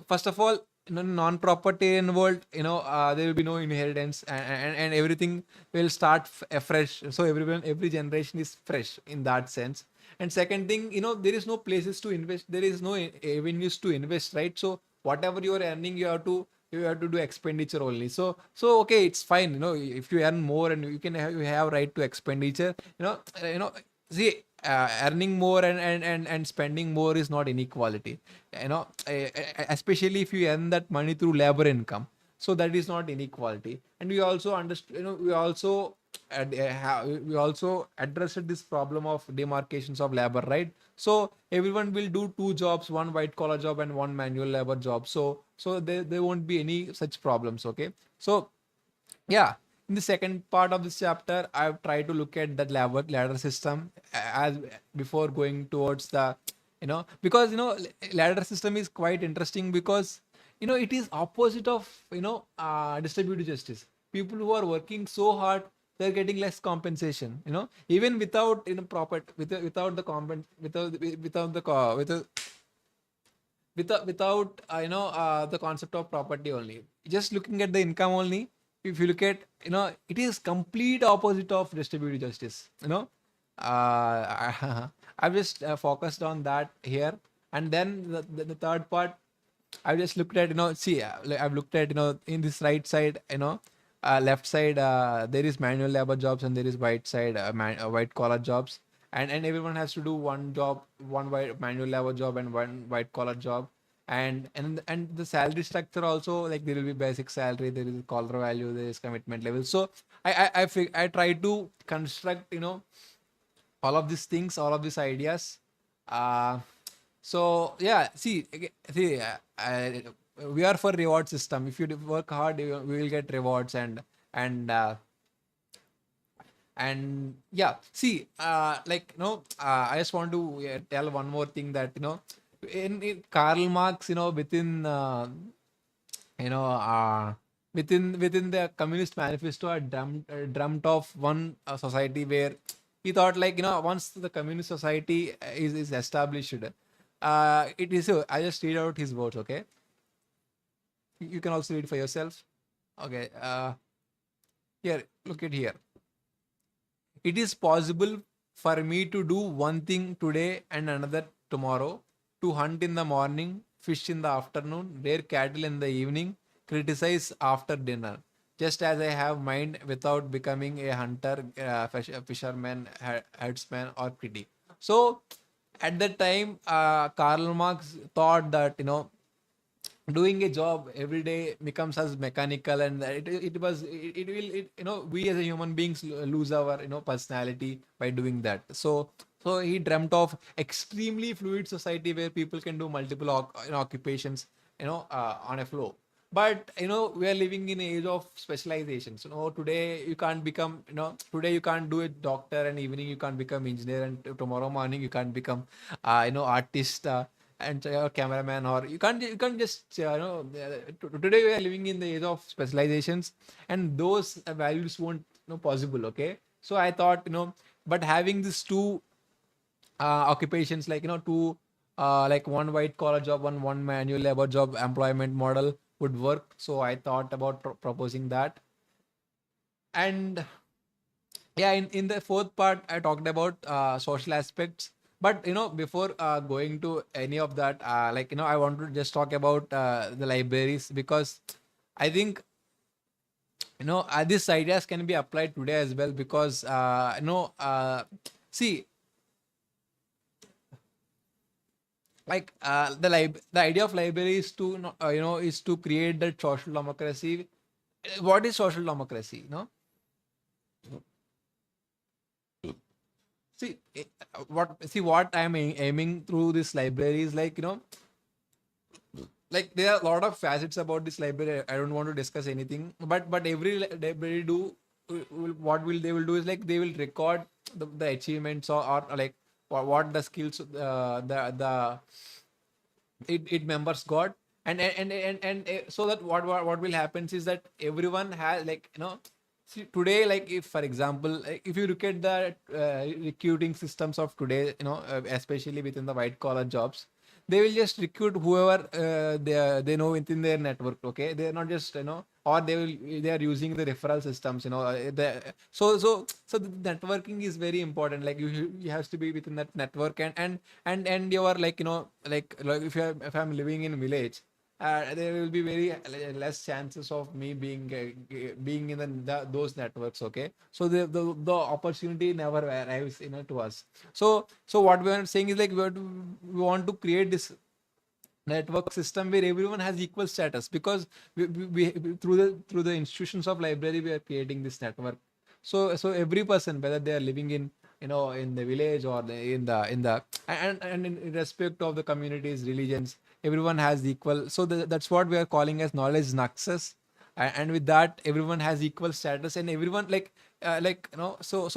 first of all, in a non-propertarian world, there will be no inheritance, and everything will start afresh. So every generation is fresh in that sense. And second thing, there is no places to invest, there is no avenues to invest, right? So whatever you are earning, you have to do expenditure only. So okay, it's fine, if you earn more, and you have right to expenditure. See, earning more and spending more is not inequality. Especially if you earn that money through labor income, so that is not inequality. And we also understand, we also addressed this problem of demarcations of labor, right? So everyone will do two jobs, one white collar job and one manual labor job. So there won't be any such problems. Okay, so yeah, in the second part of this chapter, I've tried to look at that ladder system, as before going towards the, because, ladder system is quite interesting, because, it is opposite of, distributive justice. People who are working so hard, they're getting less compensation, even without, proper, without the without the without the concept of property only. Just looking at the income only, if you look at, it is complete opposite of distributive justice. I've just focused on that here. And then the third part, I've just looked at, see, like, I've looked at, in this right side, left side, there is manual labor jobs, and there is white side, white collar jobs. And everyone has to do one job, one white manual labor job and one white collar job. And the salary structure also, like, there will be basic salary, there is collar value, there is commitment level. So I try to construct, all of these things, all of these ideas. uh so yeah, we are for reward system. If you work hard, we will get rewards. And yeah, see, I just want to tell one more thing, that, in Karl Marx, within, you know uh, within the Communist Manifesto, I dreamt of one society where he thought, like, once the communist society is established, it is. I just read out his words. Okay, you can also read for yourself. Okay, here, look at here. It is possible for me to do one thing today and another tomorrow, to hunt in the morning, fish in the afternoon, rear cattle in the evening, criticize after dinner. Just as I have mind without becoming a hunter, fisherman, herdsman, or critic. So, at that time, Karl Marx thought that, doing a job every day becomes as mechanical, and it will, we as a human beings lose our, personality by doing that. So he dreamt of extremely fluid society where people can do multiple occupations, on a flow. But we are living in an age of specializations. Today you can't become, today you can't do a doctor, and evening you can't become engineer, and tomorrow morning you can't become artist, and cameraman, or you can't just today we are living in the age of specializations, and those values won't, possible. Okay, so I thought, but having these two occupations, like, two, like one white collar job, one manual labor job employment model would work. So I thought about proposing that. And yeah, in the fourth part I talked about social aspects. But before going to any of that, like, I want to just talk about the libraries, because I think, these ideas can be applied today as well, because see, like, the idea of library is to, is to create that social democracy. What is social democracy? What I'm aiming through this library is, like, like, there are a lot of facets about this library. I don't want to discuss anything, but every library what will they will do is, like, they will record the achievements, or like what the skills, the it members got. And so that what will happen is that everyone has, like, see, today, like, if for example, like, if you look at the recruiting systems of today, especially within the white collar jobs, they will just recruit whoever they know within their network. Okay, they're not just, or they are using the referral systems, so the networking is very important. Like, you have to be within that network, and you are, like, like if I'm living in village, there will be very less chances of me being in those networks. Okay, so the opportunity never arrives, to us. So what we are saying is, like, we want to create this network system where everyone has equal status, because through the institutions of library we are creating this network. So every person, whether they are living in, in the village, or in the and in respect of the communities, religions, everyone has equal. So that's what we are calling as knowledge nexus. And with that, everyone has equal status, and everyone, like, so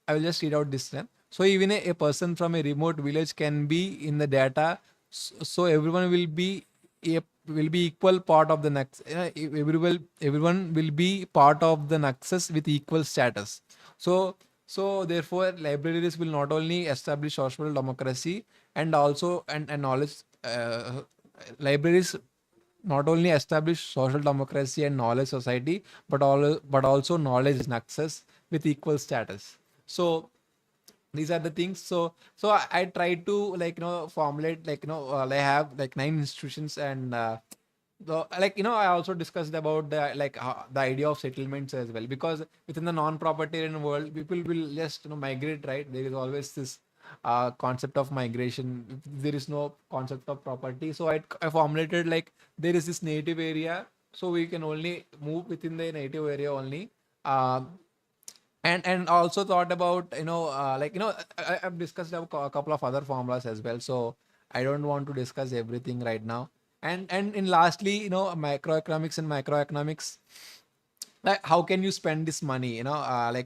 I will just read out this then. So even a person from a remote village can be in the data. So everyone will be equal part of the next. Everyone will be part of the nexus with equal status. So therefore, libraries will not only establish social democracy, and also and knowledge. Libraries not only establish social democracy and knowledge society, but also knowledge nexus with equal status. So these are the things. So I try to, like, formulate, like, I have like 9 institutions, and like, I also discussed about the idea of settlements as well, because within the non-propertarian world, people will just, migrate, right? There is always this concept of migration. There is no concept of property. So I formulated, like, there is this native area, so we can only move within the native area only. And also thought about, like, I've discussed a couple of other formulas as well, so I don't want to discuss everything right now. And in lastly, microeconomics and microeconomics, like, how can you spend this money, and I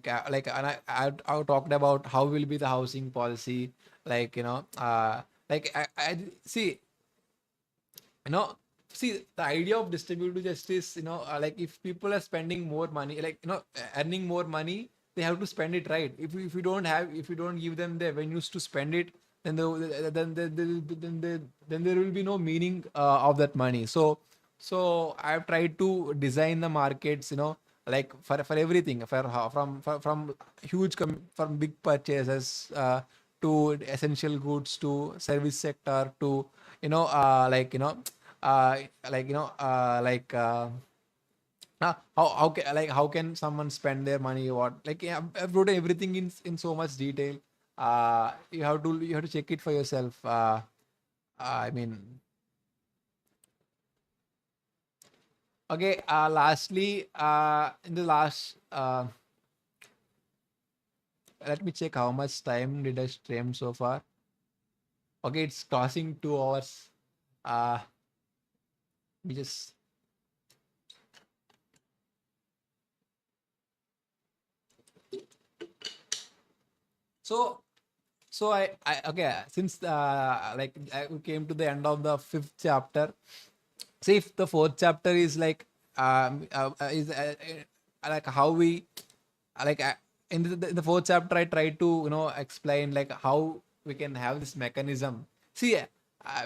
talked about how will be the housing policy, like, like, I see, you know see, the idea of distributive justice, like if people are spending more money, like earning more money, they have to spend it right. If you don't give them the avenues to spend it, then then there will be no meaning of that money. So I've tried to design the markets, like for everything, from from big purchases, to essential goods, to service sector, to like uh like how can someone spend their money, what, like, yeah, I've wrote everything in so much detail. You have to check it for yourself. I mean, okay, lastly, in the last let me check how much time did I stream so far. Okay, it's crossing 2 hours. We just so I okay, since like we came to the end of the fifth chapter. See, if the fourth chapter is like is like how we like in the fourth chapter, I try to explain like how we can have this mechanism. See,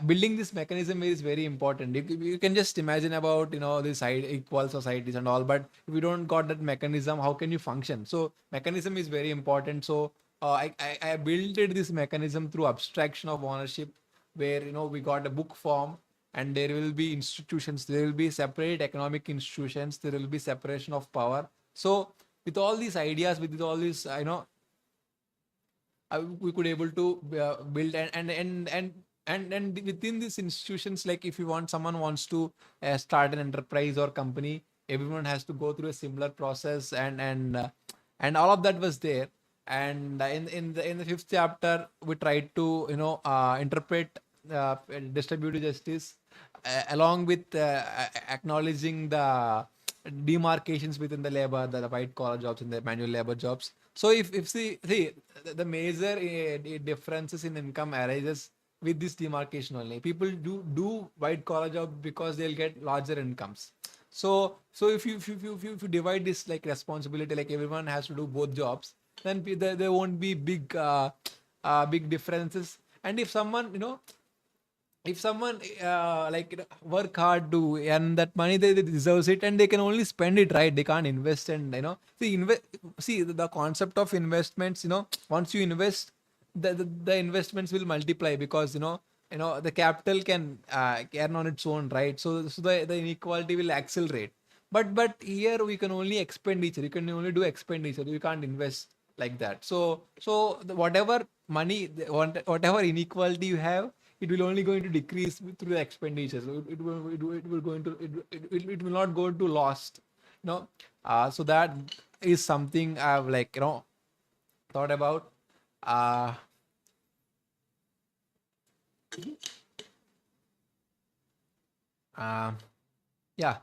building this mechanism is very important. You can just imagine about this equal societies and all, but if you don't got that mechanism, how can you function? So mechanism is very important. So I built this mechanism through abstraction of ownership, where we got a book form, and there will be institutions, there will be separate economic institutions, there will be separation of power. So with all these ideas, with all these we could able to build, and within these institutions, like if you want, someone wants to start an enterprise or company, everyone has to go through a similar process, and all of that was there. And in the fifth chapter, we tried to interpret distributive justice, along with acknowledging the demarcations within the labor, the white collar jobs and the manual labor jobs. So if see the major differences in income arises with this demarcation only. People do white collar job because they'll get larger incomes. So if you divide this like responsibility, like everyone has to do both jobs, then there won't be big differences. And if someone work hard to earn that money, they deserves it, and they can only spend it right. They can't invest, and see the concept of investments. Once you invest, the investments will multiply, because the capital can earn on its own, right? So the inequality will accelerate. But here we can only expenditure. You can only do expenditure. You can't invest like that. So whatever money, whatever inequality you have, it will only going to decrease through the expenditure. So it will going to it will not go to lost. So that is something I've thought about. Uh, uh, yeah.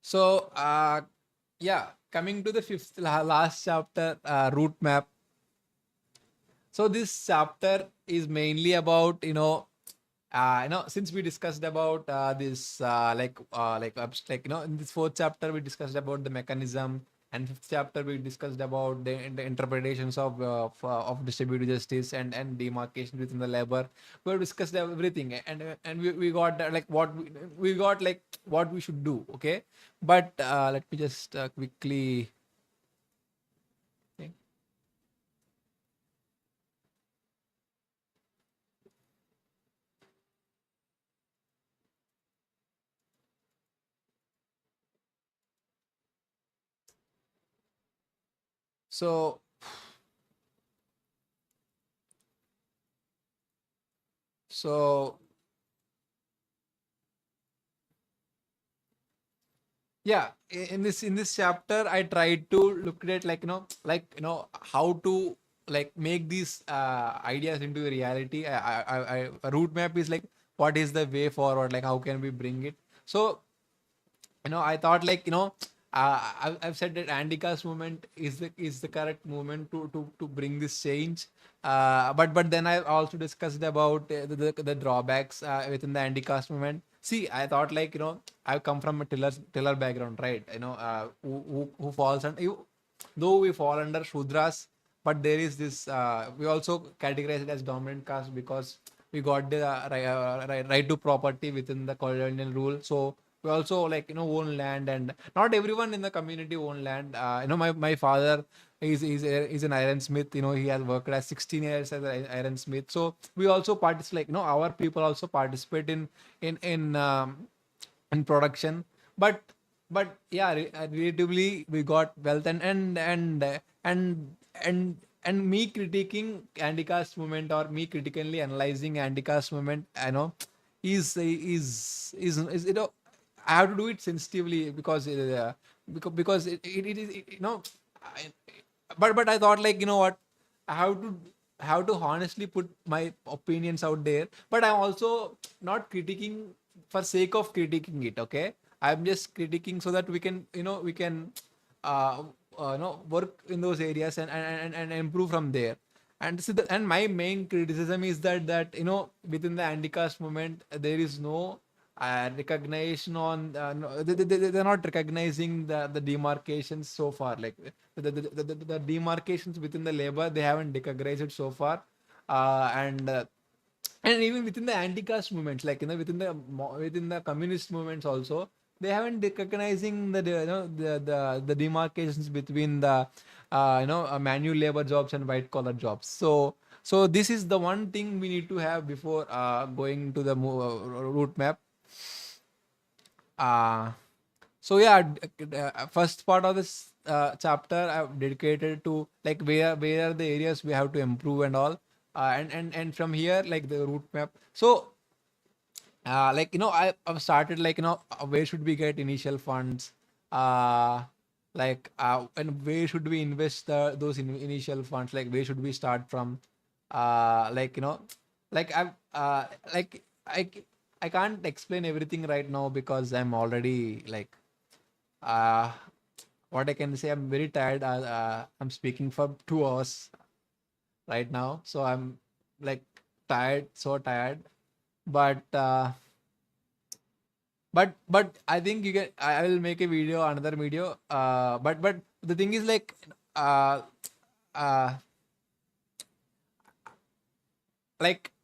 So yeah, coming to the fifth last chapter, route map. So this chapter is mainly about since we discussed about this in this fourth chapter we discussed about the mechanism, and fifth chapter we discussed about the interpretations of distributive justice and demarcation within the labor. We have discussed everything, and we got like we got like what we should do. Okay, but let me just quickly think. So so yeah, in this chapter I tried to look at how to like make these ideas into a reality. A route map is like what is the way forward, like how can we bring it. So I thought I've said that anti-caste movement is the correct movement to bring this change. But then I also discussed about the drawbacks within the anti-caste movement. See, I thought like, I've come from a tiller background, right? Who falls and you, though we fall under Shudras, but there is this. We also categorize it as dominant caste because we got the right to property within the colonial rule. So we also like own land, and not everyone in the community own land. My father is an ironsmith. He has worked as 16 years as an ironsmith. So we also participate. Like our people also participate in production. But yeah, relatively we got wealth, and me critiquing anti-caste movement, or me critically analyzing anti-caste movement, is I have to do it sensitively because it is I, but I thought like, what, I have to honestly put my opinions out there, but I'm also not critiquing for sake of critiquing it. Okay, I'm just critiquing so that we can uh, work in those areas, and improve from there. And my main criticism is that within the anti-caste movement there is no recognition on they're not recognizing the demarcations so far, like the demarcations within the labor, they haven't recognized it so far. And even within the anti-caste movements, like within the communist movements also, they haven't recognizing the demarcations between the manual labor jobs and white collar jobs. So this is the one thing we need to have before going to the route map. uh so yeah, first part of this chapter I've dedicated to like where are the areas we have to improve and all. And from here, like the route map. So I've started like where should we get initial funds, and where should we invest those initial funds, like where should we start from. Like like I've like I can't explain everything right now because I'm already like uh what I can say, I'm very tired. I'm speaking for 2 hours right now, so I'm like tired, so tired. But I think you get. I will make a video, another video. But the thing is like, uh, uh,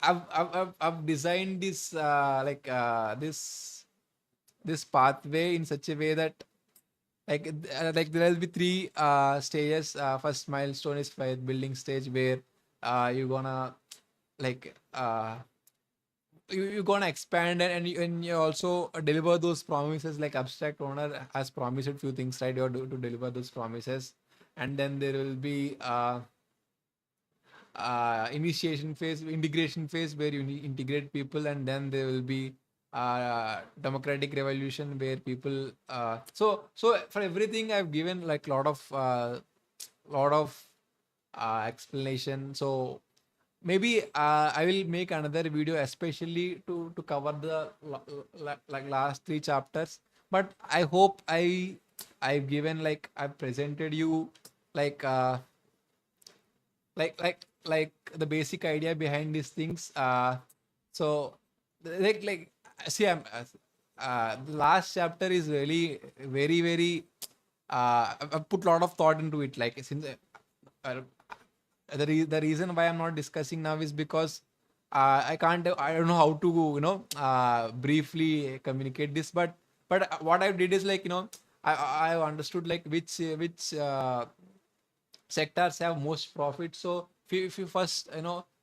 I've designed this this pathway in such a way that like there will be three stages. First milestone is faith building stage, where you're gonna like you're gonna expand, and you also deliver those promises, like abstract owner has promised few things, right? You have to deliver those promises. And then there will be initiation phase, integration phase, where you integrate people. And then there will be democratic revolution, where people so for everything I've given like lot of explanation. So maybe I will make another video especially to cover the like last three chapters. But I hope I've given, like I've presented you like like the basic idea behind these things. So like see, the last chapter is really very I've put a lot of thought into it, like since uh, the reason why I'm not discussing now is because I don't know how to briefly communicate this. But what I did is like I understood like which sectors have most profit. So if you first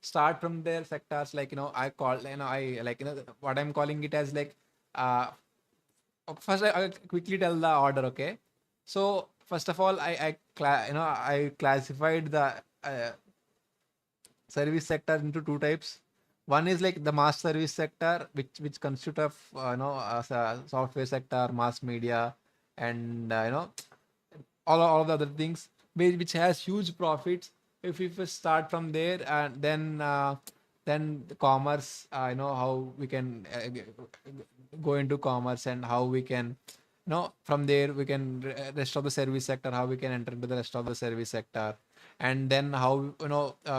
start from their sectors, like I call I like what I'm calling it as like uh first I quickly tell the order. Okay, so first of all, I classified the service sector into two types. One is like the mass service sector, which constitute of as a software sector, mass media, and all of the other things, which has huge profits. If we first start from there, and then the commerce, how we can go into commerce, and how we can from there we can rest of the service sector, how we can enter into the rest of the service sector, and then how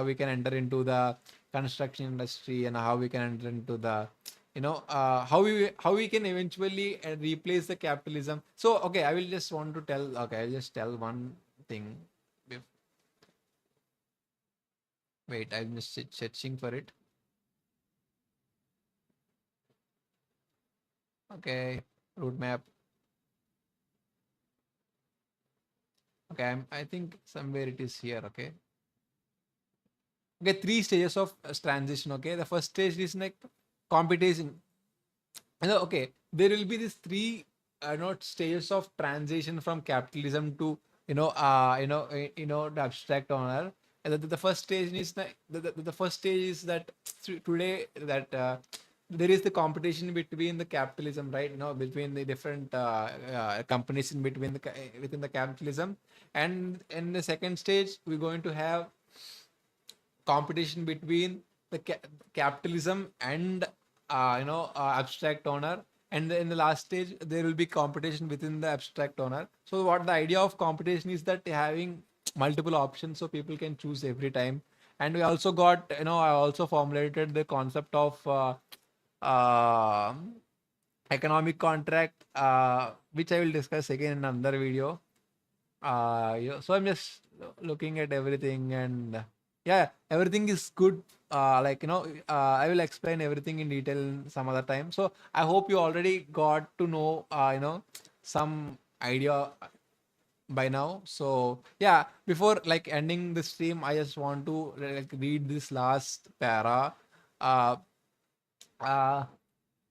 we can enter into the construction industry, and how we can enter into the how we can eventually replace the capitalism. So okay, I will just want to tell, okay, I'll just tell one thing. Bef- Wait, I'm just searching for it. Okay, roadmap. Okay, I think somewhere it is here. Okay. Okay, three stages of transition. Okay, the first stage is like competition. Okay, there will be these three not stages of transition from capitalism to the abstract owner. And the first stage is the first stage is that today that there is the competition between the capitalism, right? Between the different companies in between within the capitalism, and in the second stage we're going to have competition between the capitalism and abstract owner, and in the last stage there will be competition within the abstract owner. So what the idea of competition is that having multiple options so people can choose every time. And we also got, I also formulated the concept of uh, economic contract, which I will discuss again in another video. Yeah, so I'm just looking at everything, and yeah, everything is good. I will explain everything in detail some other time. So I hope you already got to know, some idea by now. So yeah, before like ending the stream, I just want to like read this last para. Uh, uh,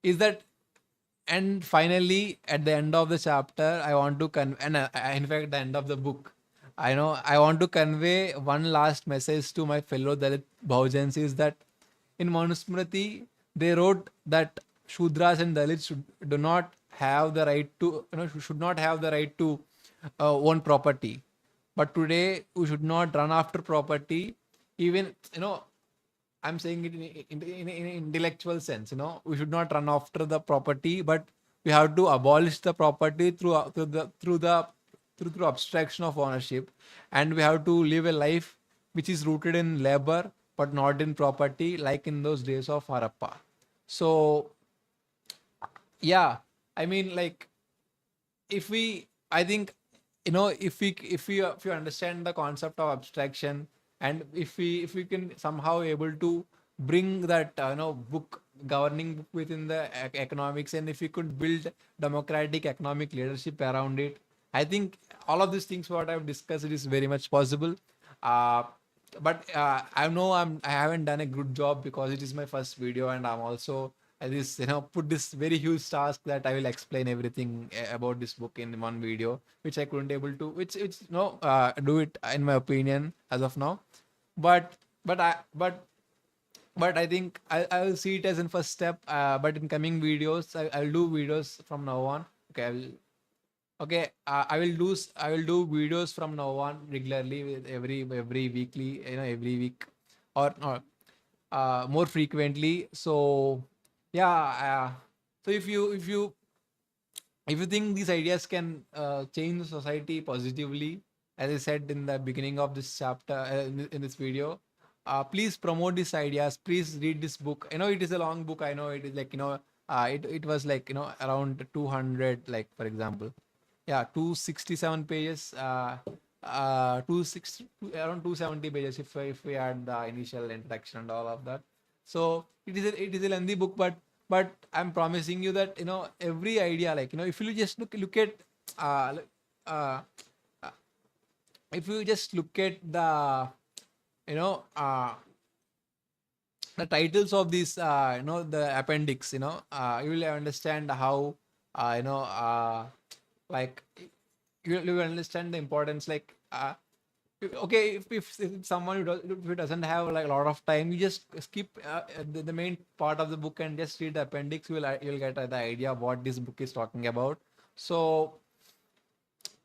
is that and finally at the end of the chapter I want to in fact the end of the book, I want to convey one last message to my fellow Dalit Bahujans, is that in Manusmriti they wrote that Shudras and Dalits do not have the right to, should not have the right to own property. But today we should not run after property. Even, I'm saying it in an intellectual sense. We should not run after the property, but we have to abolish the property through abstraction of ownership, and we have to live a life which is rooted in labor but not in property, like in those days of Harappa. So yeah, I mean, like, if we I think, if you understand the concept of abstraction, and if we can somehow able to bring that book governing book within the economics, and if we could build democratic economic leadership around it, I think all of these things what I've discussed, it is very much possible. But I know I haven't done a good job because it is my first video, and I'm also this put this very huge task that I will explain everything about this book in one video, which I couldn't able to, which do it in my opinion as of now. But but I but I think I will see it as in first step. But in coming videos, I'll do videos from now on. Okay, okay, I will do videos from now on regularly, with every weekly, every week, or more frequently. So yeah, so if you think these ideas can change the society positively, as I said in the beginning of this chapter, in this video, please promote these ideas. Please read this book. It is a long book. I know it is like, it was like, around 200, like, for example, yeah, 267 pages, 260, around 270 pages if we add the initial introduction and all of that. So it is a lengthy book, but I'm promising you that, every idea, like, if you just look at uh, uh, uh, if you just look at you know the titles of these, the appendix, you will understand how, you know like, you will understand the importance, like, okay, if someone who doesn't have like a lot of time, you just skip the main part of the book and just read the appendix. You'll get the idea of what this book is talking about. So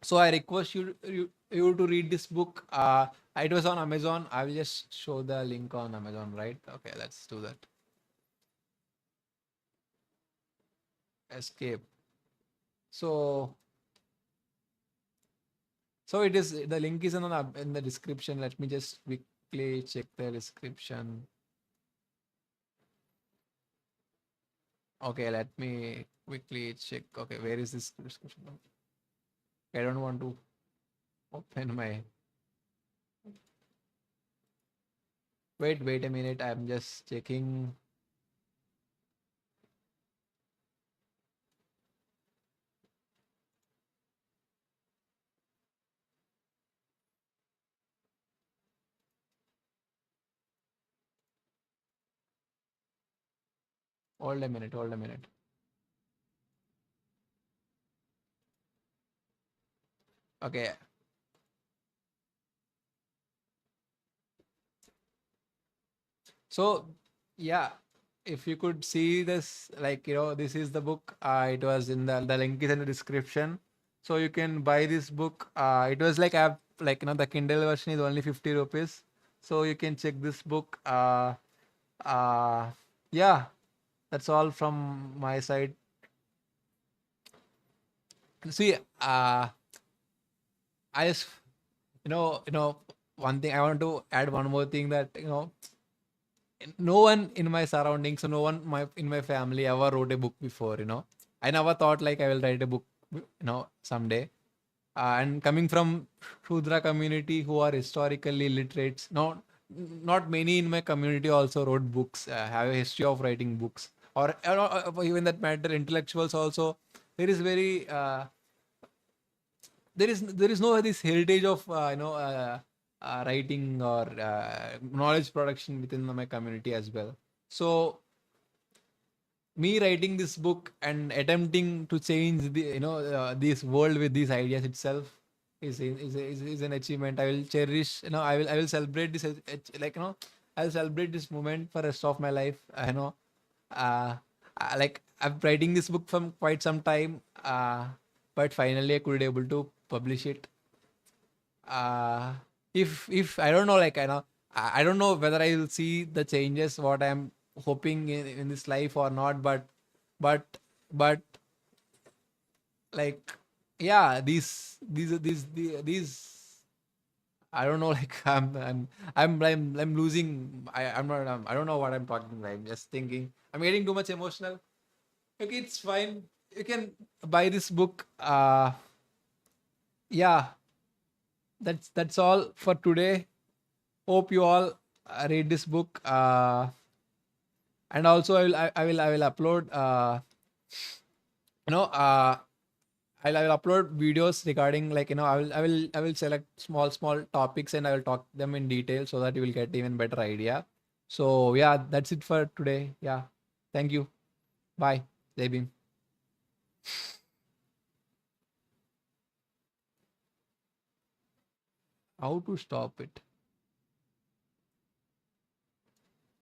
so I request you to read this book. It was on Amazon. I will just show the link on Amazon, right? Okay, let's do that. Escape. So So it is, the link is in the description. Let me just quickly check the description. Okay, let me quickly check. Okay, where is this description? I don't want to open my. Wait a minute. I'm just checking. Hold a minute. Hold a minute. Okay. So yeah, if you could see this, like, this is the book. It was in the link is in the description, so you can buy this book. It was like app, like, the Kindle version is only 50 rupees, so you can check this book. Yeah, that's all from my side. See, I just, one thing I want to add, one more thing, that no one in my surroundings, so no one in my family ever wrote a book before. I never thought like I will write a book, someday. And coming from Shudra community who are historically literates, not many in my community also wrote books, have a history of writing books, or even that matter, intellectuals also. There is very there is no this heritage of writing or knowledge production within my community as well. So me writing this book and attempting to change this world with these ideas itself is an achievement. I will cherish, I will celebrate this like, I'll celebrate this moment for rest of my life. uh, like, I'm writing this book from quite some time, but finally I could able to publish it. uh if I don't know, like, I don't know whether I will see the changes what I'm hoping in this life or not, but but like, yeah, these I don't know, like, I'm losing. I'm not, I don't know what I'm talking like. I'm just thinking I'm getting too much emotional. Okay, it's fine. You can buy this book. Yeah, that's all for today. Hope you all read this book. And also I will upload, you know uh I will upload videos regarding, like, I will select small topics and I will talk them in detail so that you will get even better idea. So yeah, that's it for today. Yeah, thank you. Bye. Jai Bhim. How to stop it?